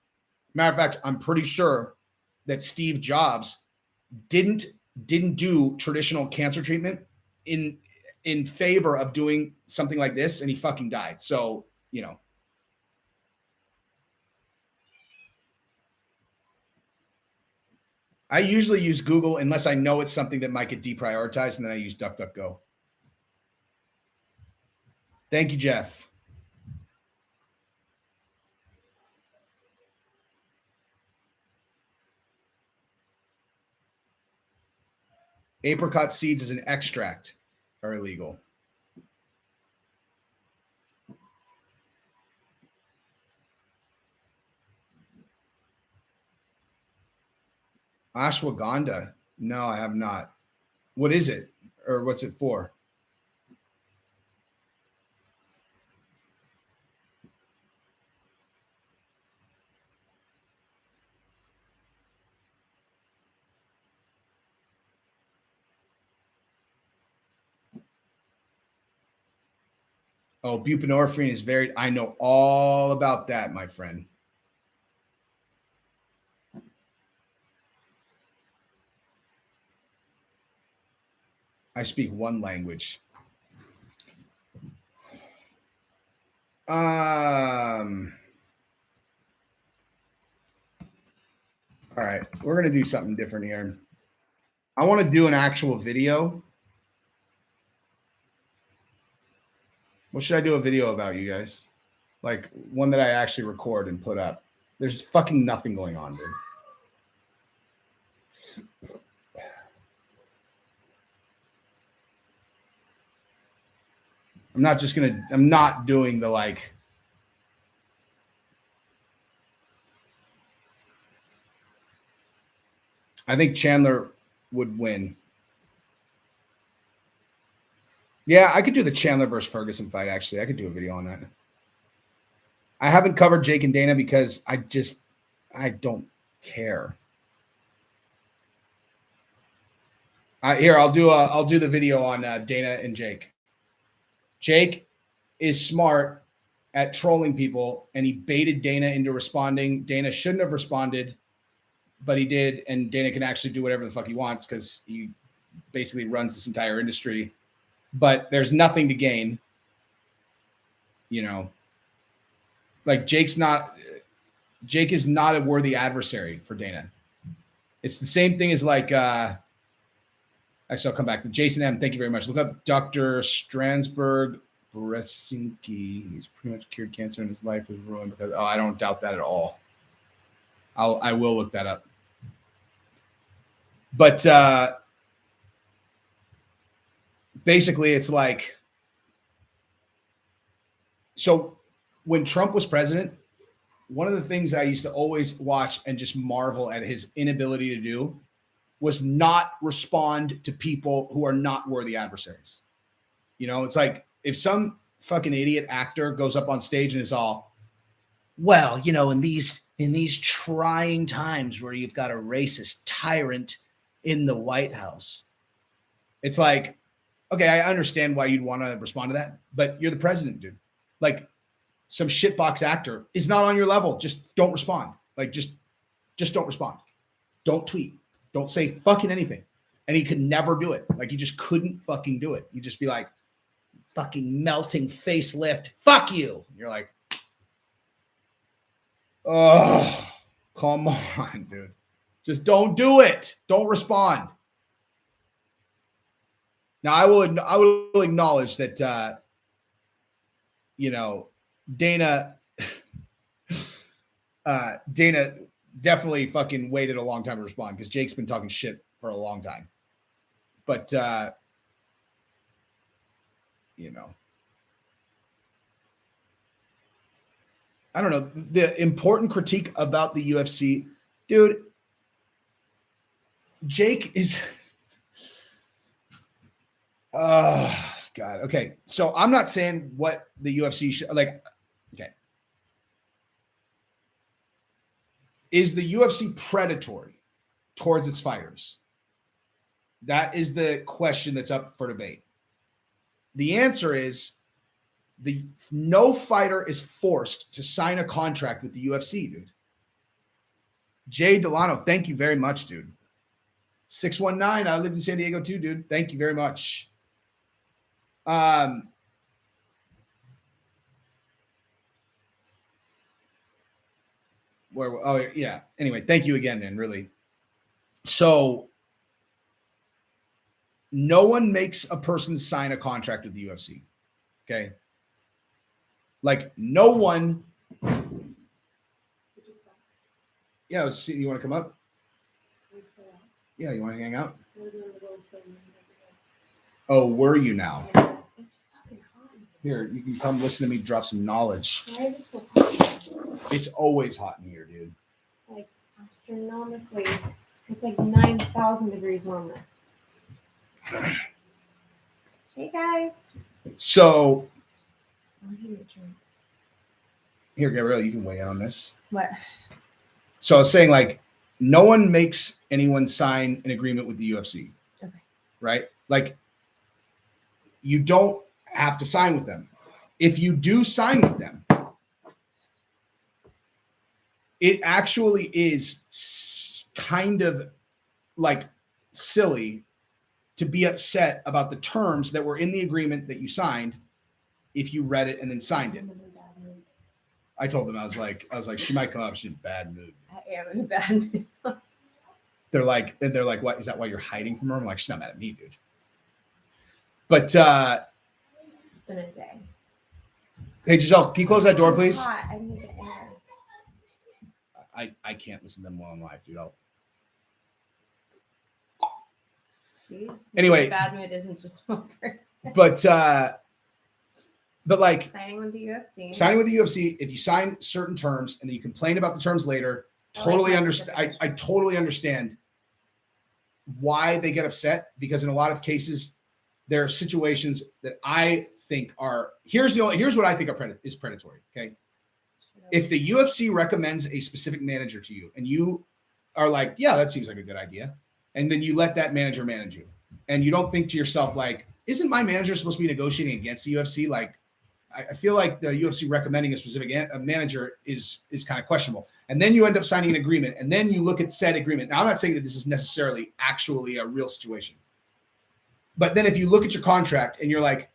[SPEAKER 1] Matter of fact, I'm pretty sure that Steve Jobs didn't do traditional cancer treatment in favor of doing something like this, and he fucking died. So, I usually use Google unless I know it's something that might get deprioritized, and then I use DuckDuckGo. Thank you, Jeff. Apricot seeds as an extract are illegal. Ashwagandha. No, I have not. What is it? Or what's it for? Oh, buprenorphine is I know all about that, my friend. I speak one language. All right, we're gonna do something different here. I want to do an actual video. What should I do a video about, you guys? Like one that I actually record and put up. There's fucking nothing going on, dude. I'm not doing the like. I think Chandler would win. Yeah, I could do the Chandler versus Ferguson fight, actually. I could do a video on that. I haven't covered Jake and Dana because I don't care. Here, I'll do the video on Dana and Jake. Jake is smart at trolling people, and he baited Dana into responding. Dana shouldn't have responded, but he did, and Dana can actually do whatever the fuck he wants because he basically runs this entire industry. But there's nothing to gain. You know, like Jake is not a worthy adversary for Dana. It's the same thing as like, actually, I'll come back to Jason M. Thank you very much. Look up Dr. Stransberg Bresinski. He's pretty much cured cancer and his life was ruined because, I don't doubt that at all. I will look that up. But basically, it's like, so when Trump was president, one of the things I used to always watch and just marvel at his inability to do was not respond to people who are not worthy adversaries. You know, it's like if some fucking idiot actor goes up on stage and is all, well, you know, in these trying times where you've got a racist tyrant in the White House, it's like, okay, I understand why you'd want to respond to that, but you're the president, dude. Like, some shitbox actor is not on your level. Just don't respond. Like, just don't respond. Don't tweet. Don't say fucking anything. And he could never do it. Like, he just couldn't fucking do it. He'd just be like, fucking melting facelift. Fuck you. And you're like, oh, come on, dude. Just don't do it. Don't respond. Now, I will acknowledge that, you know, Dana definitely fucking waited a long time to respond because Jake's been talking shit for a long time. But, you know, I don't know. The important critique about the UFC, dude, Jake is... God. Okay. So I'm not saying what the UFC should like. Okay. Is the UFC predatory towards its fighters? That is the question that's up for debate. The answer is no fighter is forced to sign a contract with the UFC, dude. Jay Delano, thank you very much, dude. 619, I live in San Diego too, dude. Thank you very much. Oh yeah. Anyway, thank you again, man. Really. So no one makes a person sign a contract with the UFC. Okay. Like no one. Yeah. You want to come up? Yeah. You want to hang out? Oh, were you now? Here, you can come listen to me drop some knowledge.
[SPEAKER 4] Why is it so hot?
[SPEAKER 1] It's always hot in here, dude.
[SPEAKER 4] Like astronomically, it's like 9,000 degrees warmer. Hey guys.
[SPEAKER 1] So
[SPEAKER 4] I need a drink.
[SPEAKER 1] here, Gabrielle, you can weigh in on this.
[SPEAKER 4] What?
[SPEAKER 1] So I was saying, like, no one makes anyone sign an agreement with the UFC.
[SPEAKER 4] Okay.
[SPEAKER 1] Right? Like, you don't have to sign with them. If you do sign with them, it actually is kind of like silly to be upset about the terms that were in the agreement that you signed if you read it and then signed it. I told them I was like, she might come up. She's in a bad mood.
[SPEAKER 4] I am in a bad mood.
[SPEAKER 1] They're like, what is that? Why you're hiding from her? I'm like, she's not mad at me, dude. But
[SPEAKER 4] It's been a day.
[SPEAKER 1] hey, Giselle, can you close that door,
[SPEAKER 4] It's too
[SPEAKER 1] please?
[SPEAKER 4] hot. I need the air.
[SPEAKER 1] I can't listen to them while I'm live, dude.
[SPEAKER 4] See?
[SPEAKER 1] Anyway.
[SPEAKER 4] Bad mood isn't just one person.
[SPEAKER 1] But like
[SPEAKER 4] Signing with the UFC.
[SPEAKER 1] signing with the UFC, if you sign certain terms and then you complain about the terms later,
[SPEAKER 4] I like
[SPEAKER 1] totally
[SPEAKER 4] that
[SPEAKER 1] understand. I totally understand why they get upset, because in a lot of cases there are situations that I think are here's what I think is predatory. Okay. If the UFC recommends a specific manager to you and you are like, yeah, that seems like a good idea, and then you let that manager manage you, and you don't think to yourself, like, isn't my manager supposed to be negotiating against the UFC? Like, I feel like the UFC recommending a specific manager is kind of questionable. And then you end up signing an agreement, and then you look at said agreement. Now, I'm not saying that this is necessarily actually a real situation, but then if you look at your contract and you're like,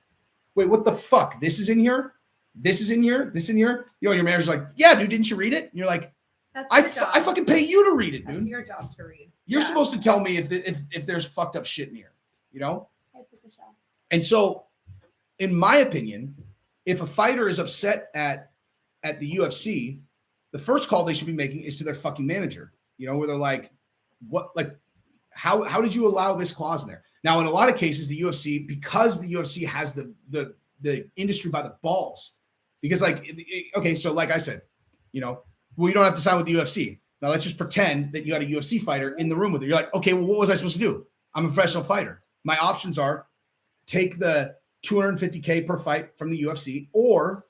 [SPEAKER 1] wait, what the fuck? This is in here? This is in here? This is in here? You know, your manager's like, yeah, dude, didn't you read it? And you're like,
[SPEAKER 4] That's
[SPEAKER 1] I
[SPEAKER 4] your job.
[SPEAKER 1] fucking pay you to read it,
[SPEAKER 4] That's
[SPEAKER 1] dude.
[SPEAKER 4] your job to read.
[SPEAKER 1] You're
[SPEAKER 4] Yeah.
[SPEAKER 1] supposed to tell me if there's fucked up shit in here, you know?
[SPEAKER 4] Hey, Patricia.
[SPEAKER 1] And so, in my opinion, if a fighter is upset at the UFC, the first call they should be making is to their fucking manager. You know, where they're like, "What? Like, how did you allow this clause in there?" Now, in a lot of cases, the UFC, because the UFC has the industry by the balls, because okay, so like I said, you know, well, you don't have to sign with the UFC. Now let's just pretend that you had a UFC fighter in the room with you. You're like, okay, well, what was I supposed to do? I'm a professional fighter. My options are take the $250K per fight from the UFC, or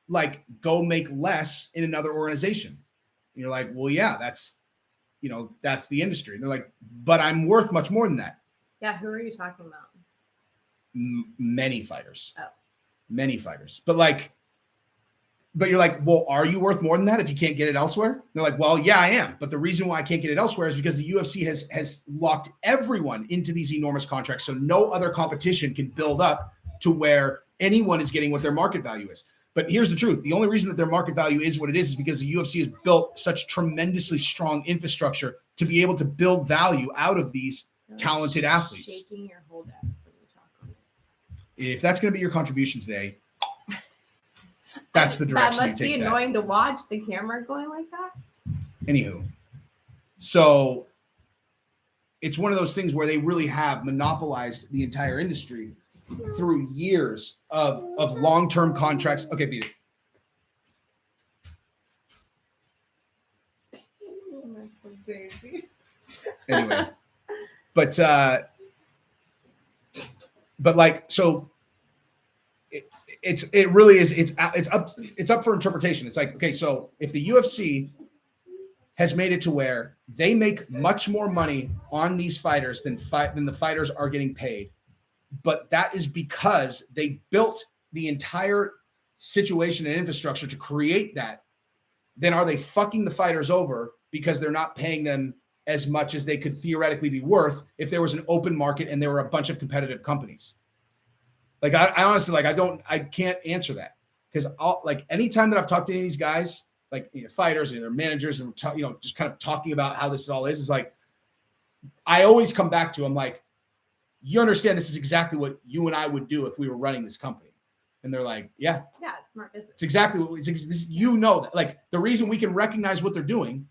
[SPEAKER 1] like go make less in another organization. And you're like, well, yeah, that's the industry. And they're like, but I'm worth much more than that.
[SPEAKER 4] Yeah, who are you talking about?
[SPEAKER 1] Many fighters.
[SPEAKER 4] Oh.
[SPEAKER 1] Many fighters. But you're like, well, are you worth more than that if you can't get it elsewhere? They're like, well, yeah, I am. But the reason why I can't get it elsewhere is because the UFC has locked everyone into these enormous contracts. So no other competition can build up to where anyone is getting what their market value is. But here's the truth. The only reason that their market value is what it is because the UFC has built such tremendously strong infrastructure to be able to build value out of these
[SPEAKER 4] You're
[SPEAKER 1] talented athletes.
[SPEAKER 4] Shaking your whole desk when you talk on it.
[SPEAKER 1] If that's going to be your contribution today, that's the direction
[SPEAKER 4] That must
[SPEAKER 1] you
[SPEAKER 4] be
[SPEAKER 1] take that.
[SPEAKER 4] annoying to watch the camera going like that.
[SPEAKER 1] Anywho, so it's one of those things where they really have monopolized the entire industry through years of long-term contracts. Okay, beat it.
[SPEAKER 4] Oh, my poor baby.
[SPEAKER 1] Anyway, but like, so it really is, it's up for interpretation. It's like, okay, so if the UFC has made it to where they make much more money on these fighters than the fighters are getting paid, but that is because they built the entire situation and infrastructure to create that, then are they fucking the fighters over because they're not paying them as much as they could theoretically be worth if there was an open market and there were a bunch of competitive companies? Like, I honestly, like, I can't answer that, because like anytime that I've talked to any of these guys, like, you know, fighters and their managers, and just kind of talking about how this all is like, I always come back to, I'm like, you understand this is exactly what you and I would do if we were running this company. And they're like, yeah,
[SPEAKER 4] Yeah, it's smart business.
[SPEAKER 1] it's exactly what this, you know, that like the reason we can recognize what they're doing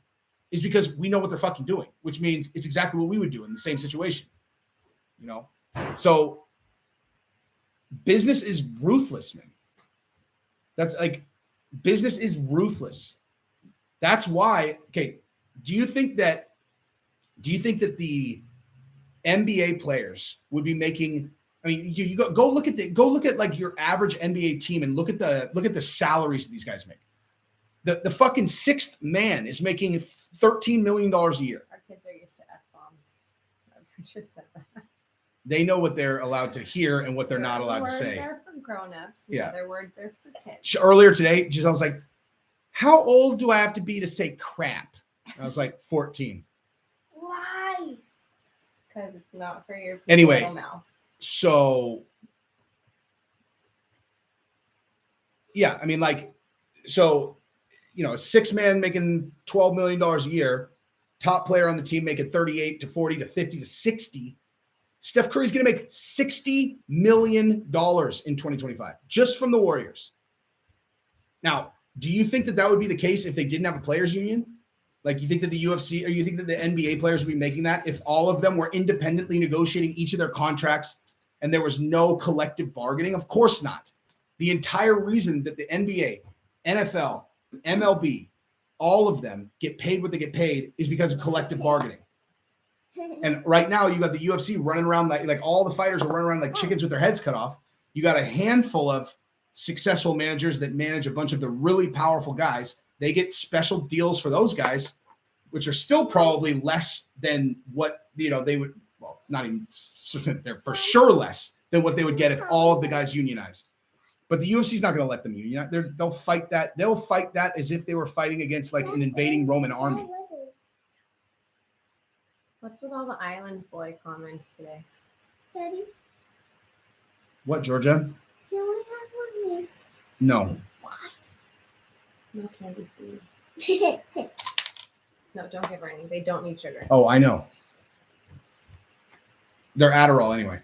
[SPEAKER 1] is because we know what they're fucking doing, which means it's exactly what we would do in the same situation, you know? So business is ruthless, man. That's like, business is ruthless. That's why, okay, do you think that the NBA players would be making, I mean, you go look at like your average NBA team and look at the salaries that these guys make. The fucking sixth man is making $13 million a year.
[SPEAKER 4] Our kids are used to F-bombs. I just said that.
[SPEAKER 1] They know what they're allowed to hear and what they're not allowed to say.
[SPEAKER 4] Words are for grown-ups. And
[SPEAKER 1] Yeah.
[SPEAKER 4] Other words are for kids.
[SPEAKER 1] Earlier today, Giselle's like, how old do I have to be to say crap? I was like, 14.
[SPEAKER 4] Why? Because it's not for your
[SPEAKER 1] Anyway.
[SPEAKER 4] little mouth.
[SPEAKER 1] So, yeah, I mean, like, So, a 6-man making $12 million a year, top player on the team making 38 to 40 to 50 to 60. Steph Curry's going to make $60 million in 2025 just from the Warriors. Now, do you think that would be the case if they didn't have a players union? Like, you think that the UFC or you think that the NBA players would be making that if all of them were independently negotiating each of their contracts and there was no collective bargaining? Of course not. The entire reason that the NBA, NFL, MLB, all of them get paid what they get paid is because of collective bargaining. And right now you got the UFC running around like all the fighters are running around like chickens with their heads cut off. You got a handful of successful managers that manage a bunch of the really powerful guys. They get special deals for those guys, which are still probably less than what, they would, well, not even, they're for sure less than what they would get if all of the guys unionized. But the UFC is not going to let them unionize. They'll fight that. They'll fight that as if they were fighting against like an invading Roman army.
[SPEAKER 4] What's with all the Island Boy comments today?
[SPEAKER 3] Daddy,
[SPEAKER 1] What, Georgia?
[SPEAKER 3] can we have one of these?
[SPEAKER 1] No.
[SPEAKER 4] No candy food. No, don't give her any. They don't need sugar.
[SPEAKER 1] Oh, I know. They're Adderall anyway,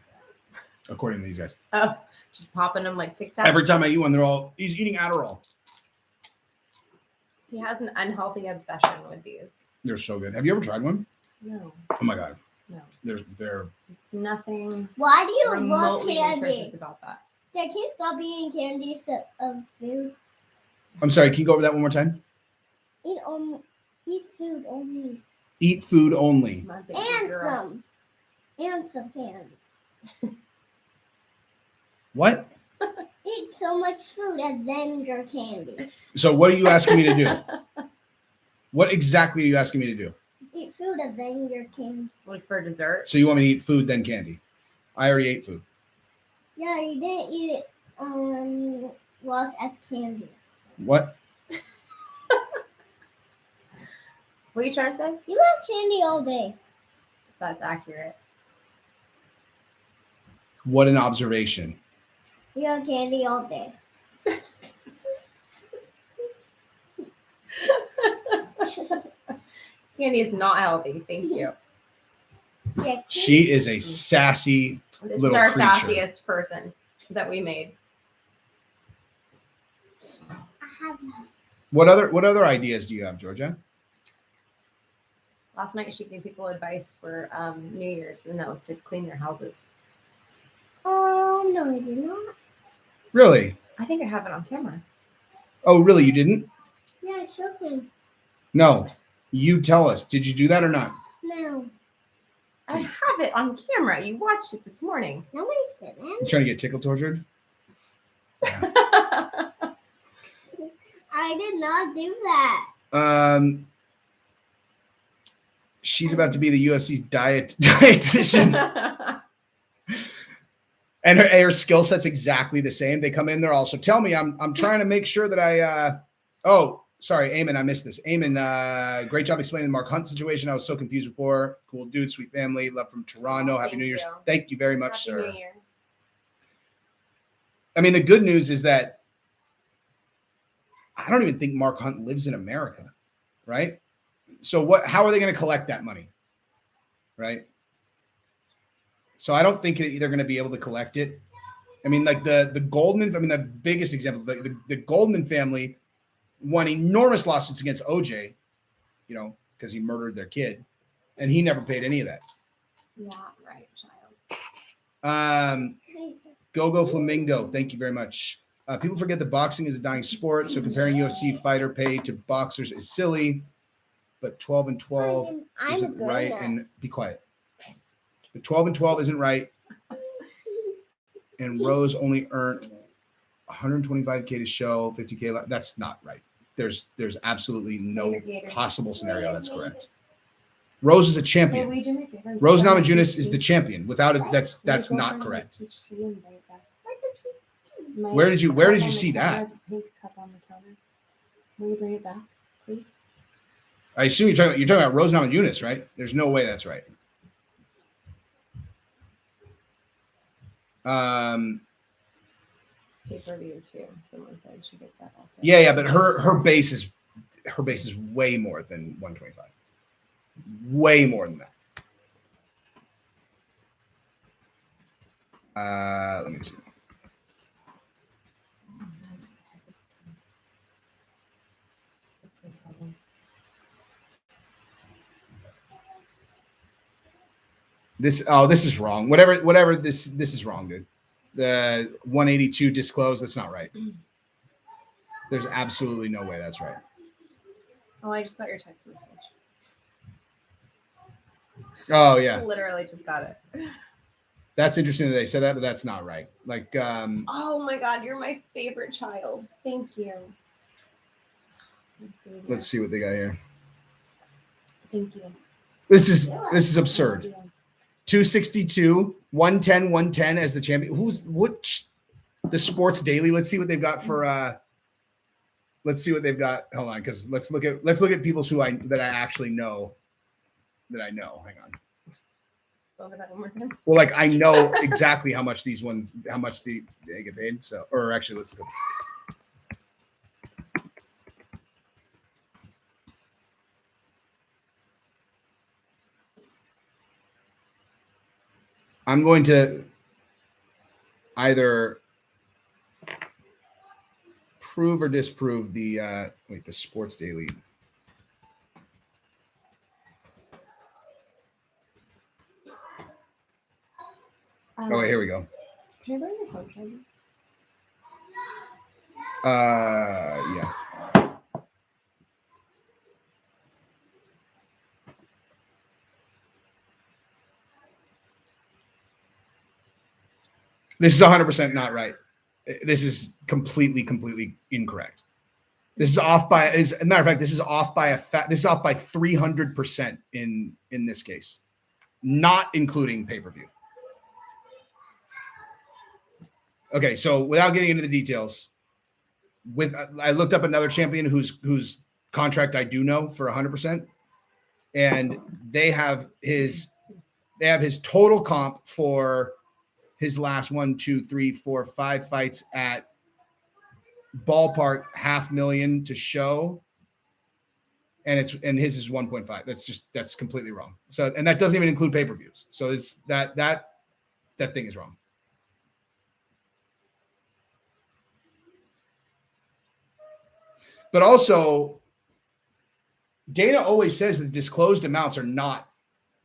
[SPEAKER 1] according to these guys.
[SPEAKER 4] Oh, just popping them like Tic Tac.
[SPEAKER 1] Every time I eat one, he's eating Adderall.
[SPEAKER 4] He has an unhealthy obsession with these.
[SPEAKER 1] They're so good. Have you ever tried one?
[SPEAKER 4] No,
[SPEAKER 1] Oh my God.
[SPEAKER 4] no.
[SPEAKER 1] They're
[SPEAKER 4] Nothing
[SPEAKER 3] Why do you love
[SPEAKER 4] remotely
[SPEAKER 3] candy?
[SPEAKER 4] nutritious about that.
[SPEAKER 3] Dad, can you stop eating candy of food?
[SPEAKER 1] I'm sorry, can you go over that one more time?
[SPEAKER 3] Eat food only.
[SPEAKER 1] Eat food only.
[SPEAKER 4] It's my baby
[SPEAKER 3] And
[SPEAKER 4] girl.
[SPEAKER 3] some candy.
[SPEAKER 1] What?
[SPEAKER 3] Eat so much food and then your candy.
[SPEAKER 1] So what are you asking me to do? What exactly are you asking me to do?
[SPEAKER 3] Eat food and then your candy.
[SPEAKER 4] Like for dessert.
[SPEAKER 1] So you want me to eat food, then candy? I already ate food.
[SPEAKER 3] Yeah, you didn't eat it lots as candy.
[SPEAKER 1] What?
[SPEAKER 4] What are you trying to say?
[SPEAKER 3] You have candy all day.
[SPEAKER 4] That's accurate.
[SPEAKER 1] What an observation.
[SPEAKER 3] You have candy all day.
[SPEAKER 4] Candy is not healthy. Thank you.
[SPEAKER 3] Yeah,
[SPEAKER 1] She is a sassy
[SPEAKER 4] This
[SPEAKER 1] little
[SPEAKER 4] is our
[SPEAKER 1] creature.
[SPEAKER 4] sassiest person that we made.
[SPEAKER 3] I have
[SPEAKER 1] What other ideas do you have, Georgia?
[SPEAKER 4] Last night she gave people advice for New Year's, and that was to clean their houses.
[SPEAKER 3] no, I did not.
[SPEAKER 1] Really?
[SPEAKER 4] I think I have it on camera.
[SPEAKER 1] Oh, really? You didn't?
[SPEAKER 3] Yeah, sure can.
[SPEAKER 1] No. You tell us. Did you do that or not?
[SPEAKER 3] No.
[SPEAKER 4] I have it on camera. You watched it this morning.
[SPEAKER 3] No, we didn't.
[SPEAKER 1] You trying to get tickle tortured?
[SPEAKER 3] I did not do that.
[SPEAKER 1] She's about to be the UFC's dietitian. And her skill set's exactly the same. They come in there also. Tell me, I'm trying to make sure that I oh, sorry, Eamon, I missed this. Eamon, great job explaining the Mark Hunt situation. I was so confused before. Cool dude, sweet family, love from Toronto. Happy
[SPEAKER 4] Thank
[SPEAKER 1] New Year's.
[SPEAKER 4] you.
[SPEAKER 1] Thank you very much,
[SPEAKER 4] Happy
[SPEAKER 1] sir.
[SPEAKER 4] New Year.
[SPEAKER 1] I mean, the good news is that I don't even think Mark Hunt lives in America, right? So how are they going to collect that money? Right? So I don't think that they're going to be able to collect it. I mean, like the Goldman, I mean, the biggest example, the Goldman family won enormous lawsuits against OJ, because he murdered their kid, and he never paid any of that.
[SPEAKER 4] Yeah, right, child.
[SPEAKER 1] Go Flamingo, thank you very much. People forget that boxing is a dying sport, so comparing UFC fighter pay to boxers is silly. But 12 and 12 isn't right. And be quiet. But 12 and 12 isn't right. And Rose only earned 125K to show, 50K. That's not right. There's absolutely no possible scenario that's correct. Rose is a
[SPEAKER 4] Hey,
[SPEAKER 1] champion.
[SPEAKER 4] will you do me a favor?
[SPEAKER 1] Rose
[SPEAKER 4] Grab my
[SPEAKER 1] Namajunas
[SPEAKER 4] peach
[SPEAKER 1] is the
[SPEAKER 4] tea?
[SPEAKER 1] champion. Without it, that's
[SPEAKER 4] Will you go
[SPEAKER 1] not
[SPEAKER 4] grab my
[SPEAKER 1] correct.
[SPEAKER 4] peach tea and bring it back?
[SPEAKER 3] What's a peach tea?
[SPEAKER 4] My
[SPEAKER 1] Where did you
[SPEAKER 4] cup on
[SPEAKER 1] see
[SPEAKER 4] the
[SPEAKER 1] that?
[SPEAKER 4] counter, the pink cup on the counter. Will you bring it back, please?
[SPEAKER 1] I assume you're talking about Rose Namajunas, right? There's no way that's right.
[SPEAKER 4] pay-per-view too. Someone said she gets that also.
[SPEAKER 1] Yeah, but her base is way more than 125. Way more than that. Let me see. This is wrong. Whatever this is wrong, dude. The 182 disclosed, that's not right. There's absolutely no way that's right.
[SPEAKER 4] Oh, I just got your text message.
[SPEAKER 1] Oh yeah.
[SPEAKER 4] Literally just got it.
[SPEAKER 1] That's interesting that they said that, but that's not right. Like
[SPEAKER 4] oh my god, you're my favorite child. Thank you.
[SPEAKER 1] Let's see what they got here.
[SPEAKER 4] Thank you.
[SPEAKER 1] This is absurd. 262, 110, 110 as the champion. The Sports Daily? Let's see what they've got for let's see what they've got. Hold on, because let's look at people that I actually know. That I know. Hang on.
[SPEAKER 4] Over that one more time.
[SPEAKER 1] Well, like I know exactly how much they get paid. So, or actually, let's go. I'm going to either prove or disprove the Sports Daily. Oh, wait, here we go.
[SPEAKER 4] Can I borrow your phone charger?
[SPEAKER 1] Yeah. This is 100% not right. This is completely incorrect. This is off by, as a matter of fact, this is off by 300% in this case, not including pay-per-view. Okay, so without getting into the details, I looked up another champion whose contract I do know for 100%, and they have his total comp for his last 1, 2, 3, 4, 5 fights at ballpark $500,000 to show, and his is 1.5. That's completely wrong. So, and that doesn't even include pay-per-views. So that thing is wrong. But also, Dana always says that disclosed amounts are not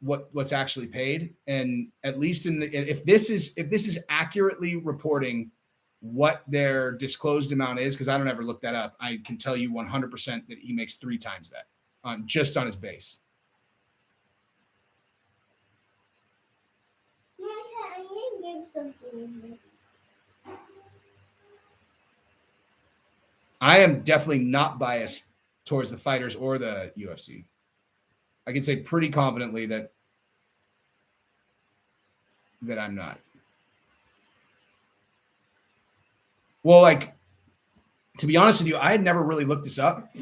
[SPEAKER 1] what's actually paid, and at least if this is accurately reporting what their disclosed amount is, because I don't ever look that up, I can tell you 100% that he makes 3 times that just on his base.
[SPEAKER 3] I need to give something.
[SPEAKER 1] I am definitely not biased towards the fighters or the UFC. I can say pretty confidently that I'm not. Well, like, to be honest with you, I had never really looked this up,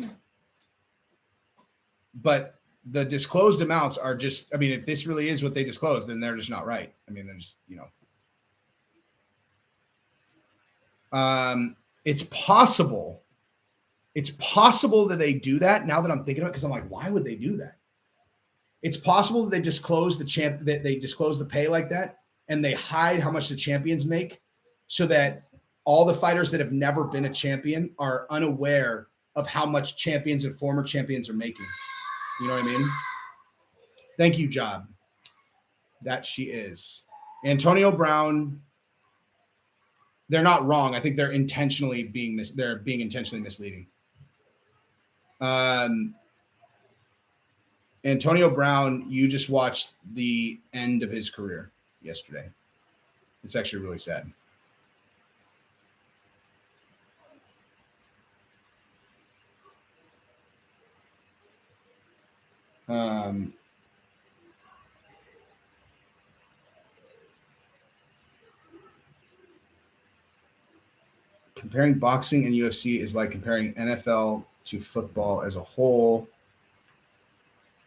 [SPEAKER 1] but the disclosed amounts are just, I mean, if this really is what they disclosed, then they're just not right. I mean, they're just, it's possible that they do that now that I'm thinking about it, because I'm like, why would they do that? It's possible that they disclose they disclose the pay like that, and they hide how much the champions make, so that all the fighters that have never been a champion are unaware of how much champions and former champions are making. You know what I mean? Thank you, Job. That she is. Antonio Brown, they're not wrong. I think they're intentionally being misleading. Antonio Brown, you just watched the end of his career yesterday. It's actually really sad. Comparing boxing and UFC is like comparing NFL to football as a whole.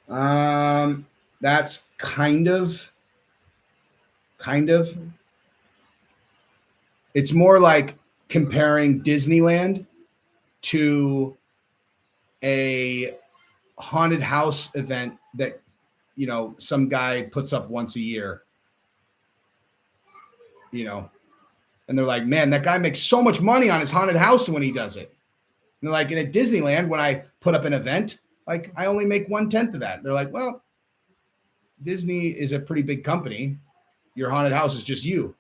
[SPEAKER 1] That's kind of. It's more like comparing Disneyland to a haunted house event that, you know, some guy puts up once a year, you know, and they're like, man, that guy makes so much money on his haunted house when he does it. And they're like, and at Disneyland, when I put up an event, like I only make 1/10 of that. They're like, well, Disney is a pretty big company. Your haunted house is just you.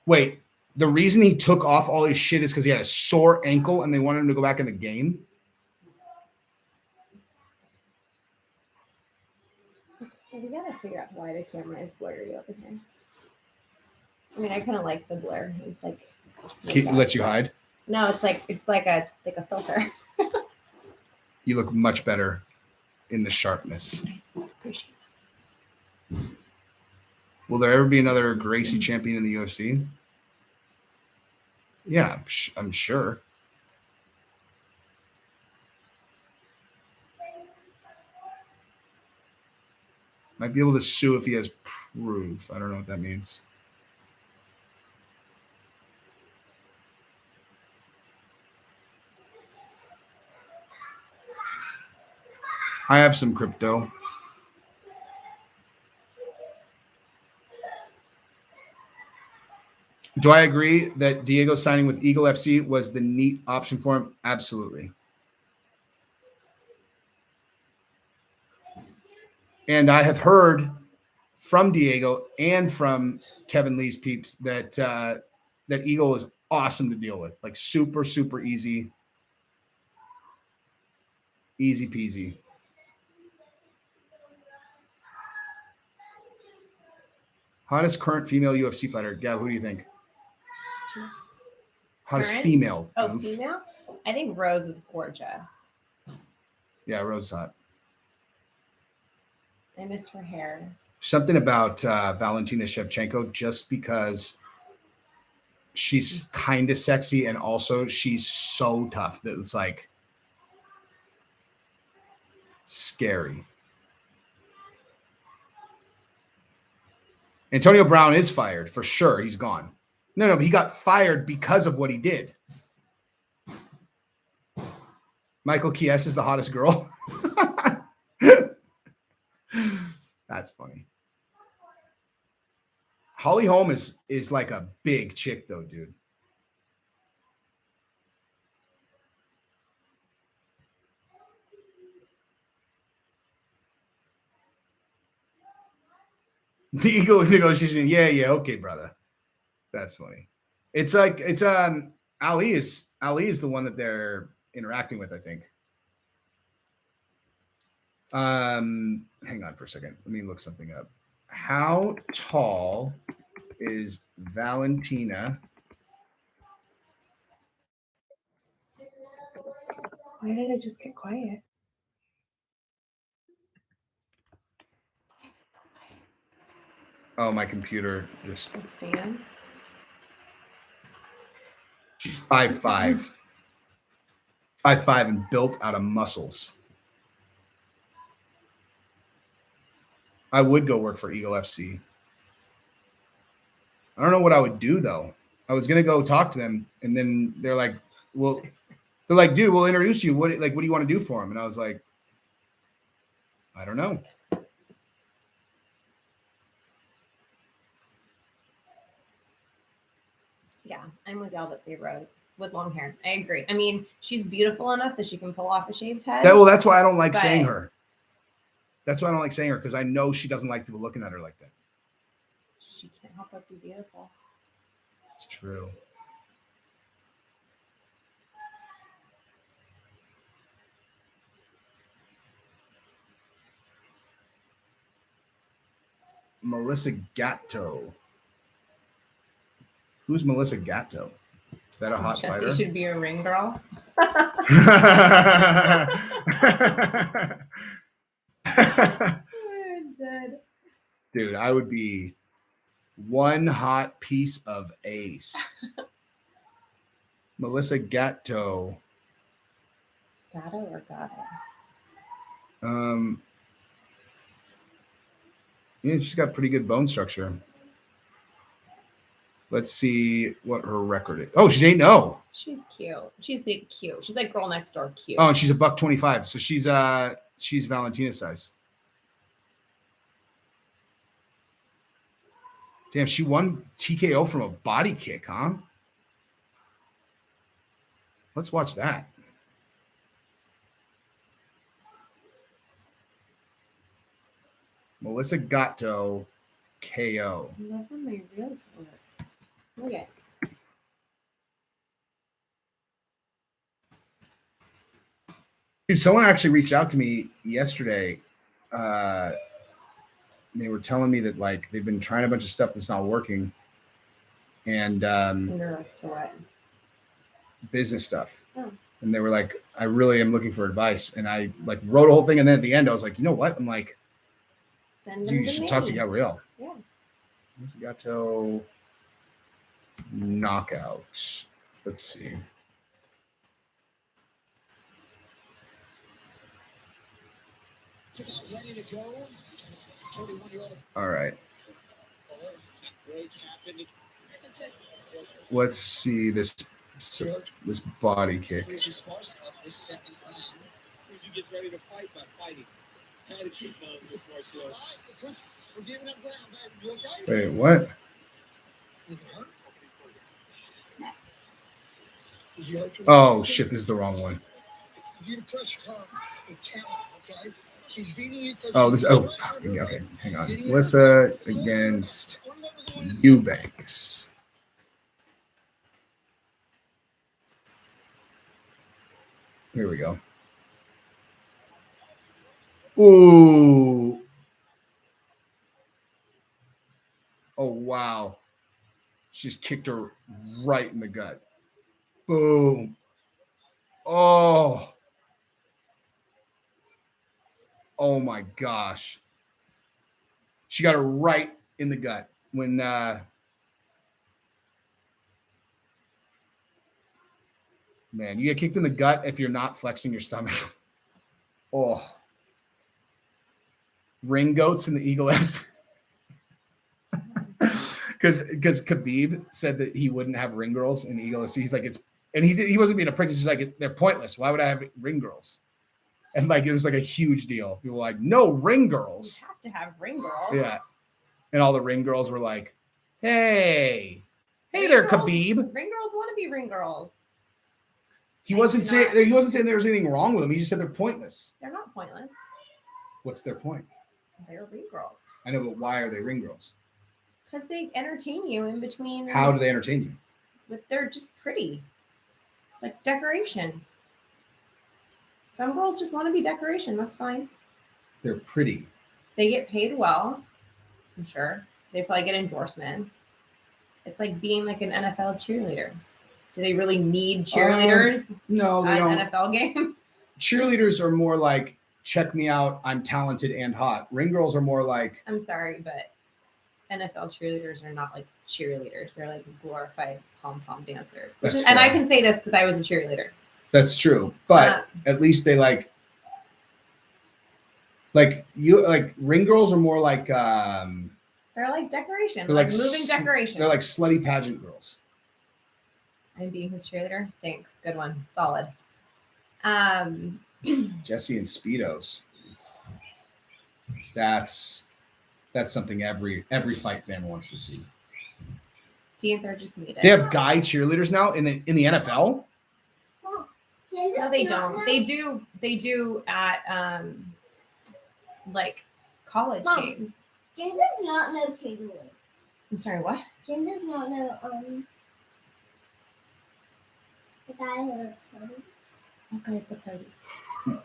[SPEAKER 1] Wait, the reason he took off all his shit is because he had a sore ankle and they wanted him to go back in the game?
[SPEAKER 4] We gotta figure out why the camera is blurry over here. I mean, I kind of like the blur. It's like
[SPEAKER 1] He lets you hide.
[SPEAKER 4] No, it's like a filter.
[SPEAKER 1] You look much better in the sharpness.
[SPEAKER 4] Appreciate
[SPEAKER 1] Will there ever be another Gracie champion in the UFC? Yeah, I'm sure. Might be able to sue if he has proof. I don't know what that means. I have some crypto. Do I agree that Diego signing with Eagle FC was the neat option for him? Absolutely. And I have heard from Diego and from Kevin Lee's peeps that that Eagle is awesome to deal with, like super, super easy, easy peasy. Hottest current female UFC fighter, Gab. Who do you think? Hottest
[SPEAKER 4] Current?
[SPEAKER 1] female.
[SPEAKER 4] Oh,
[SPEAKER 1] goof.
[SPEAKER 4] female? I think Rose was gorgeous.
[SPEAKER 1] Yeah, Rose is hot.
[SPEAKER 4] I miss her hair.
[SPEAKER 1] Something about Valentina Shevchenko, just because she's kind of sexy and also she's so tough that it's like scary. Antonio Brown is fired for sure. He's gone. No, but he got fired because of what he did. Michael Chiesa is the hottest girl. That's funny. Holly Holm is like a big chick though, dude. The Eagle negotiation. Yeah, okay, brother. That's funny. It's like Ali is the one that they're interacting with, I think. Hang on for a second. Let me look something up. How tall is Valentina?
[SPEAKER 4] Why did I just get quiet?
[SPEAKER 1] Oh, my computer just.
[SPEAKER 4] A fan?
[SPEAKER 1] She's 5'5". 5'5" and built out of muscles. I would go work for Eagle FC. I don't know what I would do though. I was gonna go talk to them, and then they're like, "Well," they're like, "Dude, we'll introduce you. What do you want to do for him?" And I was like, "I don't know."
[SPEAKER 4] Yeah, I'm with y'all that say Rose with long hair. I agree. I mean, she's beautiful enough that she can pull off a shaved head.
[SPEAKER 1] That's why I don't like
[SPEAKER 4] But-
[SPEAKER 1] saying her. That's why I don't like saying her, because I know she doesn't like people looking at her like that.
[SPEAKER 4] She can't help but be beautiful.
[SPEAKER 1] It's true. Melissa Gatto. Who's Melissa Gatto? Is that a hot
[SPEAKER 4] Jesse
[SPEAKER 1] fighter?
[SPEAKER 4] should be a ring girl. I'm dead.
[SPEAKER 1] Dude, I would be one hot piece of ace. Melissa Gatto.
[SPEAKER 4] Gatto or Gatto?
[SPEAKER 1] Yeah, she's got pretty good bone structure. Let's see what her record is. Oh, she's 8-0.
[SPEAKER 4] She's cute. She's the cute. She's like girl next door cute.
[SPEAKER 1] Oh, and she's $125. So she's Valentina's size. Damn, she won TKO from a body kick, huh? Let's watch that. Melissa Gatto KO.
[SPEAKER 4] I love when my reels work. Look at.
[SPEAKER 1] Dude, someone actually reached out to me yesterday. They were telling me that like they've been trying a bunch of stuff that's not working, and
[SPEAKER 4] In regards to what?
[SPEAKER 1] business stuff.
[SPEAKER 4] Oh.
[SPEAKER 1] And they were like, I really am looking for advice. And I like wrote a whole thing, and then at the end I was like, you know what? I'm like,
[SPEAKER 4] Send them
[SPEAKER 1] dude, you
[SPEAKER 4] to
[SPEAKER 1] should
[SPEAKER 4] me.
[SPEAKER 1] talk to Gabrielle.
[SPEAKER 4] Yeah.
[SPEAKER 1] Melissa Gatto knockout. Let's see.
[SPEAKER 5] Ready to go.
[SPEAKER 1] All right. Let's see this body kick.
[SPEAKER 5] Here's his spouse of this second round.
[SPEAKER 6] You get ready to fight by fighting. How to keep this martial arts.
[SPEAKER 5] We're giving up ground, baby. You okay?
[SPEAKER 1] Wait, what?
[SPEAKER 5] Did it hurt? No. Did you hurt yourself?
[SPEAKER 1] Oh shit, this is the wrong one.
[SPEAKER 5] You press her and count, okay? She's beating you.
[SPEAKER 1] Oh, this. Oh, fuck. Okay, hang on. Melissa against Eubanks. Here we go. Ooh. Oh wow. She just kicked her right in the gut. Boom. Oh. Oh my gosh. She got her right in the gut when man, you get kicked in the gut if you're not flexing your stomach. Oh. Ring goats in the Eagle FC. Because Khabib said that he wouldn't have ring girls in Eagle FC. He's like, it's, and he wasn't being a prick. He's just like, they're pointless. Why would I have ring girls? And like, it was like a huge deal. People were like, no ring girls.
[SPEAKER 4] You have to have ring girls.
[SPEAKER 1] Yeah. And all the ring girls were like, hey there, Khabib.
[SPEAKER 4] Ring girls want to be ring girls.
[SPEAKER 1] He wasn't saying there was anything wrong with them. He just said they're pointless.
[SPEAKER 4] They're not pointless.
[SPEAKER 1] What's their point?
[SPEAKER 4] They're ring girls.
[SPEAKER 1] I know, but why are they ring girls?
[SPEAKER 4] Because they entertain you in between.
[SPEAKER 1] How do they entertain you?
[SPEAKER 4] They're just pretty. It's like decoration. Some girls just want to be decoration. That's fine.
[SPEAKER 1] They're pretty.
[SPEAKER 4] They get paid well. I'm sure. They probably get endorsements. It's like being like an NFL cheerleader. Do they really need cheerleaders
[SPEAKER 1] No, they
[SPEAKER 4] at
[SPEAKER 1] don't.
[SPEAKER 4] an NFL game?
[SPEAKER 1] Cheerleaders are more like, check me out, I'm talented and hot. Ring girls are more like,
[SPEAKER 4] I'm sorry, but NFL cheerleaders are not like cheerleaders. They're like glorified pom-pom dancers.
[SPEAKER 1] That's
[SPEAKER 4] And I
[SPEAKER 1] fair.
[SPEAKER 4] can say this because I was a cheerleader.
[SPEAKER 1] that's true. But at least they like ring girls are more like
[SPEAKER 4] They're like decoration.
[SPEAKER 1] they're
[SPEAKER 4] like
[SPEAKER 1] like
[SPEAKER 4] moving decoration.
[SPEAKER 1] They're like slutty pageant girls.
[SPEAKER 4] I'm being his cheerleader. Thanks. Good one. Solid.
[SPEAKER 1] Jesse and Speedos. That's something every fight fan wants to see.
[SPEAKER 4] See if they're just needed.
[SPEAKER 1] They have guy cheerleaders now in the NFL.
[SPEAKER 4] No, they don't. They do at like college
[SPEAKER 3] Mom.
[SPEAKER 4] games.
[SPEAKER 3] Jen does not know Taylor.
[SPEAKER 4] I'm sorry, what?
[SPEAKER 3] Jen does not know the guy who
[SPEAKER 4] Okay, at the party.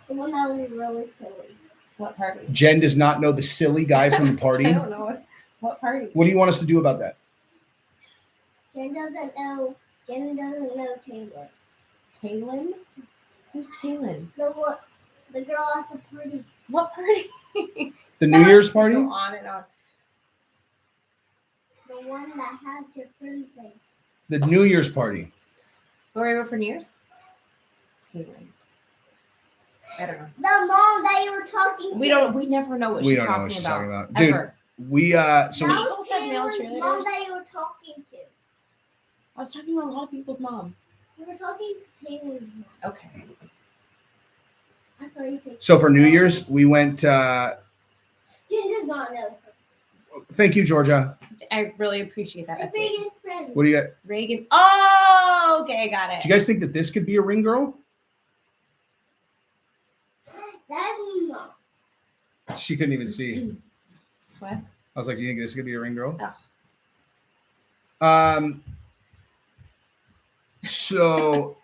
[SPEAKER 3] the one that was really silly.
[SPEAKER 4] What party?
[SPEAKER 1] Jen does not know the silly guy from the party.
[SPEAKER 4] I don't know what party.
[SPEAKER 1] What do you want us to do about that?
[SPEAKER 3] Jen doesn't know Taylor.
[SPEAKER 4] Taylin? Who's Taylin?
[SPEAKER 3] The girl at the party.
[SPEAKER 4] What party?
[SPEAKER 1] The New Year's party?
[SPEAKER 4] Go on and on.
[SPEAKER 3] The one that has your fruit thing.
[SPEAKER 1] The New Year's party.
[SPEAKER 4] Where are we going for New Year's? Taylin. I don't know.
[SPEAKER 3] The mom that you were talking to.
[SPEAKER 4] We never know what
[SPEAKER 1] We
[SPEAKER 4] she's
[SPEAKER 1] don't know
[SPEAKER 4] talking
[SPEAKER 1] what she's
[SPEAKER 4] about.
[SPEAKER 1] talking about. Dude,
[SPEAKER 4] Ever.
[SPEAKER 1] we
[SPEAKER 3] That
[SPEAKER 1] so
[SPEAKER 3] was
[SPEAKER 4] Eagles have male
[SPEAKER 3] Cameron's mom
[SPEAKER 4] cheerleaders?
[SPEAKER 3] that you were talking to.
[SPEAKER 4] I was talking to a lot of people's moms.
[SPEAKER 3] You were talking to Taylor's mom.
[SPEAKER 4] Okay.
[SPEAKER 3] I saw you take.
[SPEAKER 1] so for New Year's we went.
[SPEAKER 3] Jen does not know.
[SPEAKER 1] Thank you, Georgia.
[SPEAKER 4] I really appreciate that
[SPEAKER 3] They're
[SPEAKER 4] update.
[SPEAKER 3] Reagan's friend.
[SPEAKER 1] What do you got?
[SPEAKER 4] Reagan. Oh, okay, got it.
[SPEAKER 1] Do you guys think that this could be a ring girl?
[SPEAKER 3] That no.
[SPEAKER 1] She couldn't even see.
[SPEAKER 4] What?
[SPEAKER 1] I was like, "Do you think this could be a ring girl?"
[SPEAKER 4] Ugh.
[SPEAKER 1] So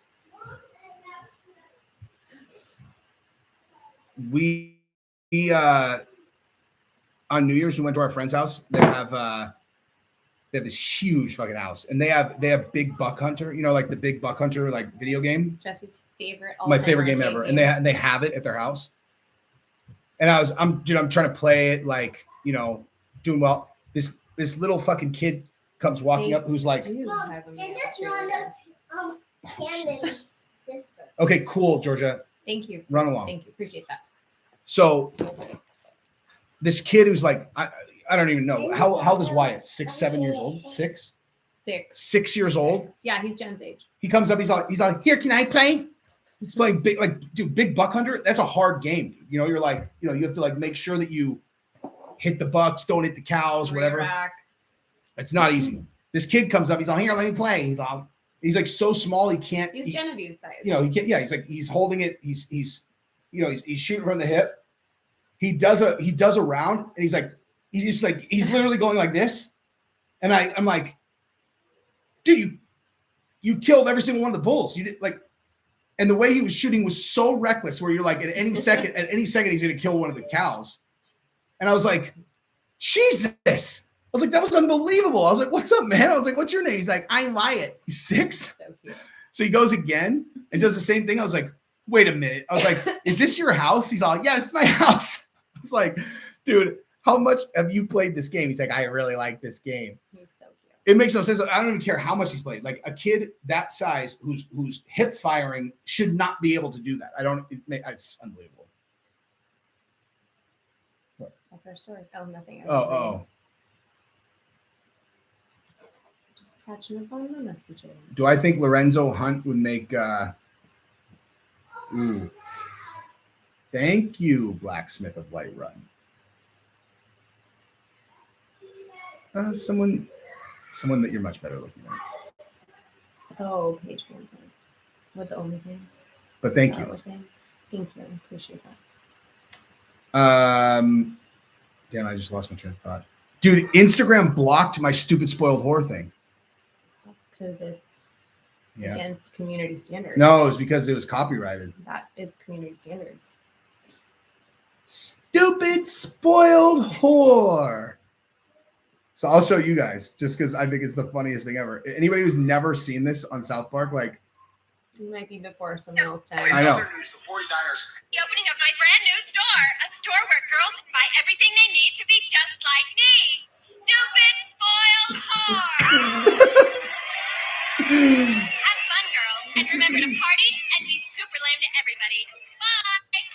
[SPEAKER 1] we on New Year's we went to our friend's house. They have this huge fucking house, and they have big buck hunter. You know, like the big buck hunter like video game.
[SPEAKER 4] Jesse's favorite.
[SPEAKER 1] My favorite
[SPEAKER 4] all-time
[SPEAKER 1] game
[SPEAKER 4] arcade
[SPEAKER 1] ever, and they have it at their house. And I'm trying to play it like doing well. This little fucking kid comes walking
[SPEAKER 4] They
[SPEAKER 1] up who's like,
[SPEAKER 4] do
[SPEAKER 3] Mom,
[SPEAKER 4] have a
[SPEAKER 3] Jen
[SPEAKER 4] male
[SPEAKER 3] does not
[SPEAKER 4] cheerleader.
[SPEAKER 3] know Camden's sister.
[SPEAKER 1] okay, cool, Georgia,
[SPEAKER 4] Thank you.
[SPEAKER 1] run along.
[SPEAKER 4] Thank you. Appreciate that.
[SPEAKER 1] So this kid who's like, I don't even know how old is Wyatt? 6, 7 years old? 6?
[SPEAKER 4] 6.
[SPEAKER 1] 6 years old.
[SPEAKER 4] 6. Yeah, he's Jen's age.
[SPEAKER 1] He comes up, he's like, here, can I play? He's playing big, like, dude, big buck hunter. That's a hard game. You're like, you have to like make sure that you hit the bucks, don't hit the cows, whatever.
[SPEAKER 4] Back.
[SPEAKER 1] It's not easy. This kid comes up, he's all, here, let me play. He's like so small he can't.
[SPEAKER 4] He's Genevieve's size.
[SPEAKER 1] He can't. Yeah, he's holding it. He's shooting from the hip. He does a round, and he's literally going like this, and I'm like, dude, you killed every single one of the bulls. You did like. And the way he was shooting was so reckless, where you're like, at any second, he's going to kill one of the cows. And I was like, Jesus. I was like, that was unbelievable. I was like, what's up, man? I was like, what's your name? He's like, I'm Wyatt. He's 6.
[SPEAKER 4] So cute.
[SPEAKER 1] So he goes again and does the same thing. I was like, wait a minute. I was like, is this your house? He's all, yeah, it's my house. I was like, dude, how much have you played this game? He's like, I really like this game.
[SPEAKER 4] He's so cute.
[SPEAKER 1] It makes no sense. I don't even care how much he's played. Like a kid that size who's hip firing should not be able to do that. It's unbelievable.
[SPEAKER 4] That's our story. Oh, nothing.
[SPEAKER 1] Oh.
[SPEAKER 4] Just catching up on the messages.
[SPEAKER 1] Do I think Lorenzo Hunt would make Thank you, Blacksmith of White Run. Someone that you're much better looking at.
[SPEAKER 4] Oh, Paige Manson. With the OnlyFans.
[SPEAKER 1] But thank
[SPEAKER 4] Is that
[SPEAKER 1] you.
[SPEAKER 4] what we're saying? Thank you. I appreciate that.
[SPEAKER 1] Damn, I just lost my train of thought. Dude, Instagram blocked my stupid spoiled whore thing.
[SPEAKER 4] That's because it's
[SPEAKER 1] Yeah.
[SPEAKER 4] against community standards.
[SPEAKER 1] No, it was because it was copyrighted.
[SPEAKER 4] That is community standards.
[SPEAKER 1] Stupid spoiled whore. So I'll show you guys just because I think it's the funniest thing ever. Anybody who's never seen this on South Park, like,
[SPEAKER 4] It might be before someone else time.
[SPEAKER 1] I know.
[SPEAKER 2] Other news, the 49ers.
[SPEAKER 7] The opening of my brand new store, a store where girls can buy everything they need to be just like me. Stupid, spoiled whore. Have fun, girls, and remember to party and be super lame to everybody. Bye.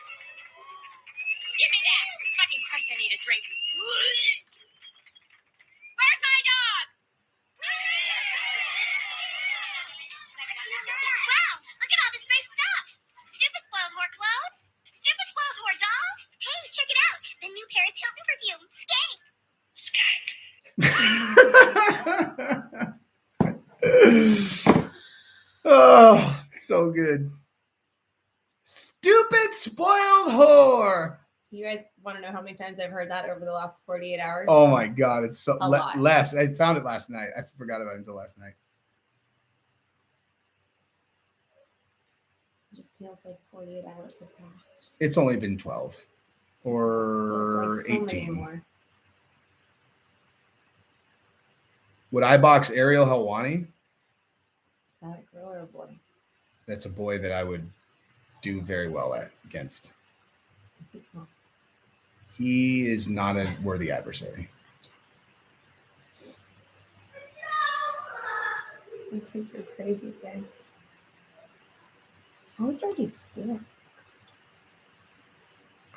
[SPEAKER 7] Give me that. Fucking Christ, I need a drink. Where's my dog? Wow, look at all this great stuff. Stupid spoiled whore clothes. Stupid spoiled whore dolls. Hey, check it out. The new Paris Hilton perfume. Skank.
[SPEAKER 1] Oh, so good. Stupid spoiled whore.
[SPEAKER 4] You guys want to know how many times I've heard that over the last 48 hours?
[SPEAKER 1] Oh my God, it's so
[SPEAKER 4] A lot.
[SPEAKER 1] less. I found it last night. I forgot about it until last night.
[SPEAKER 4] It just feels like 48 hours have passed.
[SPEAKER 1] It's only been 12 or
[SPEAKER 4] Feels like so many
[SPEAKER 1] 18.
[SPEAKER 4] more.
[SPEAKER 1] Would I box Ariel Helwani?
[SPEAKER 4] That a girl or a boy?
[SPEAKER 1] That's a boy that I would do very well against.
[SPEAKER 4] It's too small.
[SPEAKER 1] He is not a worthy adversary.
[SPEAKER 4] My kids were crazy today. I was already 4.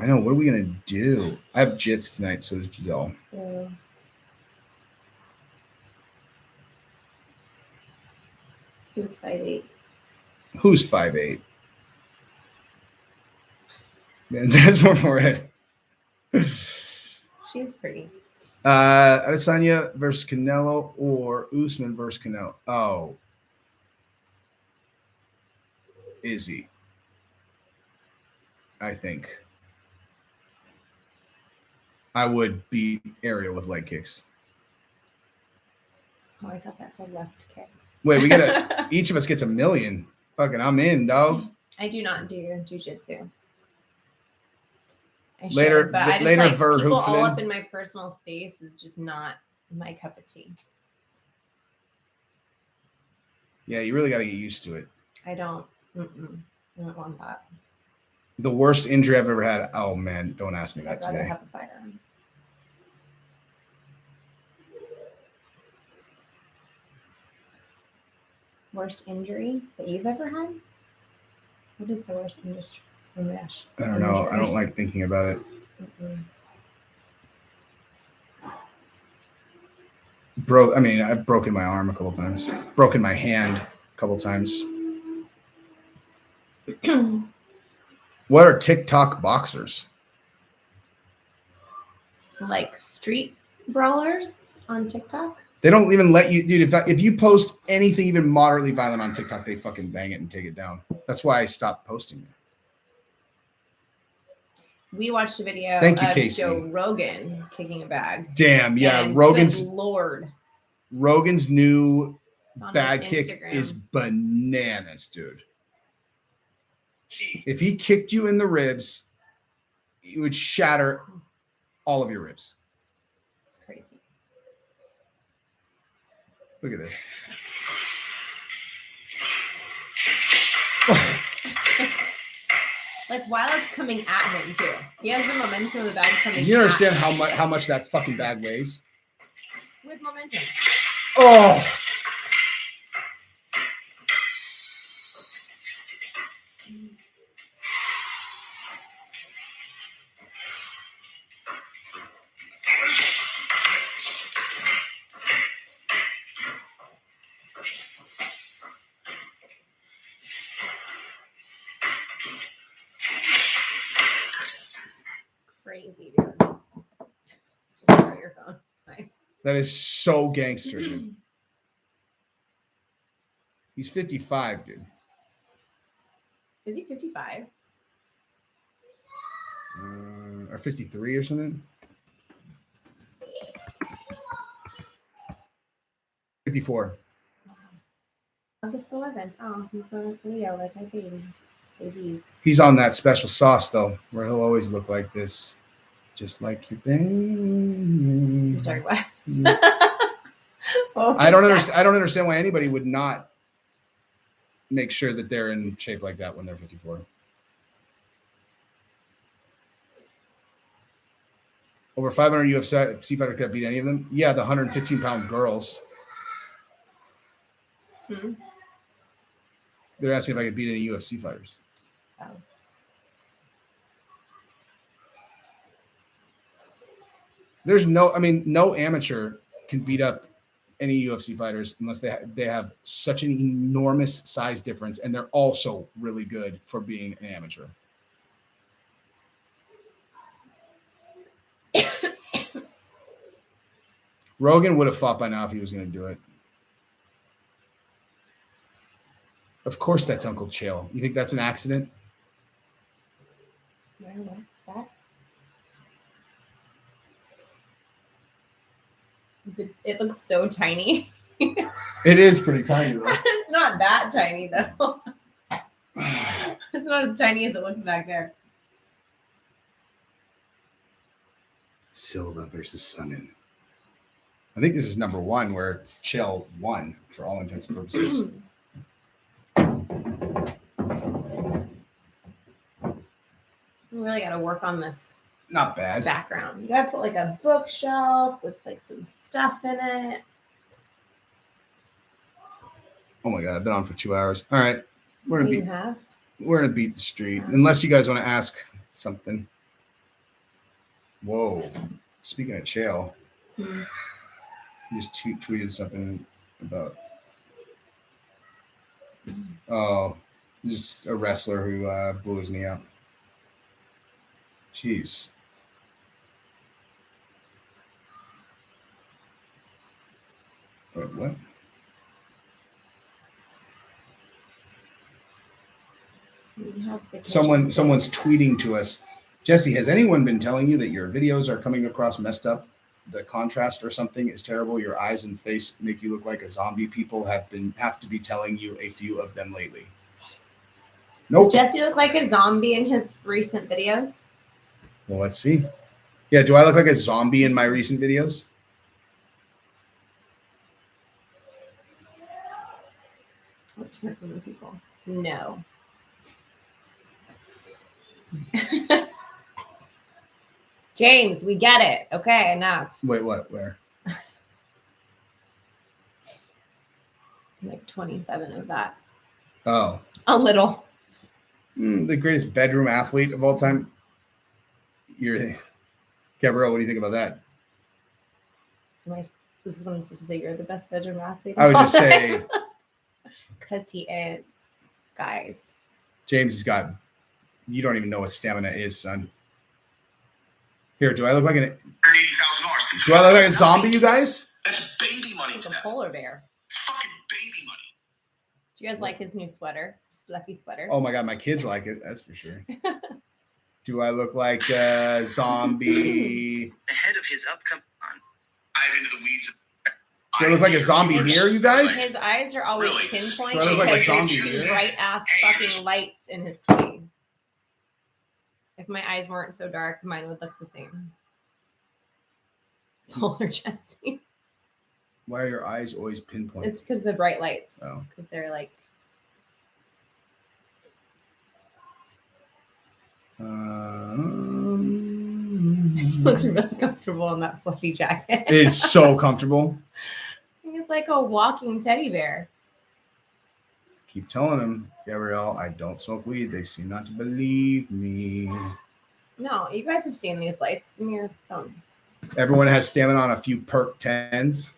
[SPEAKER 1] I know. What are we gonna do? I have jits tonight, so does Giselle.
[SPEAKER 4] So, who's 5'8"?
[SPEAKER 1] Who's 5'8"? Man, that's more forehead.
[SPEAKER 4] She's pretty.
[SPEAKER 1] Adesanya versus Canelo or Usman versus Canelo? Oh, Izzy. I think I would beat Ariel with leg kicks.
[SPEAKER 4] Oh, I thought that said left kicks.
[SPEAKER 1] Wait, we gotta. Each of us gets $1 million. Fucking, I'm in, dog.
[SPEAKER 4] I do not do jujitsu. I should,
[SPEAKER 1] Later-
[SPEAKER 4] but I just
[SPEAKER 1] later,
[SPEAKER 4] like people all
[SPEAKER 1] Verhoeven.
[SPEAKER 4] up in my personal space is just not my cup of tea.
[SPEAKER 1] Yeah, you really got to get used to it.
[SPEAKER 4] I don't. I don't want that.
[SPEAKER 1] The worst injury I've ever had. Oh man, don't ask me
[SPEAKER 4] I'd
[SPEAKER 1] that
[SPEAKER 4] rather
[SPEAKER 1] today.
[SPEAKER 4] have a firearm. Worst injury that you've ever had? What is the worst industry? Oh my gosh.
[SPEAKER 1] I don't know. I
[SPEAKER 4] Injury.
[SPEAKER 1] don't like thinking about it. I mean, I've broken my arm a couple times. Broken my hand a couple times. What are TikTok boxers?
[SPEAKER 4] Like street brawlers on TikTok?
[SPEAKER 1] They don't even let you, dude. If you post anything even moderately violent on TikTok, they fucking bang it and take it down. That's why I stopped posting it.
[SPEAKER 4] We watched a video
[SPEAKER 1] Thank you,
[SPEAKER 4] of
[SPEAKER 1] Casey.
[SPEAKER 4] Joe Rogan kicking a bag.
[SPEAKER 1] Damn, yeah.
[SPEAKER 4] And
[SPEAKER 1] Rogan's
[SPEAKER 4] good Lord.
[SPEAKER 1] new
[SPEAKER 4] It's on his
[SPEAKER 1] bag kick
[SPEAKER 4] Instagram.
[SPEAKER 1] is bananas, dude.
[SPEAKER 2] See,
[SPEAKER 1] If he kicked you in the ribs, it would shatter all of your ribs.
[SPEAKER 4] It's crazy.
[SPEAKER 1] Look at this.
[SPEAKER 4] Like while it's coming at him too. He has the momentum of the bag coming
[SPEAKER 1] You
[SPEAKER 4] at
[SPEAKER 1] understand
[SPEAKER 4] him
[SPEAKER 1] how much that fucking bag weighs?
[SPEAKER 4] with momentum.
[SPEAKER 1] Oh,
[SPEAKER 4] Crazy, dude. Just throw your phone. It's fine.
[SPEAKER 1] that is so gangster, dude. He's 55, dude.
[SPEAKER 4] Is he 55?
[SPEAKER 1] Or 53 or something. 54.
[SPEAKER 4] August 11th. Oh, he's a Leo like my babies.
[SPEAKER 1] He's on that special sauce though, where he'll always look like this, just like your baby.
[SPEAKER 4] I'm sorry, what? Oh,
[SPEAKER 1] I don't understand. I don't understand why anybody would not make sure that they're in shape like that when they're 54. Over 500 UFC fighters could beat any of them. Yeah, the 115-pound girls.
[SPEAKER 4] Hmm.
[SPEAKER 1] They're asking if I could beat any UFC fighters.
[SPEAKER 4] Oh.
[SPEAKER 1] There's no amateur can beat up any UFC fighters unless they have such an enormous size difference, and they're also really good for being an amateur. Rogan would have fought by now if he was going to do it. Of course, that's Uncle Chael. You think that's an accident?
[SPEAKER 4] Where was that? It looks so tiny.
[SPEAKER 1] It is pretty tiny, though.
[SPEAKER 4] It's not that tiny though. It's not as tiny as it looks back there.
[SPEAKER 1] Silva versus Sonnen. I think this is number one where Chael won for all intents and purposes.
[SPEAKER 4] We really got to work on this
[SPEAKER 1] Not bad.
[SPEAKER 4] background. You got to put like a bookshelf with like some stuff in it.
[SPEAKER 1] Oh my god, I've been on for 2 hours. All right, we're
[SPEAKER 4] What
[SPEAKER 1] gonna
[SPEAKER 4] do you
[SPEAKER 1] beat
[SPEAKER 4] have?
[SPEAKER 1] we're gonna beat the street. Unless you guys want to ask something. Whoa. Speaking of Chael,
[SPEAKER 4] Hmm.
[SPEAKER 1] he just tweeted something about just a wrestler who blew his knee out. Jeez. Wait, what?
[SPEAKER 4] We have the
[SPEAKER 1] Someone's
[SPEAKER 4] kitchen
[SPEAKER 1] tweeting to us. Jesse, has anyone been telling you that your videos are coming across messed up? The contrast or something is terrible. Your eyes and face make you look like a zombie. People have to be telling you a few of them lately. Nope.
[SPEAKER 4] Does Jesse look like a zombie in his recent videos?
[SPEAKER 1] Well, let's see. Yeah, do I look like a zombie in my recent videos?
[SPEAKER 4] Let's hear from the people. No. James, we get it. Okay, enough.
[SPEAKER 1] Wait, what? Where?
[SPEAKER 4] Like 27 of that.
[SPEAKER 1] Oh.
[SPEAKER 4] A little.
[SPEAKER 1] The greatest bedroom athlete of all time. Gabrielle, what do you think about that?
[SPEAKER 4] This is when I'm supposed to say you're the best bedroom athlete.
[SPEAKER 1] I would just say
[SPEAKER 4] because he is, guys.
[SPEAKER 1] James has got. You don't even know what stamina is, son. Here, do I look like an?
[SPEAKER 2] $180,000.
[SPEAKER 1] Do I look like a zombie, you guys?
[SPEAKER 2] That's baby money
[SPEAKER 4] It's
[SPEAKER 2] to
[SPEAKER 4] a
[SPEAKER 2] them.
[SPEAKER 4] polar bear.
[SPEAKER 2] It's fucking baby money.
[SPEAKER 4] Do you guys like his new sweater? His fluffy sweater?
[SPEAKER 1] Oh my god, my kids like it. That's for sure. Do I look like a zombie?
[SPEAKER 2] Ahead of his upcoming. I'm into the weeds.
[SPEAKER 1] Do I look like a zombie here, you guys?
[SPEAKER 4] His eyes are always
[SPEAKER 2] Really?
[SPEAKER 4] pinpointed
[SPEAKER 1] Do I look like a
[SPEAKER 4] because
[SPEAKER 1] zombie
[SPEAKER 4] there's
[SPEAKER 1] here?
[SPEAKER 4] bright ass fucking lights in his face. If my eyes weren't so dark, mine would look the same. Polar Jesse.
[SPEAKER 1] Why are your eyes always pinpointed?
[SPEAKER 4] It's because the bright lights.
[SPEAKER 1] Oh.
[SPEAKER 4] Because they're like. He looks really comfortable in that fluffy jacket.
[SPEAKER 1] It's so comfortable.
[SPEAKER 4] He's like a walking teddy bear.
[SPEAKER 1] Keep telling him, Gabrielle, I don't smoke weed. They seem not to believe me.
[SPEAKER 4] No, you guys have seen these lights. Give me your phone.
[SPEAKER 1] Everyone has stamina on a few perk 10s.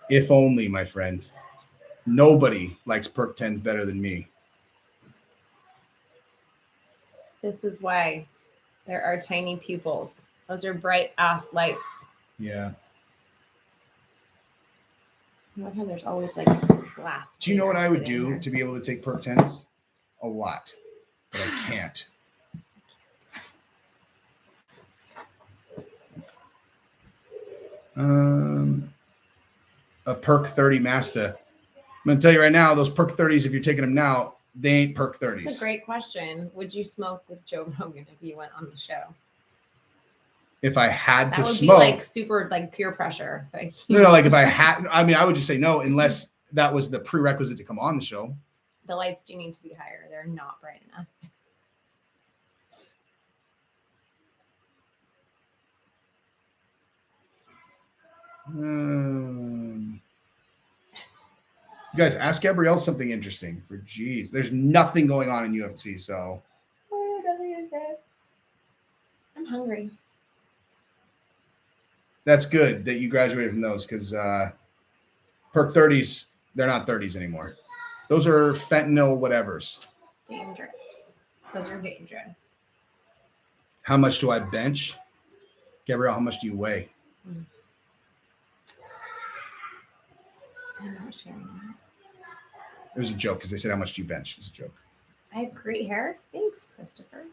[SPEAKER 1] If only, my friend. Nobody likes perk 10s better than me.
[SPEAKER 4] This is why there are tiny pupils. Those are bright ass lights.
[SPEAKER 1] Yeah.
[SPEAKER 4] Look how there's always like glass.
[SPEAKER 1] Do you know what I would
[SPEAKER 4] sitting
[SPEAKER 1] do
[SPEAKER 4] there.
[SPEAKER 1] to be able to take perk 10s? A lot. But I can't. A perk 30 Masta. I'm going to tell you right now, those perk 30s, if you're taking them now, they ain't perk 30s.
[SPEAKER 4] That's a great question. Would you smoke with Joe Rogan if you went on the show?
[SPEAKER 1] If I had
[SPEAKER 4] That
[SPEAKER 1] to
[SPEAKER 4] would
[SPEAKER 1] smoke.
[SPEAKER 4] be like super like peer pressure. Like,
[SPEAKER 1] No, like if I had, I mean, I would just say no, unless that was the prerequisite to come on the show.
[SPEAKER 4] the lights do need to be higher. They're not bright enough.
[SPEAKER 1] You guys, ask Gabrielle something interesting for geez. There's nothing going on in UFC, so
[SPEAKER 4] I'm hungry.
[SPEAKER 1] that's good that you graduated from those because perk 30s, they're not 30s anymore. Those are fentanyl whatevers.
[SPEAKER 4] Dangerous. Those are dangerous.
[SPEAKER 1] How much do I bench? Gabrielle, how much do you weigh?
[SPEAKER 4] I'm not sharing that.
[SPEAKER 1] It was a joke because they said how much do you bench? It was a joke.
[SPEAKER 4] I have great hair. Thanks, Christopher.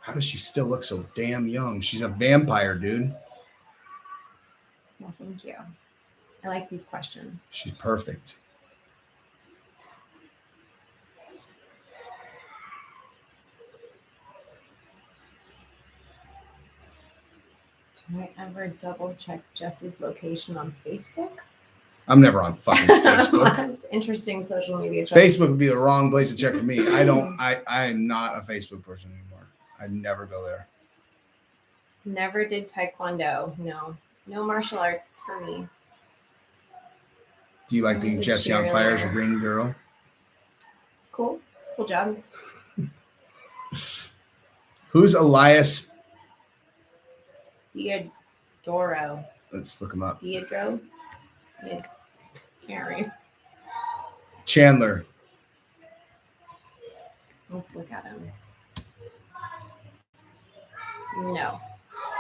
[SPEAKER 1] How does she still look so damn young? She's a vampire, dude.
[SPEAKER 4] Well, thank you. I like these questions.
[SPEAKER 1] She's perfect.
[SPEAKER 4] Do I ever double check Jesse's location on Facebook?
[SPEAKER 1] I'm never on fucking Facebook.
[SPEAKER 4] That's interesting social media choice.
[SPEAKER 1] Facebook would be the wrong place to check for me. I am not a Facebook person anymore. I never go there.
[SPEAKER 4] Never did Taekwondo. No martial arts for me.
[SPEAKER 1] Do you like
[SPEAKER 4] I was
[SPEAKER 1] being
[SPEAKER 4] a
[SPEAKER 1] Jesse on Fire's
[SPEAKER 4] cheerleader.
[SPEAKER 1] ring girl?
[SPEAKER 4] It's cool. It's a cool job.
[SPEAKER 1] Who's Elias?
[SPEAKER 4] Theodoro.
[SPEAKER 1] Let's look him up.
[SPEAKER 4] Theodro? Can't read.
[SPEAKER 1] Chandler.
[SPEAKER 4] Let's look at him. No,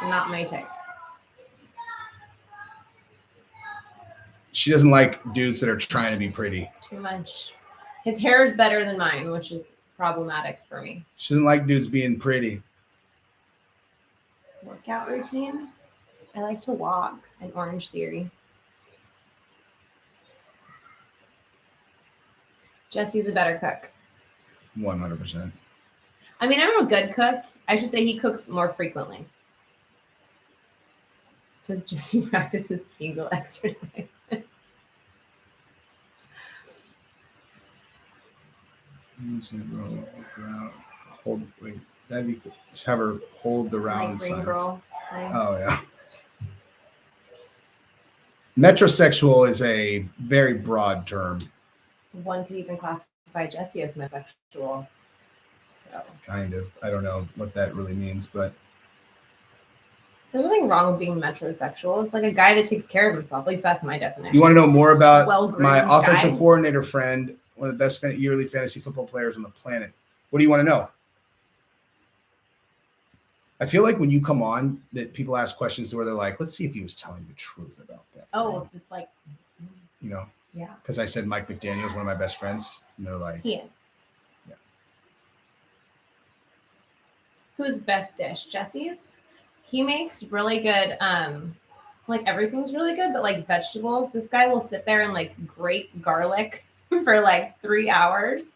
[SPEAKER 4] not my type.
[SPEAKER 1] She doesn't like dudes that are trying to be pretty.
[SPEAKER 4] Too much. His hair is better than mine, which is problematic for me.
[SPEAKER 1] She doesn't like dudes being pretty.
[SPEAKER 4] Workout routine. I like to walk. An Orange Theory. Jesse's a better cook.
[SPEAKER 1] 100%.
[SPEAKER 4] I mean, I'm a good cook. I should say he cooks more frequently. Does Jesse practice his Kegel exercises?
[SPEAKER 1] Hold, wait, that'd be cool. Just have her hold the round
[SPEAKER 4] Like Green
[SPEAKER 1] signs.
[SPEAKER 4] Girl thing.
[SPEAKER 1] Oh, yeah. Metrosexual is a very broad term.
[SPEAKER 4] One could even classify Jesse as metrosexual. So
[SPEAKER 1] Kind of. I don't know what that really means, but
[SPEAKER 4] there's nothing wrong with being metrosexual. It's like a guy that takes care of himself. Like that's my definition.
[SPEAKER 1] you want to know more about
[SPEAKER 4] Well-groomed
[SPEAKER 1] my offensive
[SPEAKER 4] guy.
[SPEAKER 1] coordinator friend, one of the best yearly fantasy football players on the planet. What do you want to know? I feel like when you come on, that people ask questions where they're like, let's see if he was telling the truth about that.
[SPEAKER 4] Oh, it's like,
[SPEAKER 1] You know,
[SPEAKER 4] yeah,
[SPEAKER 1] because I said Mike McDaniel's one of my best friends. And they're like,
[SPEAKER 4] he is.
[SPEAKER 1] Yeah.
[SPEAKER 4] Who's best dish? Jesse's. He makes really good. Like everything's really good, but like vegetables, this guy will sit there and like grate garlic for like 3 hours.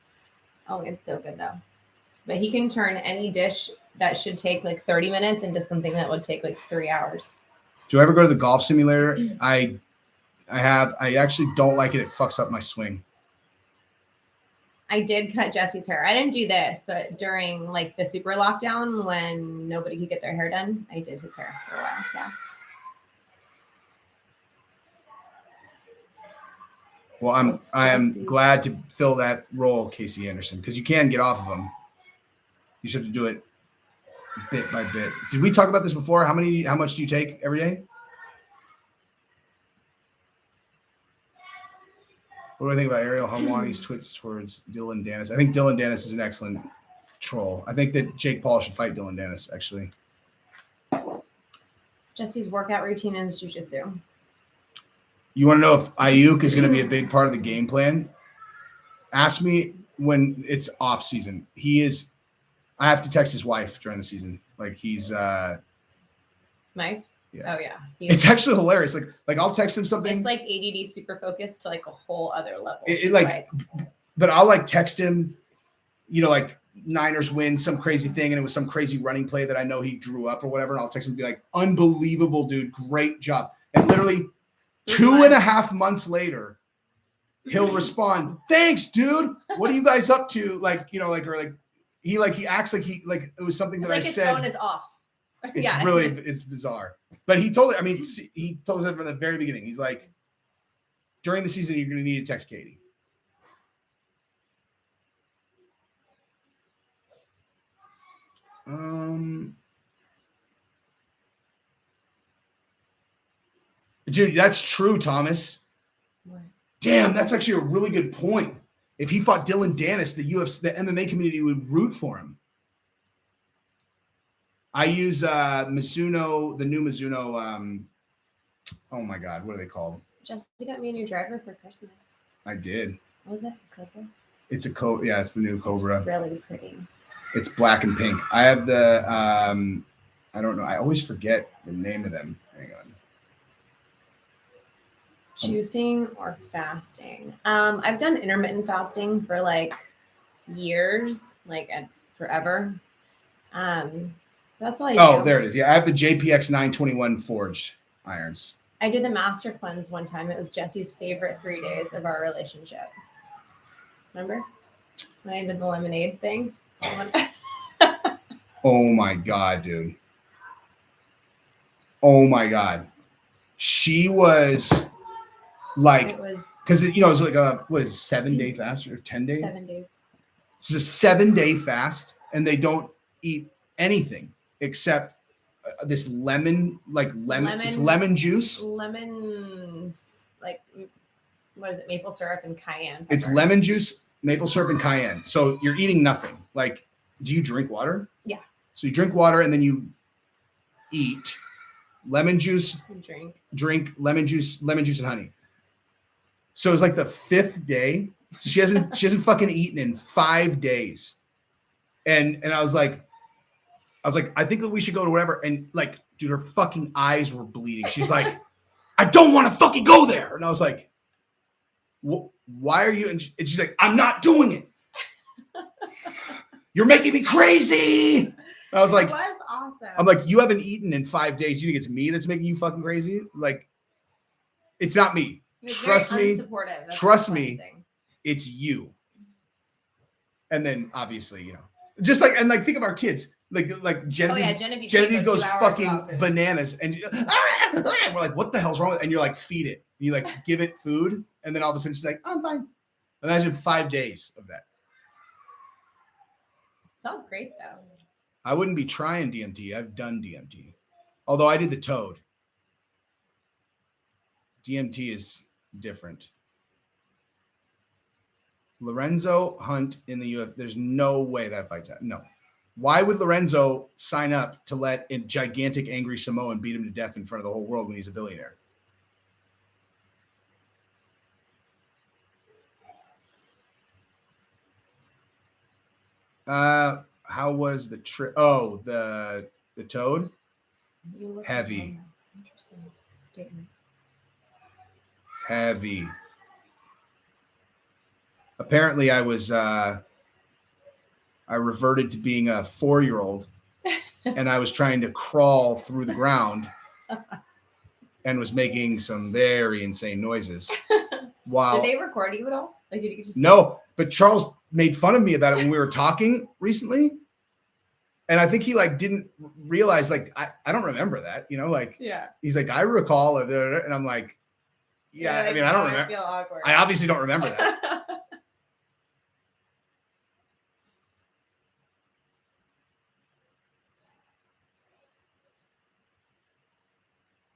[SPEAKER 4] Oh, it's so good though. But he can turn any dish that should take like 30 minutes into something that would take like 3 hours.
[SPEAKER 1] do I ever go to the golf simulator? I actually don't like it. It fucks up my swing.
[SPEAKER 4] I did cut Jesse's hair. I didn't do this, but during like the super lockdown when nobody could get their hair done, I did his hair for a while. Yeah.
[SPEAKER 1] Well,
[SPEAKER 4] It's
[SPEAKER 1] I am
[SPEAKER 4] Jesse's.
[SPEAKER 1] glad to fill that role, Casey Anderson, because you can get off of them. You just have to do it bit by bit. Did we talk about this before? How much do you take every day? What do I think about Ariel Helwani's tweets towards Dylan Dennis? I think Dylan Dennis is an excellent troll. I think that Jake Paul should fight Dylan Dennis, actually.
[SPEAKER 4] Jesse's workout routine is jujitsu.
[SPEAKER 1] You want to know if Ayuk is going to be a big part of the game plan? Ask me when it's off season. He is. I have to text his wife during the season. Like he's.
[SPEAKER 4] Mike?
[SPEAKER 1] Yeah.
[SPEAKER 4] Oh yeah.
[SPEAKER 1] It's actually hilarious. Like I'll text him something.
[SPEAKER 4] It's like ADD super focused to like a whole other level.
[SPEAKER 1] It
[SPEAKER 4] It's
[SPEAKER 1] like, but I'll like text him, you know, like Niners win some crazy thing, and it was some crazy running play that I know he drew up or whatever. And I'll text him and be like, "Unbelievable, dude! Great job!" And literally 2.5 months later, he'll respond, "Thanks, dude. What are you guys up to?" Like, you know, like or like he acts like he like it was something
[SPEAKER 4] it's
[SPEAKER 1] that
[SPEAKER 4] like
[SPEAKER 1] I
[SPEAKER 4] his
[SPEAKER 1] said.
[SPEAKER 4] phone is off.
[SPEAKER 1] It's
[SPEAKER 4] Yeah.
[SPEAKER 1] really, it's bizarre. But he told it, I mean, he told us that from the very beginning. He's like, during the season, you're going to need to text Katie. Dude, that's true, Thomas.
[SPEAKER 4] What?
[SPEAKER 1] Damn, that's actually a really good point. If he fought Dylan Dennis, the MMA community would root for him. I use Mizuno, the new Mizuno. Oh my God, what are they called?
[SPEAKER 4] Jesse got me a new driver for Christmas.
[SPEAKER 1] I did.
[SPEAKER 4] What was that? Cobra?
[SPEAKER 1] It's a yeah, it's the new Cobra.
[SPEAKER 4] It's really pretty.
[SPEAKER 1] It's black and pink. I have the I don't know. I always forget the name of them. Hang on.
[SPEAKER 4] Juicing or fasting? I've done intermittent fasting for like years, like forever. That's all I do.
[SPEAKER 1] Oh, there it is. Yeah, I have the JPX 921 forged irons.
[SPEAKER 4] I did the master cleanse one time. It was Jesse's favorite 3 days of our relationship. Remember? When I did the lemonade thing?
[SPEAKER 1] Oh my God, dude. Oh my God. She was like,
[SPEAKER 4] It was
[SPEAKER 1] because you know, it was like a what is it, 7-day fast or 10 days?
[SPEAKER 4] 7 days.
[SPEAKER 1] It's a 7-day fast, and they don't eat anything except this lemon, it's lemon juice.
[SPEAKER 4] Lemons, like, what is it? Maple syrup and cayenne.
[SPEAKER 1] It's
[SPEAKER 4] pepper.
[SPEAKER 1] lemon juice, maple syrup, and cayenne. So you're eating nothing. Like, do you drink water?
[SPEAKER 4] Yeah.
[SPEAKER 1] So you drink water and then you eat lemon juice, drink lemon juice and honey. So it's like the 5th day. So she hasn't fucking eaten in 5 days. And I was like, I think that we should go to whatever. And like, dude, her fucking eyes were bleeding. She's like, I don't want to fucking go there. And I was like, why are you? And she's like, I'm not doing it. You're making me crazy. And I was like,
[SPEAKER 4] it was awesome.
[SPEAKER 1] I'm like, you haven't eaten in 5 days. You think it's me that's making you fucking crazy? Like, it's not me. Trust me. Trust me. It's you. And then obviously, you know, just like, and like, think of our kids. Like Genevieve, Genevieve goes fucking bananas, and we're like, what the hell's wrong with it? And you're like, feed it. And you like give it food, and then all of a sudden she's like, oh, I'm fine. Imagine 5 days of that.
[SPEAKER 4] Felt great though.
[SPEAKER 1] I wouldn't be trying DMT. I've done DMT. Although I did the toad. DMT is different. Lorenzo Hunt in the UFC. There's no way that fight's out. No. Why would Lorenzo sign up to let a gigantic angry Samoan beat him to death in front of the whole world when he's a billionaire? How was the trip? Oh, the toad? Heavy.
[SPEAKER 4] Interesting statement.
[SPEAKER 1] Heavy. Apparently I was I reverted to being a 4-year-old and I was trying to crawl through the ground and was making some very insane noises. While
[SPEAKER 4] Did they record you at all? Like, did you just
[SPEAKER 1] no, but Charles made fun of me about it when we were talking recently. And I think he like didn't realize, like, I don't remember that, you know, like,
[SPEAKER 4] yeah.
[SPEAKER 1] he's like, I recall it. And I'm like, yeah,
[SPEAKER 4] Like,
[SPEAKER 1] I mean, I don't
[SPEAKER 4] I
[SPEAKER 1] remember.
[SPEAKER 4] feel awkward.
[SPEAKER 1] I obviously don't remember that.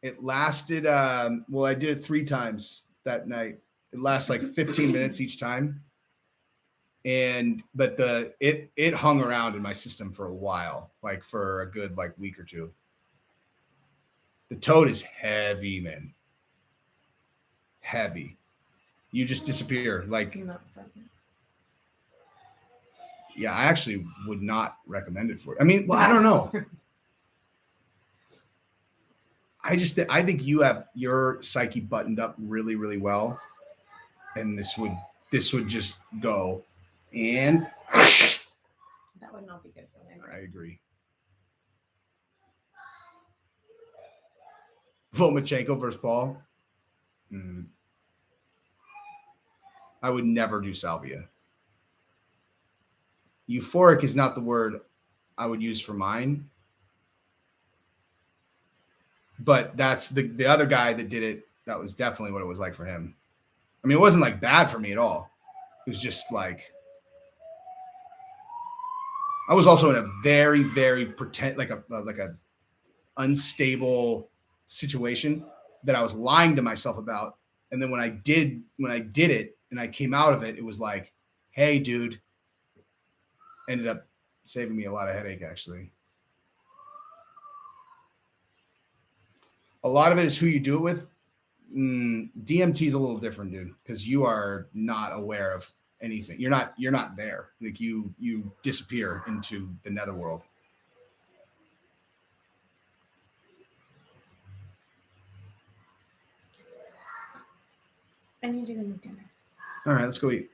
[SPEAKER 1] It lasted, well, I did it 3 times that night. It lasts like 15 minutes each time. But it hung around in my system for a while, like for a good like week or two. The toad is heavy, man. Heavy. You just disappear. Like,
[SPEAKER 4] Not fun.
[SPEAKER 1] yeah, I actually would not recommend it for. I mean, well, I don't know. I think you have your psyche buttoned up really, really well, and this would just go, and
[SPEAKER 4] That would not be good for me.
[SPEAKER 1] I agree. Lomachenko versus Paul. I would never do salvia. Euphoric is not the word I would use for mine. But that's the other guy that did it. That was definitely what it was like for him. I mean, it wasn't like bad for me at all. It was just like, I was also in a very, very like a unstable situation that I was lying to myself about. And then when I did it and I came out of it, it was like, hey, dude. Ended up saving me a lot of headache, actually. A lot of it is who you do it with. DMT is a little different, dude, because you are not aware of anything. You're not there. Like you disappear into the netherworld.
[SPEAKER 4] I need to go make dinner.
[SPEAKER 1] All right, let's go eat.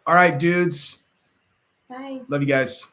[SPEAKER 1] All right, dudes.
[SPEAKER 4] Bye.
[SPEAKER 1] Love you guys.